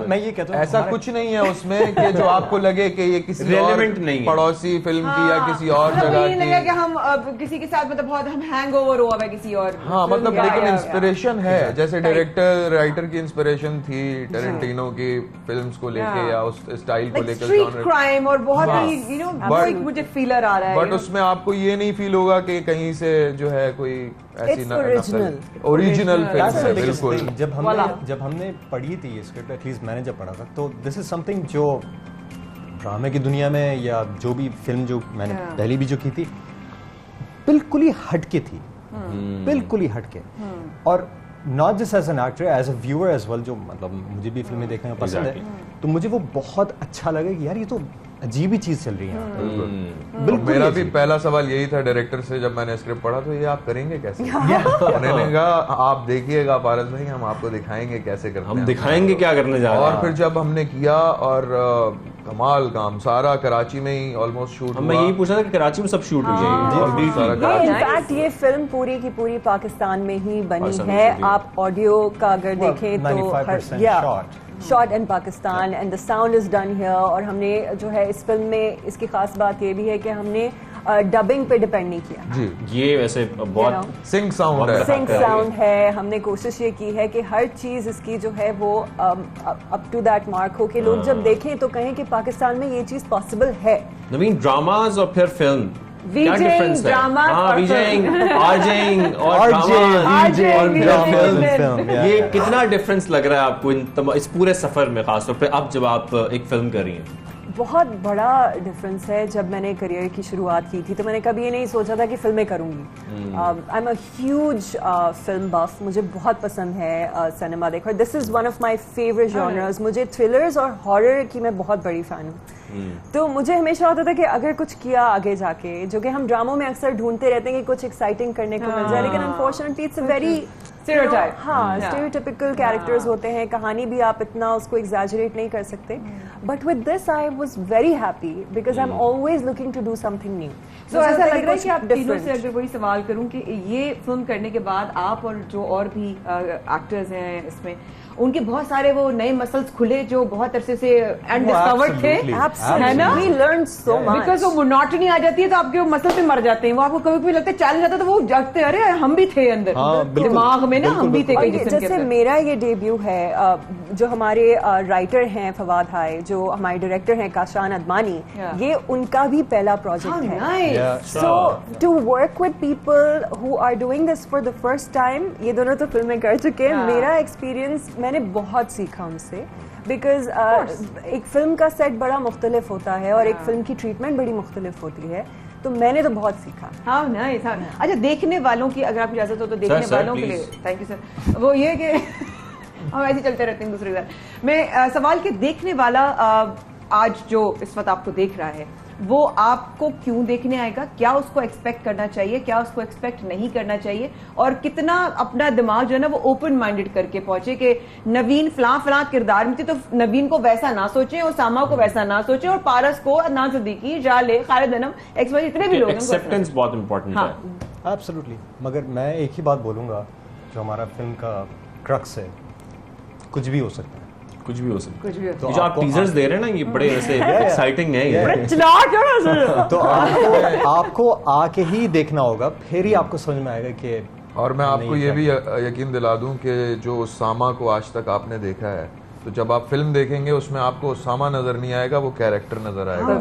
मैं ये कहता हूँ ऐसा कुछ नहीं है उसमें कि जो आपको लगे कि ये किसी रेलेवेंट नहीं पड़ोसी फिल्म की या किसी और जगह की, कि हम किसी के साथ मतलब बहुत हम हैंगओवर हुआ है किसी और, हाँ मतलब लेकिन इंस्पिरेशन है, जैसे डायरेक्टर राइटर की इंस्पिरेशन थी टेरेंटिनो की फिल्म्स को लेके या उस स्टाइल को लेकर, स्ट्रीट क्राइम और बहुत ही यू नो मुझे फीलर आ रहा है, बट उसमें आपको ये नहीं फील होगा कि कहीं से जो है कोई ऐसी ओरिजिनल फिल्म है। बिल्कुल, जब हमने पढ़ी थी ये स्क्रिप्ट, एटलीस्ट मैंने जब पढ़ा था, तो दिस इज समथिंग जो ड्रामे की दुनिया में या जो भी फिल्म जो मैंने पहली भी जो की थी बिल्कुल ही हटके थी, बिल्कुल ही हटके। और not just as an actor, as a viewer as well, जो मतलब मुझे भी फिल्में देखना पसंद है, तो मुझे वो बहुत अच्छा लगा कि यार ये तो अजीब ही चीज चल रही है। बिल्कुल, मेरा भी पहला सवाल यही था डायरेक्टर से जब मैंने स्क्रिप्ट पढ़ा, तो ये आप करेंगे कैसे? उन्होंने कहा आप देखिएगा पारस भाई, हम आपको दिखाएंगे कैसे करते हैं, हम दिखाएंगे क्या करने जा रहे हैं। और फिर जब हमने किया, और कमाल काम सारा कराची में ही ऑलमोस्ट शूट हुआ। मैं यही पूछा था कि कराची में सब शूट हुई है। इनफैक्ट ये फिल्म पूरी की पूरी पाकिस्तान में ही बनी है। आप ऑडियो का अगर देखें तो shot in Pakistan and the sound is done here. और हमने जो है इस फिल्म में इसकी खास बात ये भी है कि हमने डबिंग पे डिपेंड नहीं किया जी। ये वैसे बहुत सिंक साउंड है। हमने कोशिश ये की है कि हर चीज इसकी जो है वो अप टू दैट मार्क हो कि लोग जब देखें तो कहें कि पाकिस्तान में ये चीज पॉसिबल है। नवीन, ड्रामाज और फिर फिल्म क्या डिफरेंस है? ये कितना डिफरेंस लग रहा है आपको इस पूरे सफर में, खासतौर पे अब जब आप एक फिल्म कर रही हैं? बहुत बड़ा डिफरेंस है। जब मैंने करियर की शुरुआत की थी तो मैंने कभी ये नहीं सोचा था कि फिल्में करूंगी। I am a huge film buff, मुझे बहुत पसंद है सिनेमा देखना। This is one of my favourite genres. मुझे थ्रिलर्स और हॉरर की मैं बहुत बड़ी फैन हूँ। तो मुझे हमेशा होता था कि अगर कुछ किया आगे जाके, जो कि हम ड्रामों में अक्सर ढूंढते रहते हैं कि कुछ एक्साइटिंग करने को मिल जाए, लेकिन unfortunately it's a very stereotypical characters होते हैं, कहानी भी आप इतना उसको एग्जैजरेट नहीं कर सकते। But with this I was very happy because I am always looking to do something new. So ऐसा लग रहा है कि आप तीनों से अगर वही सवाल करूं कि ये फिल्म करने के बाद आप और जो और भी एक्टर्स हैं इसमें, उनके बहुत सारे वो नए मसल्स खुले जो बहुत अरसे से अनडिस्कवर्ड थे, है ना? We learned so much. Because वो मोनोटनी आ जाती है तो आपके वो मसल पे मर जाते हैं। वो आपको कभी कभी लगता है चैलेंज आता है तो वो जागते, अरे हम भी थे अंदर, दिमाग में ना हम भी थे कई किस्म के। जैसे मेरा ये डेब्यू है, जो हमारे राइटर हैं फवाद हाय, जो हमारे डायरेक्टर हैं काशान अदमानी, ये उनका भी पहला प्रोजेक्ट है। So to work with people who are doing this for the first time, ये दोनों तो फिल्में कर चुके हैं। मेरा एक्सपीरियंस, मैंने बहुत सीखा उनसे, बिकॉज एक फिल्म का सेट बड़ा मुख्तलिफ होता है और एक फिल्म की ट्रीटमेंट बड़ी मुख्तलिफ होती है, तो मैंने तो बहुत सीखा। हाँ नाइस। अच्छा, देखने वालों की अगर आपकी इजाजत हो तो देखने वालों के लिए थैंक यू सर। वो ये कि हम ऐसे चलते रहते हैं दूसरी बार। मैं सवाल के देखने वाला आज जो इस वक्त आपको देख रहा है वो आपको क्यों देखने आएगा, क्या उसको एक्सपेक्ट करना चाहिए, क्या उसको एक्सपेक्ट नहीं करना चाहिए, और कितना अपना दिमाग जो है ना वो ओपन माइंडेड करके पहुंचे कि नवीन फलां किरदार में थी तो नवीन को वैसा ना सोचे, उसामा को वैसा ना सोचे, और पारस को अदनान सिद्दीकी, जाले, खालिद अनम, एक्स जितने भी लोग हैं, एक्सेप्टेंस बहुत इंपॉर्टेंट है। एब्सोल्युटली। मगर मैं एक ही बात बोलूंगा, जो हमारा फिल्म का क्रक्स है, कुछ भी हो सकता है, कुछ भी हो सकता है। तो जो आप टीजर्स दे रहे हैं ना, ये बड़े ऐसे एक्साइटिंग है ये। तो आपको आके ही देखना होगा, फिर ही आपको समझ में आएगा कि। और मैं आपको ये भी यकीन दिला दूं कि जो उसामा को आज तक आपने देखा है, तो जब आप फिल्म देखेंगे उसमें आपको उसामा नजर नहीं आएगा, वो कैरेक्टर नजर आएगा।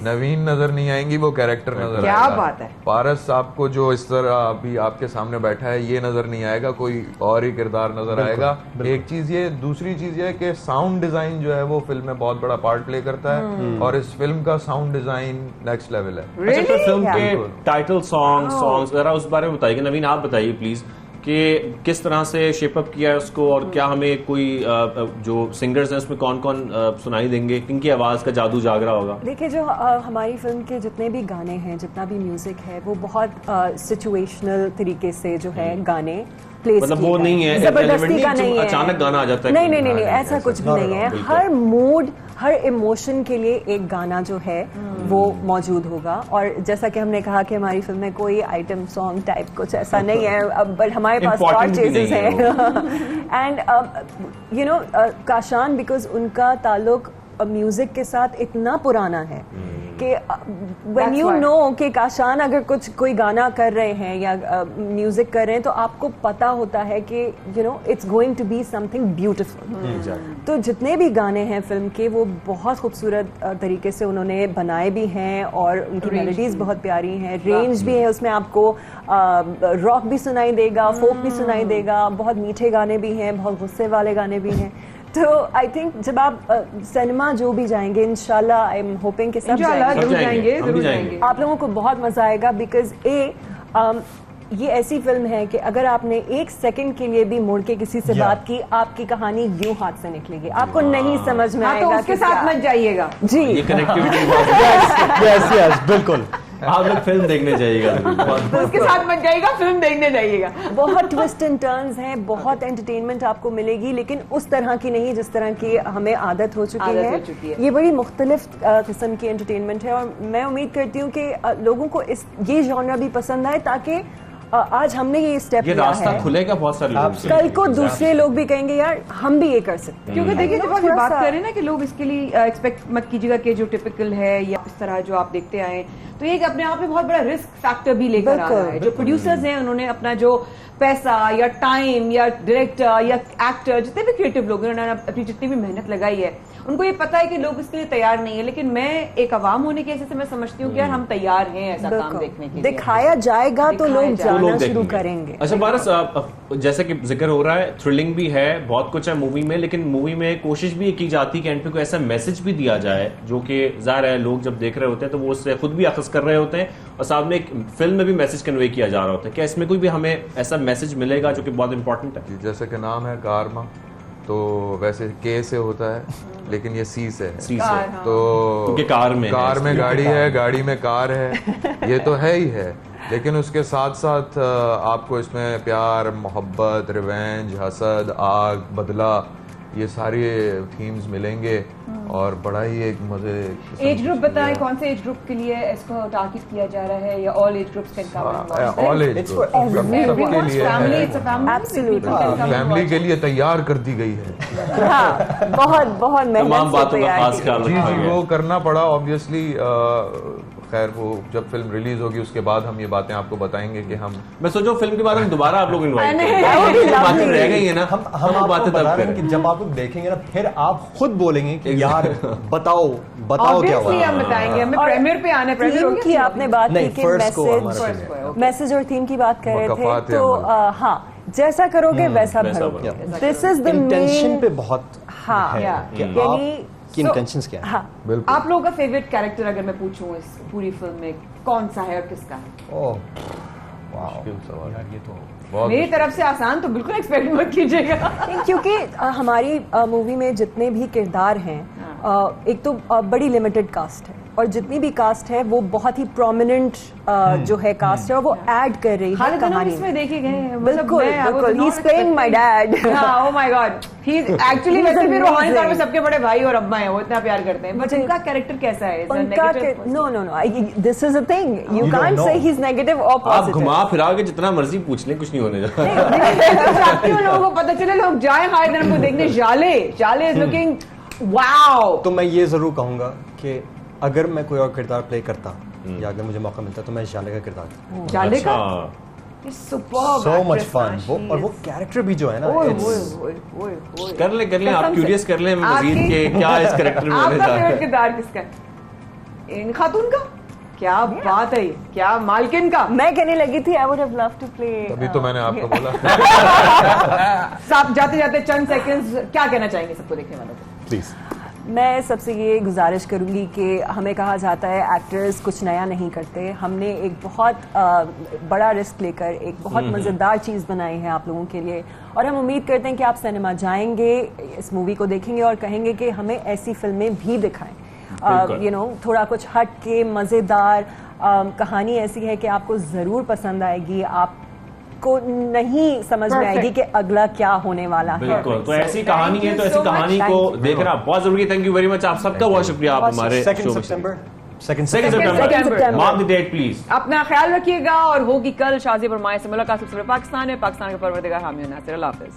नवीन नजर नहीं आएंगी, वो कैरेक्टर नजर क्या आएगा। बात है। पारस आपको जो इस तरह अभी आपके सामने बैठा है ये नजर नहीं आएगा, कोई और ही किरदार नजर आएगा। एक चीज ये, दूसरी चीज ये कि साउंड डिजाइन जो है वो फिल्म में बहुत बड़ा पार्ट प्ले करता है, और इस फिल्म का साउंड डिजाइन नेक्स्ट लेवल है। अच्छा, फिल्म के टाइटल सॉन्ग्स जरा उस बारे में बताइए नवीन, आप बताइए प्लीज कि किस तरह से शेप अप किया है उसको, और क्या हमें कोई जो सिंगर्स हैं उसमें कौन कौन सुनाई देंगे, किनकी आवाज़ का जादू जाग रहा होगा? देखिए, जो हमारी फिल्म के जितने भी गाने हैं, जितना भी म्यूजिक है, वो बहुत सिचुएशनल तरीके से जो है गाने प्लेस, मतलब वो नहीं है जबरदस्ती का नहीं है, अचानक गाना आ जाता है, नहीं, ऐसा कुछ भी नहीं है। हर मूड, हर इमोशन के लिए एक गाना जो है वो मौजूद होगा। और जैसा कि हमने कहा कि हमारी फिल्म में कोई आइटम सॉन्ग टाइप कुछ ऐसा नहीं है, बट हमारे पास और चीजेस हैं। And you know, Kashan, because उनका ताल्लुक म्यूजिक के साथ इतना पुराना है कि व्हेन यू नो कि काशान अगर कोई गाना कर रहे हैं या म्यूजिक कर रहे हैं, तो आपको पता होता है कि you know it's going to be something beautiful. तो जितने भी गाने हैं फिल्म के, वो बहुत खूबसूरत तरीके से उन्होंने बनाए भी हैं, और उनकी मेलोडीज बहुत प्यारी हैं, रेंज भी है उसमें, आपको रॉक भी सुनाई देगा, फोक भी सुनाई देगा, बहुत मीठे गाने भी हैं, बहुत गुस्से वाले गाने भी हैं। तो आई थिंक जब आप सिनेमा जो भी जाएंगे, इंशाल्लाह आई एम होपिंग कि सब जाएंगे, आप लोगों को बहुत मजा आएगा। बिकॉज ये ऐसी फिल्म है कि अगर आपने एक सेकंड के लिए भी मुड़ के किसी से बात की, आपकी कहानी यूं हाथ से निकलेगी, आपको नहीं समझ में आएगा। तो उसके साथ मत जाइएगा जी, ये कनेक्टिविटी यस बिल्कुल। आप लोग फिल्म देखने जाइएगा, उसके साथ मत जाइएगा, फिल्म देखने जाइएगा। बहुत ट्विस्ट एंड टर्न्स हैं, बहुत एंटरटेनमेंट आपको मिलेगी, लेकिन उस तरह की नहीं जिस तरह की हमें आदत हो चुकी है। ये बड़ी मुख्तलिफ किस्म की एंटरटेनमेंट है, और मैं उम्मीद करती हूँ कि लोगों को ये जॉनरा भी पसंद आए, ताकि आज हमने ये स्टेप लिया रास्ता खुलेगा बहुत सारे लोग, कल को दूसरे लोग भी कहेंगे यार हम भी ये कर सकते हैं। क्योंकि देखिए, जब आप बात कर रहे हैं ना कि लोग इसके लिए एक्सपेक्ट मत कीजिएगा कि जो टिपिकल है या इस तरह जो आप देखते आए, तो ये अपने आप में बहुत बड़ा रिस्क फैक्टर भी लेकर आ रहा है। जो प्रोड्यूसर्स हैं, उन्होंने अपना जो पैसा या टाइम या डायरेक्टर या एक्टर, जितने भी क्रिएटिव लोग हैं, उन्होंने अपनी जितनी भी मेहनत लगाई है, उनको ये पता है कि लोग इसके लिए तैयार नहीं है। लेकिन मैं एक आवाम होने के ऐसे से मैं समझती हूँ कि यार हम तैयार हैं ऐसा काम देखने के लिए। दिखाया जाएगा तो लोग जाना शुरू करेंगे। अच्छा पारस, जैसे कि जिक्र हो रहा है, थ्रिलिंग भी है, बहुत कुछ है मूवी में, लेकिन मूवी में कोशिश भी की जाती है कि एंड पे कोई ऐसा मैसेज भी दिया जाए जो कि ज़ाहिर है लोग जब देख रहे होते हैं तो वो उससे खुद भी अखज़ कर रहे होते हैं, और साथ में एक फिल्म में भी मैसेज कन्वे किया जा रहा होता है। क्या इसमें कोई भी हमें ऐसा मैसेज मिलेगा जो कि बहुत इंपॉर्टेंट है? जैसे कि नाम है कारमा, तो वैसे के से होता है, लेकिन ये सी से है। तो कार में गाड़ी है, गाड़ी में कार है, ये तो है ही है, लेकिन उसके साथ साथ आपको इसमें प्यार, मोहब्बत, रिवेंज, हसद, आग, बदला, ये सारे थीम्स मिलेंगे, और बड़ा ही एक मजे। एज ग्रुप बताएं, कौन से एज ग्रुप के लिए इसको टारगेट किया जा रहा है, या all age groups can cover? All age group सबके लिए, फैमिली के लिए तैयार कर दी गई है। हाँ, बहुत बहुत मेहनत से तैयार जी, वो करना पड़ा ऑब्वियसली। खैर, वो जब फिल्म रिलीज होगी उसके बाद हम ये बातें आपको बताएंगे कि हम, मैं सोचो फिल्म के बारे में दोबारा आप लोग इनवाइट करेंगे, बातें रह गई है ना, हम बातें तब करें कि जब आप लोग देखेंगे ना, फिर आप खुद बोलेंगे कि यार बताओ क्या हुआ। हम बताएंगे, हमें प्रीमियर पे आना है। प्रीमियर की आपने बात की कि मैसेज और थीम की बात कर रहे थे, तो हाँ, जैसा करोगे वैसा भरोगे। दिस इज द इंटेंशन पे बहुत, हाँ, यानी कि इंटेंशंस क्या है। हाँ, आप लोगों का फेवरेट कैरेक्टर अगर मैं पूछूं इस पूरी फिल्म में कौन सा है और किसका है? ओह मुश्किल सवाल यार, ये तो मेरी तरफ से आसान तो बिल्कुल एक्सपेक्ट मत कीजिएगा। क्योंकि हमारी मूवी में जितने भी किरदार हैं एक तो बड़ी लिमिटेड कास्ट है और जितनी भी कास्ट है वो बहुत ही प्रोमिनेंट जो है कास्ट है और वो ऐड कर रही है कहानी इसमें देखे गए हैं। बिल्कुल बिल्कुल he is playing my dad oh my God he is actually वैसे भी रूहानी तौर पे सबके बड़े भाई और अब्बा हैं, वो इतना प्यार करते हैं, बट उनका कैरेक्टर कैसा है? उनका no no no this is a thing you can't say he is negative और पॉजिटिव। आप घुमा फिरा के जितना मर्जी पूछ लें कुछ नहीं होने जा रहा। लोगों को पता चले, लोग जाए हाय दिन को देखने। जाले इज लुकिंग वाओ। तो मैं ये जरूर कहूंगा कि अगर मैं कोई और किरदार प्ले करता या अगर मुझे मौका मिलता तो मैं जाले का किरदार जाले का सो मच फन। वो और वो कैरेक्टर भी जो है ना कर ले आप क्यूरियस कर ले मजीद के क्या इस कैरेक्टर में होने जा रहा है। किरदार किसका है? इन खातून का? क्या बात है, क्या मालकिन का? मैं कहने लगी थी I would have loved to play. अभी तो मैंने आपको बोला। साहब जाते जाते चंद सेकंड्स क्या कहना चाहेंगे सबको देखने वालों को? प्लीज। मैं सबसे ये गुजारिश करूंगी कि हमें कहा जाता है एक्टर्स कुछ नया नहीं करते। हमने एक बहुत बड़ा रिस्क लेकर एक बहुत मज़ेदार चीज़ बनाई है आप लोगों के लिए और हम उम्मीद करते हैं कि आप सिनेमा जाएंगे, इस मूवी को देखेंगे और कहेंगे कि हमें ऐसी फिल्में भी दिखाएं। यू नो थोड़ा कुछ हट के मज़ेदार कहानी ऐसी है कि आपको ज़रूर पसंद आएगी, आप को नहीं समझ में आएगी कि अगला क्या होने वाला है। बिल्कुल, तो ऐसी कहानी है, तो ऐसी कहानी को देखना बहुत जरूरी है। थैंक यू वेरी मच, आप सबका बहुत शुक्रिया। आप हमारे शो में second mark the date please. अपना ख्याल रखिएगा और होगी कल शाज़िब और माया से मुलाकात। पाकिस्तान है, पाकिस्तान के परवरदिगार हामी नासिर। अल्लाह हाफिज।